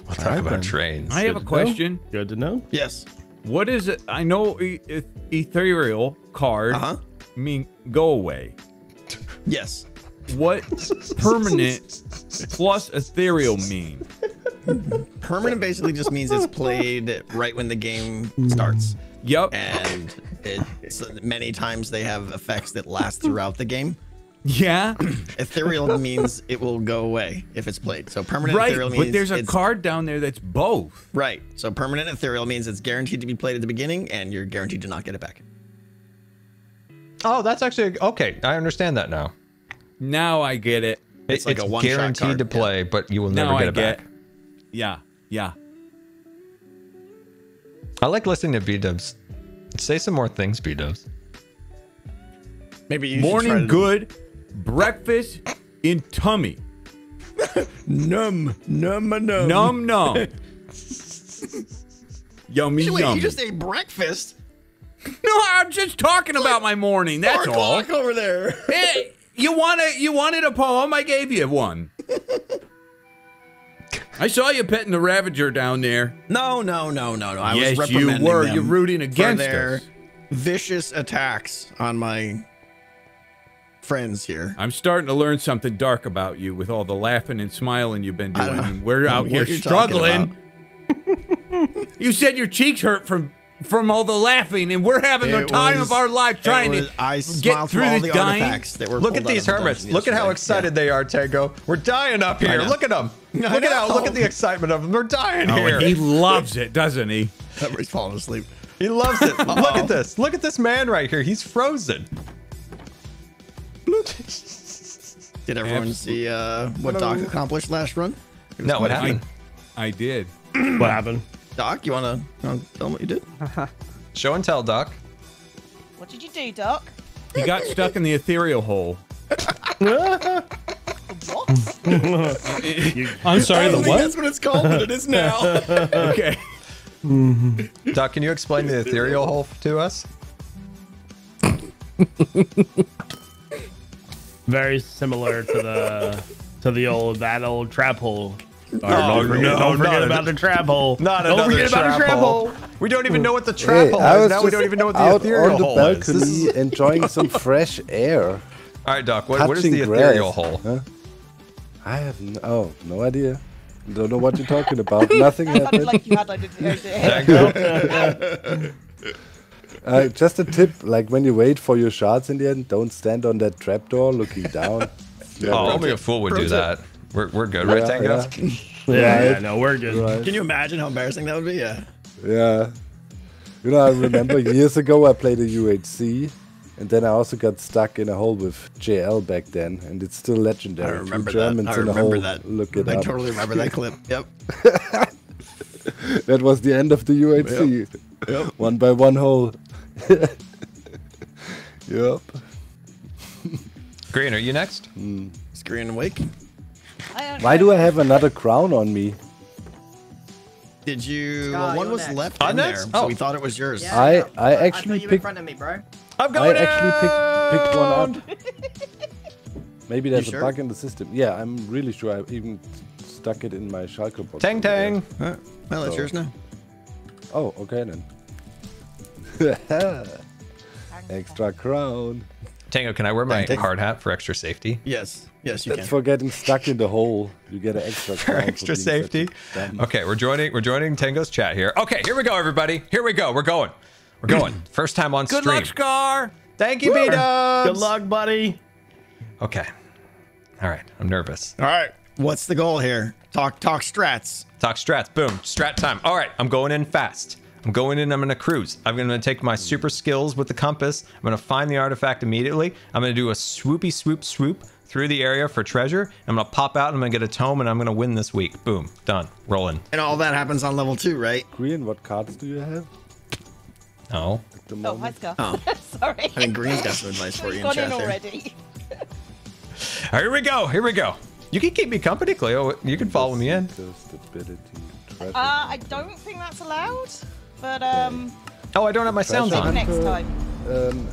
We'll talk about trains. I have a question. Good to know. Yes. What is it? I know ethereal card mean go away. Yes. What permanent plus ethereal mean? Permanent basically just means it's played right when the game starts. Yep. And many times they have effects that last throughout the game. Yeah. Ethereal means it will go away if it's played. So permanent ethereal means but there's a card down there that's both. Right. So permanent ethereal means it's guaranteed to be played at the beginning and you're guaranteed to not get it back. Oh, that's actually okay. I understand that now. Now I get it. It's like a one-shot guaranteed card. to play, but you will never get it back. Yeah. Yeah. I like listening to B-dubs. Say some more things, B-dubs. Maybe you morning good, breakfast in tummy. Num. Num num. Yummy Wait, yummy. you just ate breakfast? No, I'm just talking about my morning. That's all. 4 o'clock over there. Hey, you wanted a poem? I gave you one. I saw you petting the Ravager down there. No. I yes, was you reprimanding were. them You're rooting against for their us. vicious attacks on my friends here. I'm starting to learn something dark about you with all the laughing and smiling you've been doing. We're out here you're struggling. You said your cheeks hurt from all the laughing, and we're having the time of our life trying to get through this dying. Look at these hermits. Look at how excited they are, Tango. We're dying up here. Look at them. Look at the excitement of them. They're dying here. He loves it, doesn't he? He's falling asleep. He loves it. Look at this. Look at this man right here. He's frozen. Did everyone see what Doc accomplished last run? No, what happened? I did. What happened? Doc, you wanna tell them what you did? Show and tell, Doc. What did you do, Doc? He got stuck in the ethereal hole. I'm sorry, the what? That's what it's called, but it is now. Okay. Doc, can you explain the ethereal hole to us? Very similar to the old trap hole. Don't forget about the trap hole. Don't forget about the trap hole. We don't even know what the trap hole is. Now we don't even know what the ethereal hole is. Out on the balcony enjoying some fresh air. All right, Doc, what is the ethereal hole? Huh? I have no idea. Don't know what you're talking about. Nothing happened. Like you had idea. Just a tip, like when you wait for your shots in the end, don't stand on that trapdoor looking down. Only a fool would do that. We're good, right, Tango? Yeah, no, we're good. Right. Can you imagine how embarrassing that would be? Yeah. Yeah. You know, I remember years ago I played a UHC, and then I also got stuck in a hole with JL back then, and it's still legendary. I remember Germans that. I in a remember hole. that. Look it I up. totally remember that clip. Yep. That was the end of the UHC. Yep. One by one hole. Yep. Green, are you next? Is Green awake? Why do I have another crown on me? Did you? Sky, Well, one you're was next. left in there, so we thought it was yours. Yeah, I no, but I actually thought you were in picked. front of me, bro. I'm going I actually picked one up. Maybe there's sure? a bug in the system. Yeah, I'm really sure. I even stuck it in my Schalke box. Tang tang. Well, it's yours now. Oh, okay then. Extra crown. Tango, can I wear my hard hat for extra safety? Yes. Yes, you That's can. for getting stuck in the hole. You get an extra For crown extra being safety. such a dumb- Okay, we're joining Tango's chat here. Okay, here we go, everybody. Here we go. We're going. First time on Good stream. luck, Scar. Thank you, B-Dubs. Good luck, buddy. Okay. All right. I'm nervous. All right. What's the goal here? Talk strats. Talk strats. Boom. Strat time. All right. I'm going in fast. I'm going in. I'm going to cruise. I'm going to take my super skills with the compass. I'm going to find the artifact immediately. I'm going to do a swoopy swoop through the area for treasure. I'm going to pop out. I'm going to get a tome, and I'm going to win this week. Boom. Done. Rolling. And all that happens on level 2, right? Green, what cards do you have? Oh. At the Oh, moment? hi, Scar. Oh. Sorry. I think Green's got some advice for you in Gone chat in there. already. All right, here we go. Here we go. You can keep me company, Cleo. You can follow me in. Stability, treasure. I don't think that's allowed, but Oh, I don't have my sounds maybe on. next time.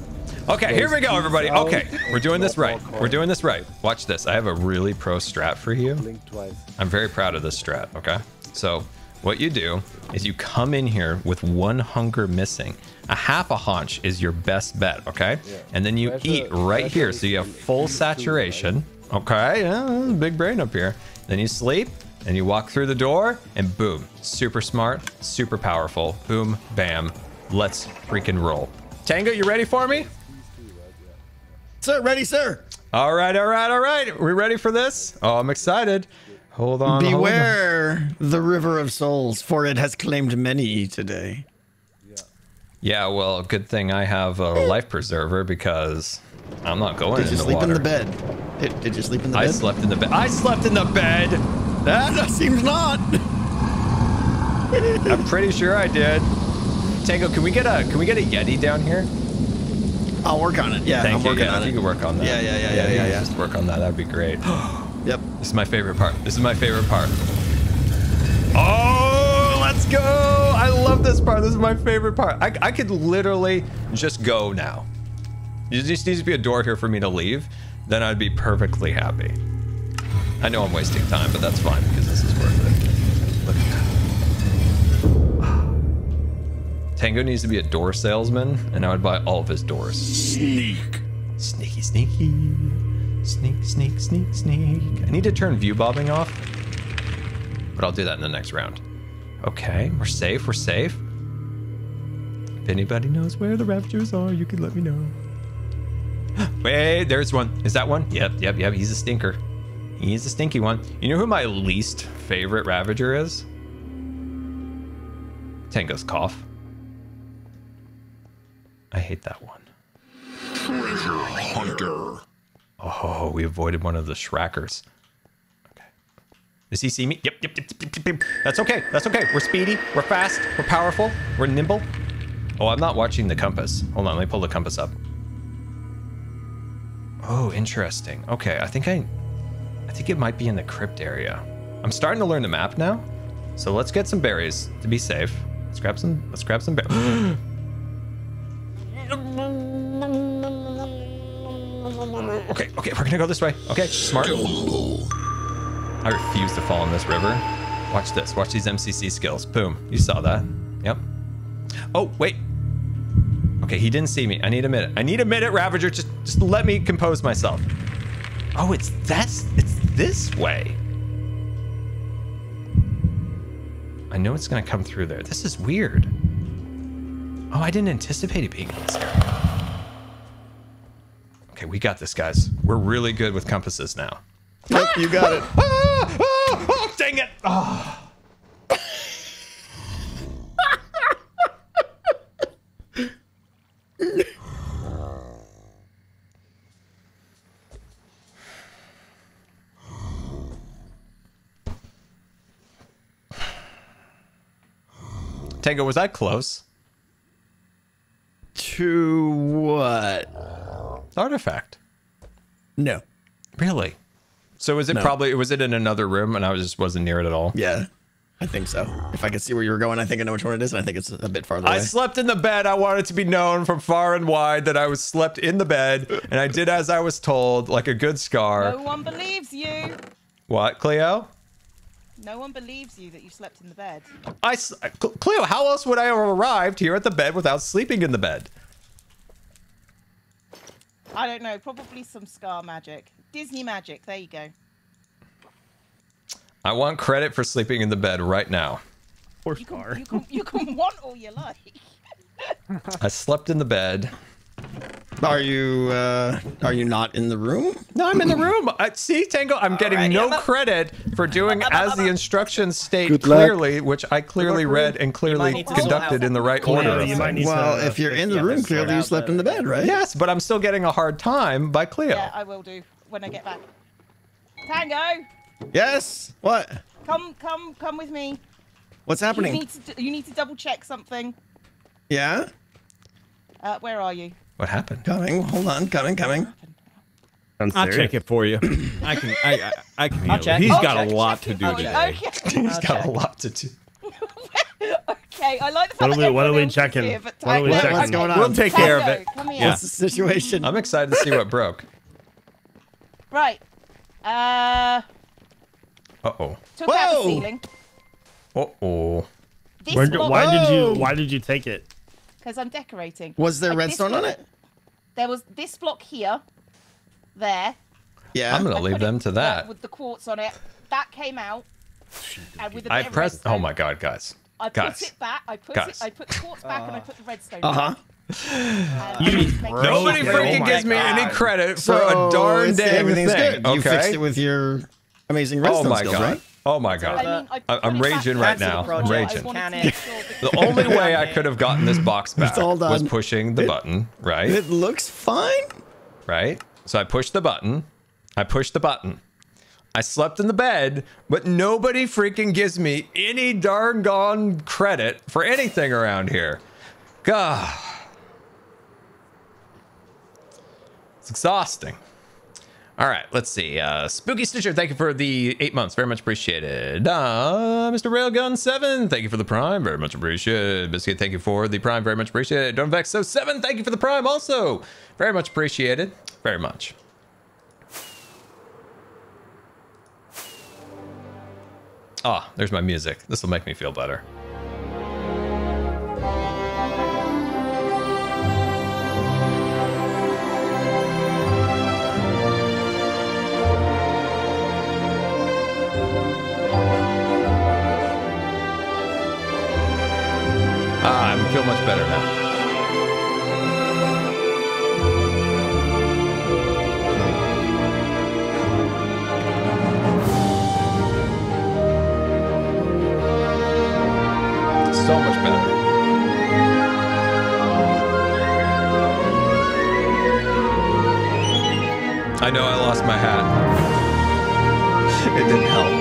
Okay, here we go, everybody. Okay, we're doing this right. We're doing this right. Watch this. I have a really pro strat for you. Blink twice. I'm very proud of this strat, okay? So what you do is you come in here with one hunger missing. A half a haunch is your best bet, okay? Yeah. And then you Treasure- eat right treasure here. is So you have the full key too, saturation, okay? Yeah, big brain up here. Then you sleep, and you walk through the door, and boom. Super smart, super powerful. Boom, bam. Let's freaking roll. Tango, you ready for me? Sir, ready, sir. All right, all right, all right. We ready for this? Oh, I'm excited. Hold on. hold on. Beware the river of souls, for it has claimed many today. Yeah, well, good thing I have a life preserver because I'm not going Did in you the sleep water. in the bed? Did you sleep in the I bed? slept in the bed. I slept in the bed. That seems not. I'm pretty sure I did. Tango, can we get a Yeti down here? I'll work on it. Yeah, Thank I'm you. working Yeah, on if it. you could work on that. Yeah. Just work on that. That'd be great. Yep. This is my favorite part. This is my favorite part. Oh, let's go. I love this part. This is my favorite part. I could literally just go now. There just needs to be a door here for me to leave. Then I'd be perfectly happy. I know I'm wasting time, but that's fine because this is worth it. Look at that. Tango needs to be a door salesman, and I would buy all of his doors. Sneak. Sneaky, sneaky. Sneak, sneak, sneak, sneak. I need to turn view bobbing off, but I'll do that in the next round. Okay, we're safe, we're safe. If anybody knows where the Ravagers are, you can let me know. Wait, there's one. Is that one? Yep, he's a stinker. He's a stinky one. You know who my least favorite Ravager is? Tango's cough. I hate that one. Treasure hunter. Oh, we avoided one of the Shrackers. Okay. Does he see me? Yep. That's okay. That's okay. We're speedy. We're fast. We're powerful. We're nimble. Oh, I'm not watching the compass. Hold on. Let me pull the compass up. Oh, interesting. Okay, I think it might be in the crypt area. I'm starting to learn the map now. So let's get some berries to be safe. Let's grab some berries. Okay, we're gonna go this way. Okay, smart. I refuse to fall in this river. Watch this. Watch these MCC skills. Boom. You saw that. Yep. Oh, wait. Okay, he didn't see me. I need a minute. Ravager. Just let me compose myself. Oh, it's this way. I know it's gonna come through there. This is weird. Oh, I didn't anticipate it being in this area. Okay, we got this, guys. We're really good with compasses now. Yep, you got it. Oh, dang it. Oh. Tango, was I close? To what? Artifact. No. Really? So was it was it in another room and I just wasn't near it at all? Yeah, I think so. If I could see where you were going, I think I know which one it is, and I think it's a bit farther away. I slept in the bed. I wanted to be known from far and wide that I was slept in the bed, and I did as I was told, like a good Scar. No one believes you. What, Cleo? No one believes you that you slept in the bed. Cleo, how else would I have arrived here at the bed without sleeping in the bed? I don't know. Probably some Scar magic. Disney magic. There you go. I want credit for sleeping in the bed right now. Poor Scar. You can want all you like. I slept in the bed. Are you not in the room? No, I'm in the room. See, Tango, I'm getting no credit for doing as the instructions state clearly, which I clearly read and clearly conducted in the right order. Well, if you're in the room, clearly you slept in the bed, right? Yes, but I'm still getting a hard time by Cleo. Yeah, I will do when I get back. Tango. Yes. What? Come with me. What's happening? You need to double check something. Yeah. Where are you? What happened? Coming. Hold on. Coming. I'll check it for you. I can handle it. He's got a lot to do today. Okay. He's got a lot to do. Okay, I like the fact what are we checking? What's going on? We'll take care of it. Come here. What's the situation? I'm excited to see what broke. Right. Uh-oh. Took out the ceiling. Uh-oh. Why did you take it? Because I'm decorating. Was there redstone on it? There was this block here, there. Yeah. I'm gonna leave them to that. With the quartz on it. That came out. And with a I bit of pressed. redstone. Oh my god, guys. I put it back. I put the quartz back and I put the redstone. Nobody freaking gives me any credit for a darn dang thing. Good. Okay. You fixed it with your amazing redstone skills, right? Oh my god. I'm raging right now. I'm raging. The only only way I could have gotten this box back was pushing the button, right? It looks fine. Right? So I pushed the button. I slept in the bed, but nobody freaking gives me any darn gone credit for anything around here. God. It's exhausting. All right, let's see. Spooky Stitcher, thank you for the 8 months. Very much appreciated. Mr. Railgun7, thank you for the Prime. Very much appreciated. Biscuit, thank you for the Prime. Very much appreciated. Don't Vex So 7, thank you for the Prime also. Very much appreciated. Very much. Ah, there's my music. This will make me feel better. I feel much better now. So much better. I know I lost my hat. It didn't help.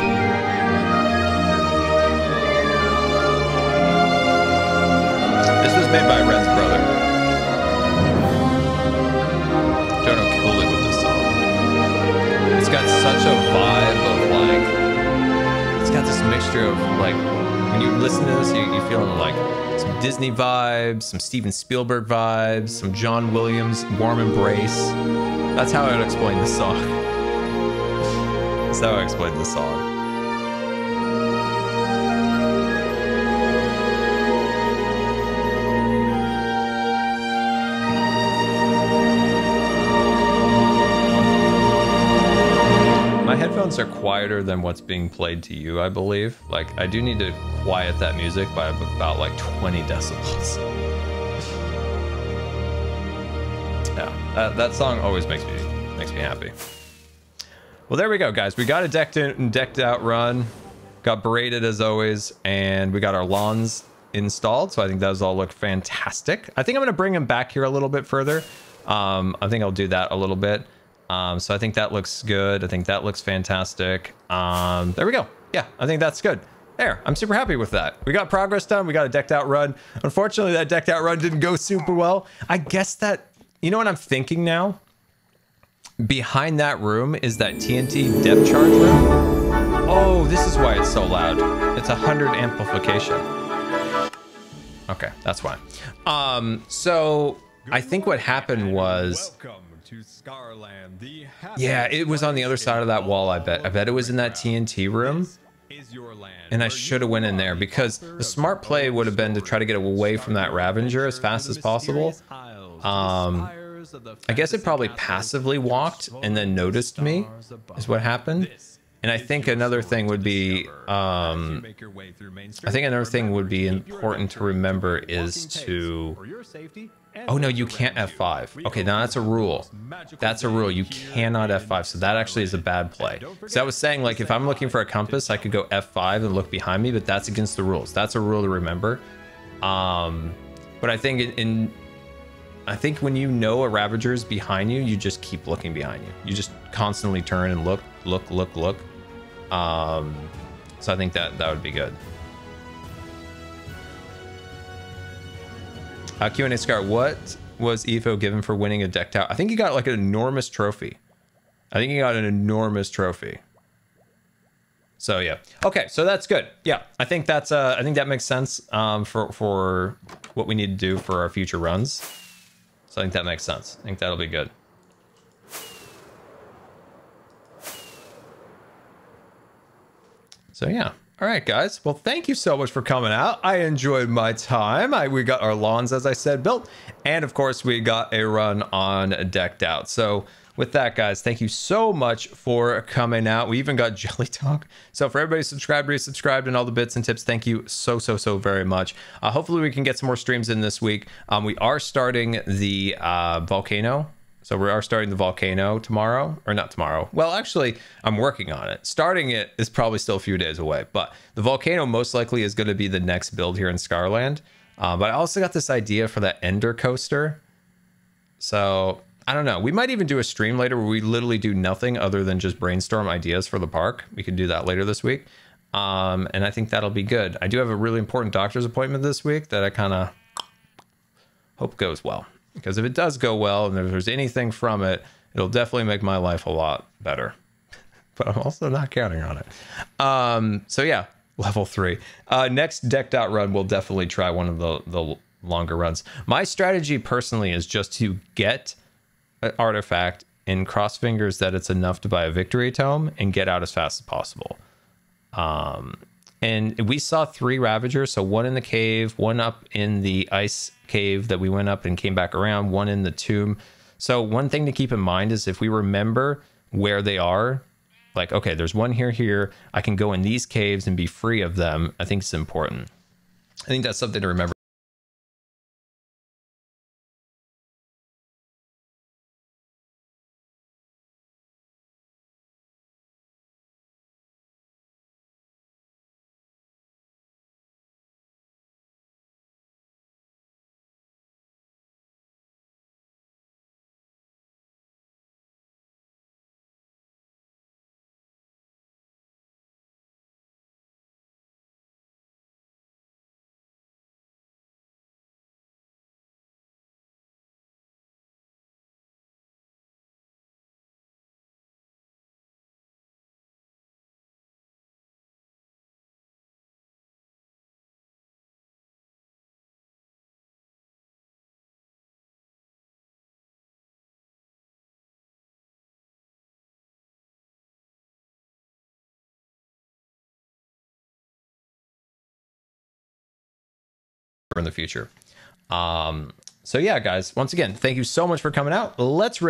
This was made by Red's brother. Jono killed it with this song. just a mixture of like, when you listen to this, you're feeling like some Disney vibes, some Steven Spielberg vibes, some John Williams warm embrace. That's how I would explain this song. That's how I explain this song. My headphones are quieter than what's being played to you, I believe. Like, I do need to quiet that music by about like 20 decibels. Yeah, that song always makes me happy. Well, there we go, guys. We got a decked out run, got berated as always, and we got our lawns installed. So I think those all look fantastic. I think I'm gonna bring them back here a little bit further. I think I'll do that a little bit. So I think that looks good. I think that looks fantastic. There we go. Yeah, I think that's good. There, I'm super happy with that. We got progress done. We got a decked out run. Unfortunately, that decked out run didn't go super well. I guess that, you know what I'm thinking now? Behind that room is that TNT depth charge room. Oh, this is why it's so loud. It's 100 amplification. Okay, that's why. So I think what happened was, to Scarland, yeah, it was on the other side of that wall, I bet. I bet it was in that TNT room. And I should have went in there because the smart play would have been to try to get away from that Ravager as fast as possible. I guess it probably passively walked and then noticed me is what happened. And I think another thing would be, important to remember is to, oh no, you can't F5. Okay, now that's a rule. That's a rule. You cannot F5. So that actually is a bad play. So I was saying, like, if I'm looking for a compass, I could go F5 and look behind me, but that's against the rules. That's a rule to remember. But I think I think when you know a Ravager's behind you, you just keep looking behind you. You just constantly turn and look. So I think that would be good. Q&A Scar, what was Evo given for winning a decked out? I think he got like an enormous trophy. So yeah. Okay, so that's good. Yeah, I think that's I think that makes sense for what we need to do for our future runs. So I think that makes sense. I think that'll be good. So yeah. All right, guys. Well, thank you so much for coming out. I enjoyed my time. We got our lawns, as I said, built. And of course, we got a run on Decked Out. So with that, guys, thank you so much for coming out. We even got Jelly Talk. So for everybody subscribed, resubscribed, and all the bits and tips, thank you so very much. Hopefully we can get some more streams in this week. We are starting the volcano. So we are starting the volcano tomorrow, or not tomorrow. Well, actually, I'm working on it. Starting it is probably still a few days away, but the volcano most likely is going to be the next build here in Scarland. But I also got this idea for that Ender coaster. So I don't know. We might even do a stream later where we literally do nothing other than just brainstorm ideas for the park. We could do that later this week. And I think that'll be good. I do have a really important doctor's appointment this week that I kind of hope goes well. Because if it does go well and if there's anything from it, it'll definitely make my life a lot better. But I'm also not counting on it. So yeah, level 3. Next decked out run, we'll definitely try one of the longer runs. My strategy personally is just to get an artifact and cross fingers that it's enough to buy a victory tome and get out as fast as possible. And we saw 3 Ravagers, so 1 in the cave, 1 up in the ice cave that we went up and came back around, 1 in the tomb. So one thing to keep in mind is if we remember where they are, like, okay, there's 1 here, I can go in these caves and be free of them. I think it's important. I think that's something to remember. in the future. So yeah, guys, once again, thank you so much for coming out. Let's rate